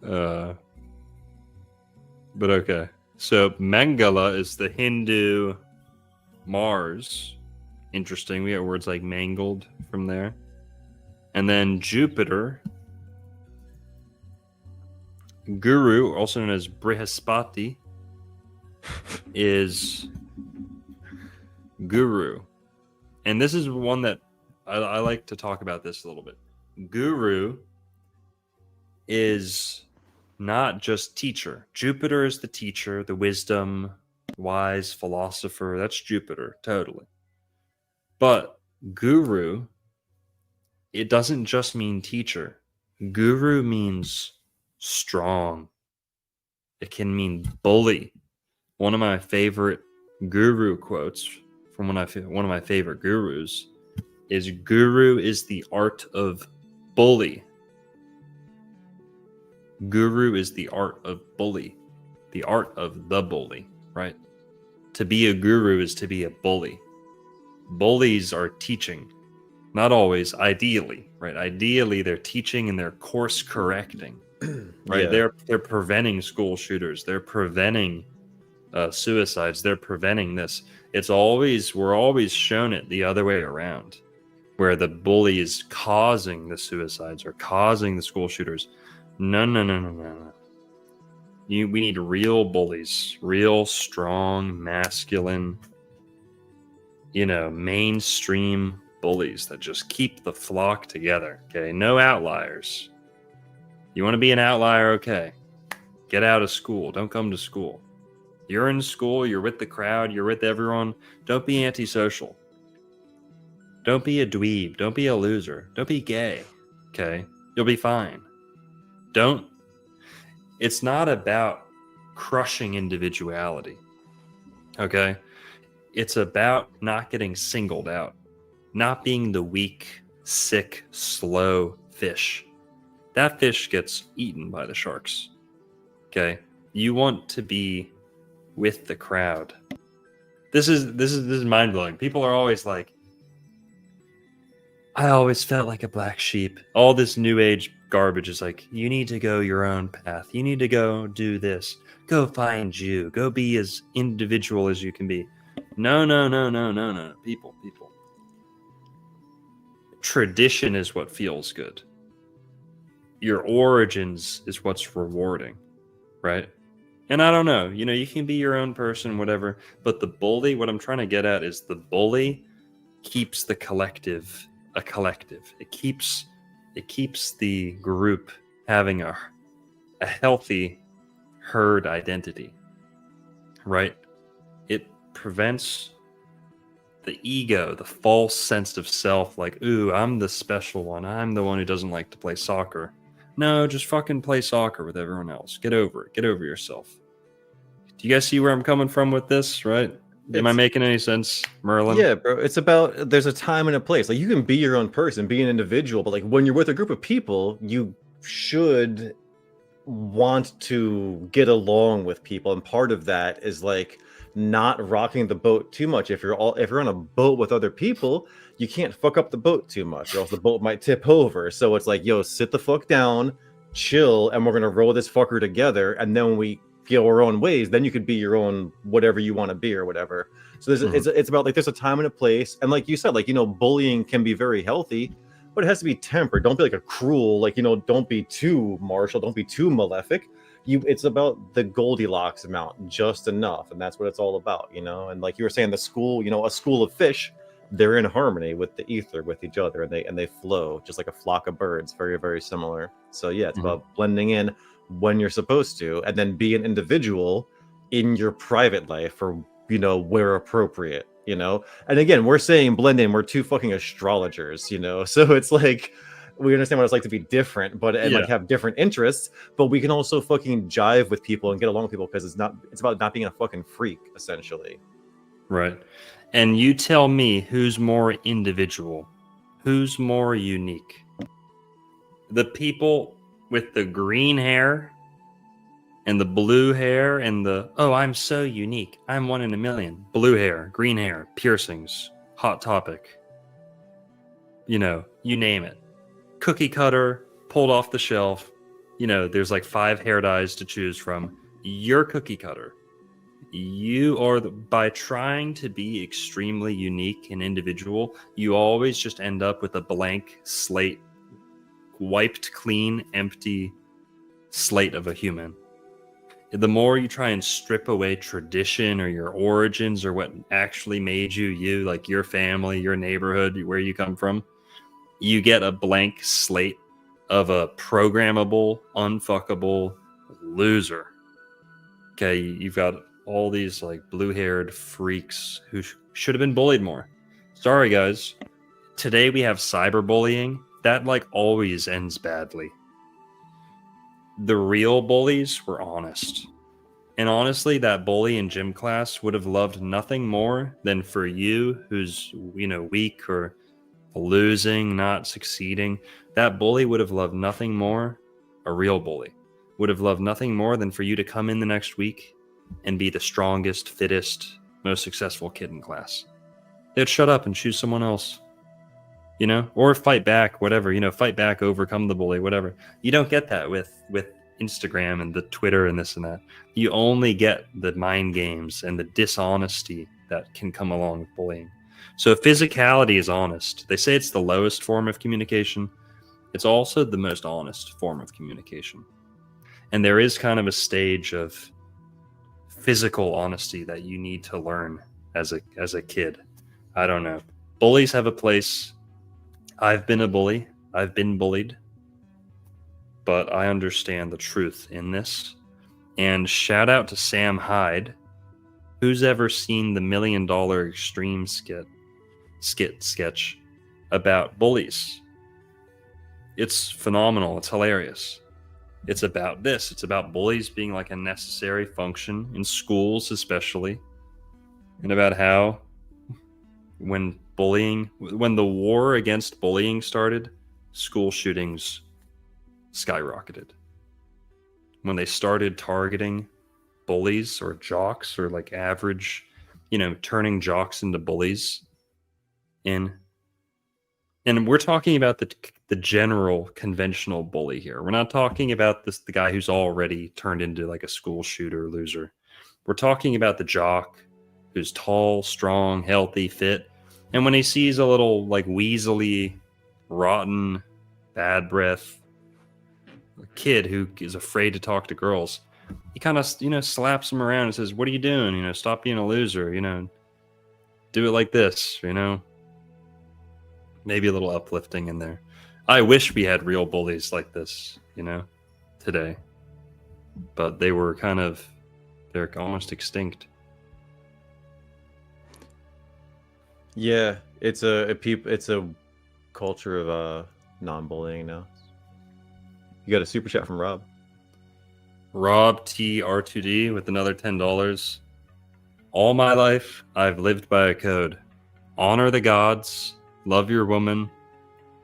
But okay. So Mangala is the Hindu Mars. Interesting. We got words like mangled from there. And then Jupiter, Guru, also known as Brihaspati, is Guru. And this is one that I like to talk about this a little bit. Guru is not just teacher. Jupiter is the teacher, the wisdom, wise philosopher. That's Jupiter, totally. But Guru, it doesn't just mean teacher. Guru means strong. It can mean bully. One of my favorite guru quotes from one of my favorite gurus is Guru is the art of bully. Guru is the art of bully. The art of the bully, right? To be a guru is to be a bully. Bullies are teaching. Not always, ideally, right? Ideally, they're teaching and they're course correcting, right? Yeah. They're preventing school shooters. They're preventing suicides. They're preventing this. We're always shown it the other way around, where the bully is causing the suicides or causing the school shooters. No. We need real bullies, real strong, masculine, mainstream bullies that just keep the flock together. Okay, no outliers. You want to be an outlier? Okay, get out of school. Don't come to school. You're in school. You're with the crowd. You're with everyone. Don't be antisocial. Don't be a dweeb. Don't be a loser. Don't be gay. Okay, you'll be fine. It's not about crushing individuality. Okay, it's about not getting singled out. Not being the weak, sick, slow fish. That fish gets eaten by the sharks. Okay? You want to be with the crowd. This is mind-blowing. People are always like, I always felt like a black sheep. All this new age garbage is like, you need to go your own path. You need to go do this. Go find you. Go be as individual as you can be. No, no, no, no, no, no. People. Tradition is what feels good. Your origins is what's rewarding, right? And I don't know, you can be your own person, whatever. But the bully, what I'm trying to get at is the bully keeps the collective a collective. It keeps the group having a healthy herd identity, right? It prevents the ego, the false sense of self, like, ooh, I'm the special one. I'm the one who doesn't like to play soccer. No, just fucking play soccer with everyone else. Get over it. Get over yourself. Do you guys see where I'm coming from with this, right? Am I making any sense, Merlin? Yeah, bro. It's about there's a time and a place. Like you can be your own person, be an individual, but like when you're with a group of people, you should want to get along with people, and part of that is like not rocking the boat too much. If you're on a boat with other people, you can't fuck up the boat too much, or else the boat might tip over. So it's like, yo, sit the fuck down, chill, and we're gonna roll this fucker together. And then when we go our own ways, then you could be your own whatever you want to be or whatever. So it's about like there's a time and a place, and like you said, like bullying can be very healthy, but it has to be tempered. Don't be like a cruel, like don't be too martial, don't be too malefic. It's about the Goldilocks amount, just enough, and that's what it's all about, And like you were saying, the school, a school of fish, they're in harmony with the ether, with each other, and they flow just like a flock of birds, very, very similar. So yeah, it's about blending in when you're supposed to, and then be an individual in your private life, or where appropriate. And again, we're saying blend in. We're two fucking astrologers, so it's like we understand what it's like to be different, but like have different interests, but we can also fucking jive with people and get along with people, because it's about not being a fucking freak, essentially. Right. And you tell me who's more individual, who's more unique. The people with the green hair and the blue hair and I'm so unique, I'm one in a million. Blue hair, green hair, piercings, hot topic. You name it. Cookie cutter, pulled off the shelf. There's like 5 hair dyes to choose from. You're cookie cutter. You are by trying to be extremely unique and individual, you always just end up with a blank slate, wiped clean, empty slate of a human. The more you try and strip away tradition or your origins or what actually made you, like your family, your neighborhood, where you come from, you get a blank slate of a programmable, unfuckable loser. Okay, you've got all these like blue-haired freaks who should have been bullied more. Sorry, guys. Today we have cyberbullying. That like always ends badly. The real bullies were honest. And honestly, that bully in gym class would have loved nothing more than for you, who's, weak or losing, not succeeding. That bully would have loved nothing more, a real bully, would have loved nothing more than for you to come in the next week and be the strongest, fittest, most successful kid in class. They'd shut up and choose someone else. Or fight back, whatever, fight back, overcome the bully, whatever. You don't get that with Instagram and the Twitter and this and that. You only get the mind games and the dishonesty that can come along with bullying. So physicality is honest. They say it's the lowest form of communication. It's also the most honest form of communication. And there is kind of a stage of physical honesty that you need to learn as a kid. I don't know. Bullies have a place. I've been a bully. I've been bullied. But I understand the truth in this. And shout out to Sam Hyde. Who's ever seen the $1 Million Extreme sketch about bullies? It's phenomenal. It's hilarious. It's about this. It's about bullies being like a necessary function in schools, especially. And about how when the war against bullying started, school shootings skyrocketed. When they started targeting bullies or jocks or like average, turning jocks into bullies. And we're talking about the general conventional bully here. We're not talking about the guy who's already turned into like a school shooter loser. We're talking about the jock who's tall, strong, healthy, fit. And when he sees a little like weaselly, rotten, bad breath kid who is afraid to talk to girls, he kind of, slaps him around and says, "What are you doing? Stop being a loser. Do it like this. Maybe a little uplifting in there. I wish we had real bullies like this, today. But they're almost extinct. Yeah, it's a culture of non-bullying now. You got a super chat from Rob. Rob TR2D with another $10. All my life, I've lived by a code. Honor the gods, love your woman,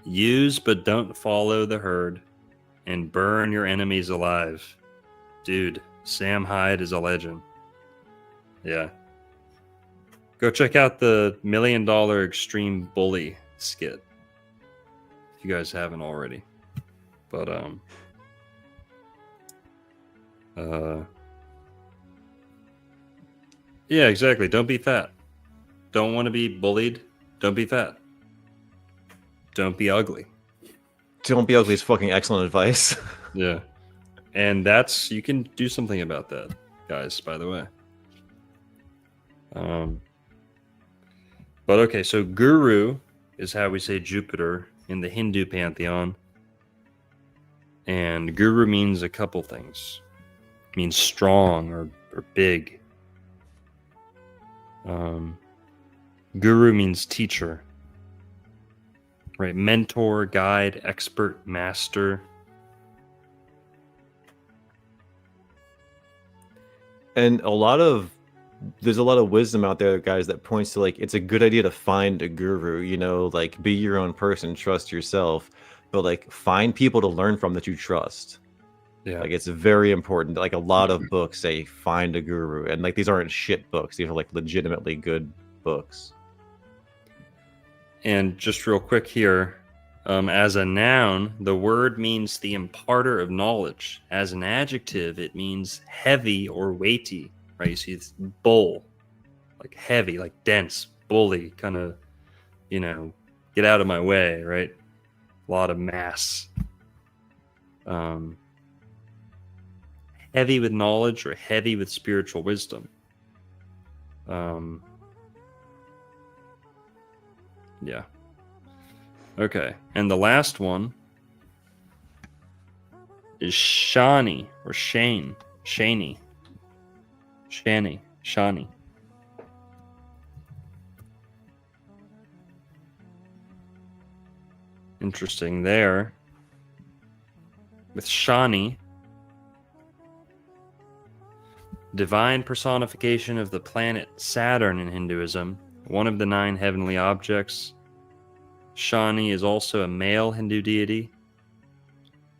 use but don't follow the herd, and burn your enemies alive. Dude, Sam Hyde is a legend. Yeah. Go check out the $1 Million Extreme Bully skit if you guys haven't already. But yeah, exactly. Don't be fat. Don't want to be bullied. Don't be fat. Don't be ugly. Don't be ugly is fucking excellent advice. Yeah. And you can do something about that, guys, by the way. But okay, so guru is how we say Jupiter in the Hindu pantheon. And guru means a couple things. It means strong or big. Guru means teacher. Right? Mentor, guide, expert, master. And there's a lot of wisdom out there, guys, that points to like it's a good idea to find a guru, like be your own person, trust yourself, but like find people to learn from that you trust. Yeah. Like it's very important. Like a lot of books say find a guru, and like these aren't shit books. These are like legitimately good books. And just real quick here, as a noun, the word means the imparter of knowledge. As an adjective, it means heavy or weighty, right? You see it's bull, like heavy, like dense, bully, kind of, get out of my way, right? A lot of mass. Heavy with knowledge or heavy with spiritual wisdom. Yeah. Okay. And the last one is Shani or Shane. Shani. Shani. Shani. Interesting there. With Shani, divine personification of the planet Saturn in Hinduism, one of the 9 heavenly objects. Shani is also a male Hindu deity,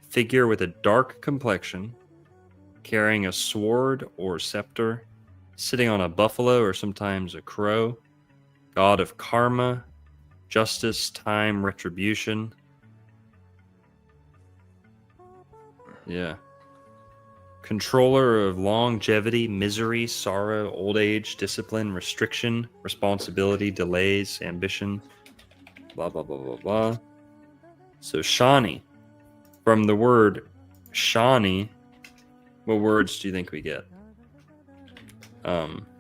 figure with a dark complexion, carrying a sword or scepter, sitting on a buffalo or sometimes a crow, god of karma, justice, time, retribution. Yeah. Controller of longevity, misery, sorrow, old age, discipline, restriction, responsibility, delays, ambition, blah, blah, blah, blah, blah. So Shani, from the word Shani, what words do you think we get?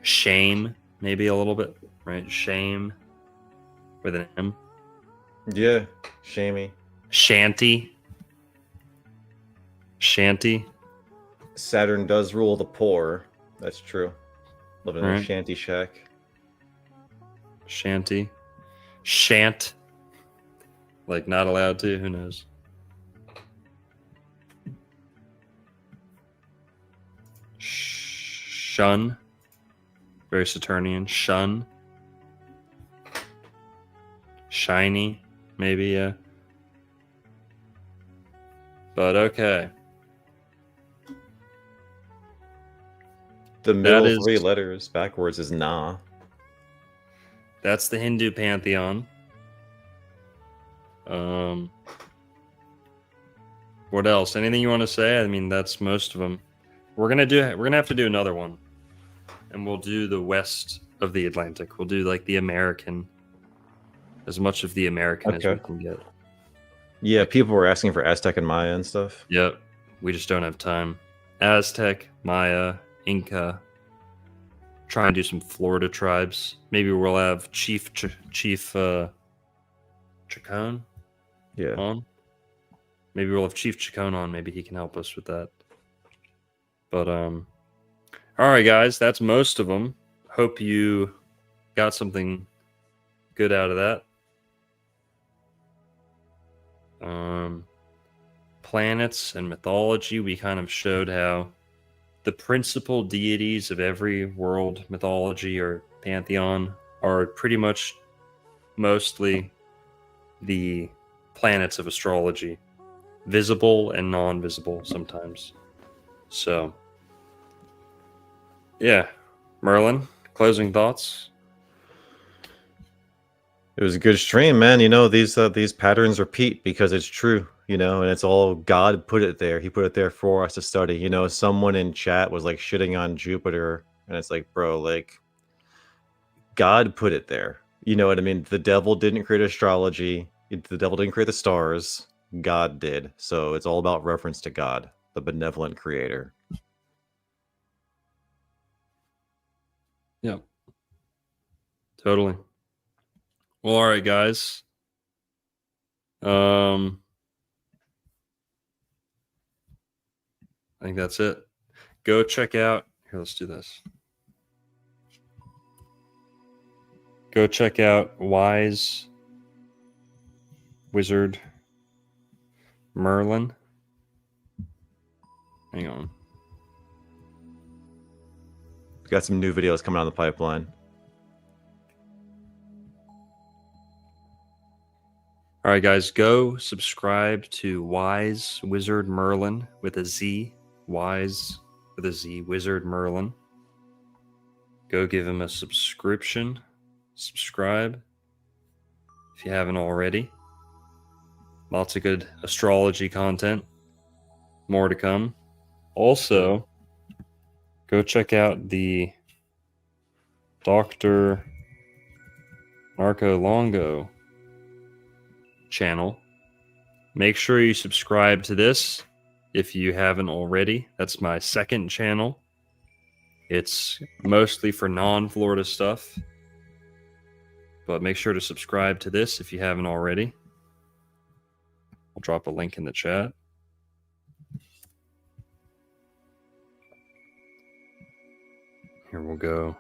Shame, maybe a little bit, right? Shame with an M. Yeah, shamey. Shanty. Shanty. Saturn does rule the poor. That's true. Living in a Right. shanty shack. Shanty. Shant. Like not allowed to, who knows? Shun. Very Saturnian. Shun. Shiny. Maybe, yeah. But okay. The middle is- 3 letters backwards is Na. That's the Hindu pantheon. What else? Anything you want to say? I mean, that's most of them. We're gonna have to do another one, and we'll do the West of the Atlantic. We'll do like the American, as much of the American as we Okay. can get. Yeah, people were asking for Aztec and Maya and stuff. Yep, we just don't have time. Aztec, Maya, Inca. Try and do some Florida tribes. Maybe we'll have Chief Chacon Yeah. on. Maybe we'll have Chief Chacon on. Maybe he can help us with that. But all right, guys, that's most of them. Hope you got something good out of that. Planets and mythology, we kind of showed how the principal deities of every world mythology or pantheon are pretty much mostly the planets of astrology, visible and non-visible sometimes. So, yeah, Merlin, closing thoughts? It was a good stream, man. You know, these patterns repeat because it's true, you know, and it's all God put it there. He put it there for us to study. You know, someone in chat was like shitting on Jupiter, and it's like, bro, like God put it there. You know what I mean? The devil didn't create astrology. The devil didn't create the stars. God did. So it's all about reference to God, the benevolent creator. Yep. Totally. Well, all right, guys. I think that's it. Go check out. Here, let's do this. Go check out Wise Wizard Merlin. Hang on. We got some new videos coming on the pipeline. All right, guys, go subscribe to Wise Wizard Merlin with a Z. Wise with a Z, Wizard Merlin. Go give him a subscription. Subscribe if you haven't already. Lots of good astrology content. More to come. Also, go check out the Dr. Marco Longo channel. Make sure you subscribe to this if you haven't already. That's my second channel. It's mostly for non-Florida stuff, but make sure to subscribe to this if you haven't already. I'll drop a link in the chat. Here we'll go.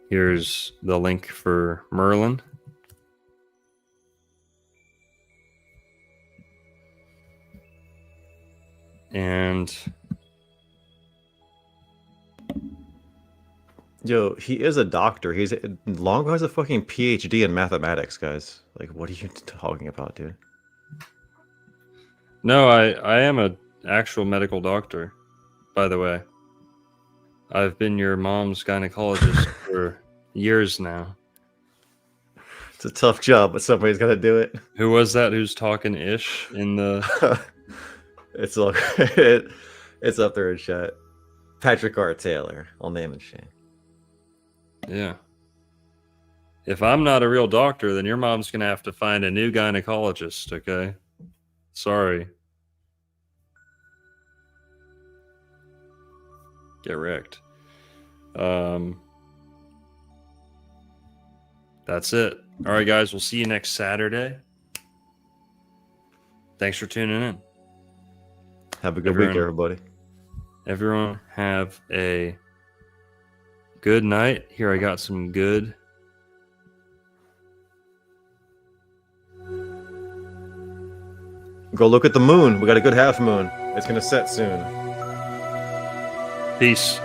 Here's the link for Merlin. And Yo, he is a doctor. Longo has a fucking PhD in mathematics, guys. Like, what are you talking about, dude? no, I am an actual medical doctor, by the way. I've been your mom's gynecologist for years now. It's a tough job, but somebody's got to do it. Who was that who's talking ish in the... It's all it's up there in chat. Patrick R. Taylor. I'll name and shame. Yeah. If I'm not a real doctor, then your mom's going to have to find a new gynecologist, okay? Sorry. Get wrecked. That's it. All right, guys. We'll see you next Saturday. Thanks for tuning in. Have a good week, everybody. Everyone have a good night. Here I got some good. Go look at the moon. We got a good half moon. It's going to set soon. Peace.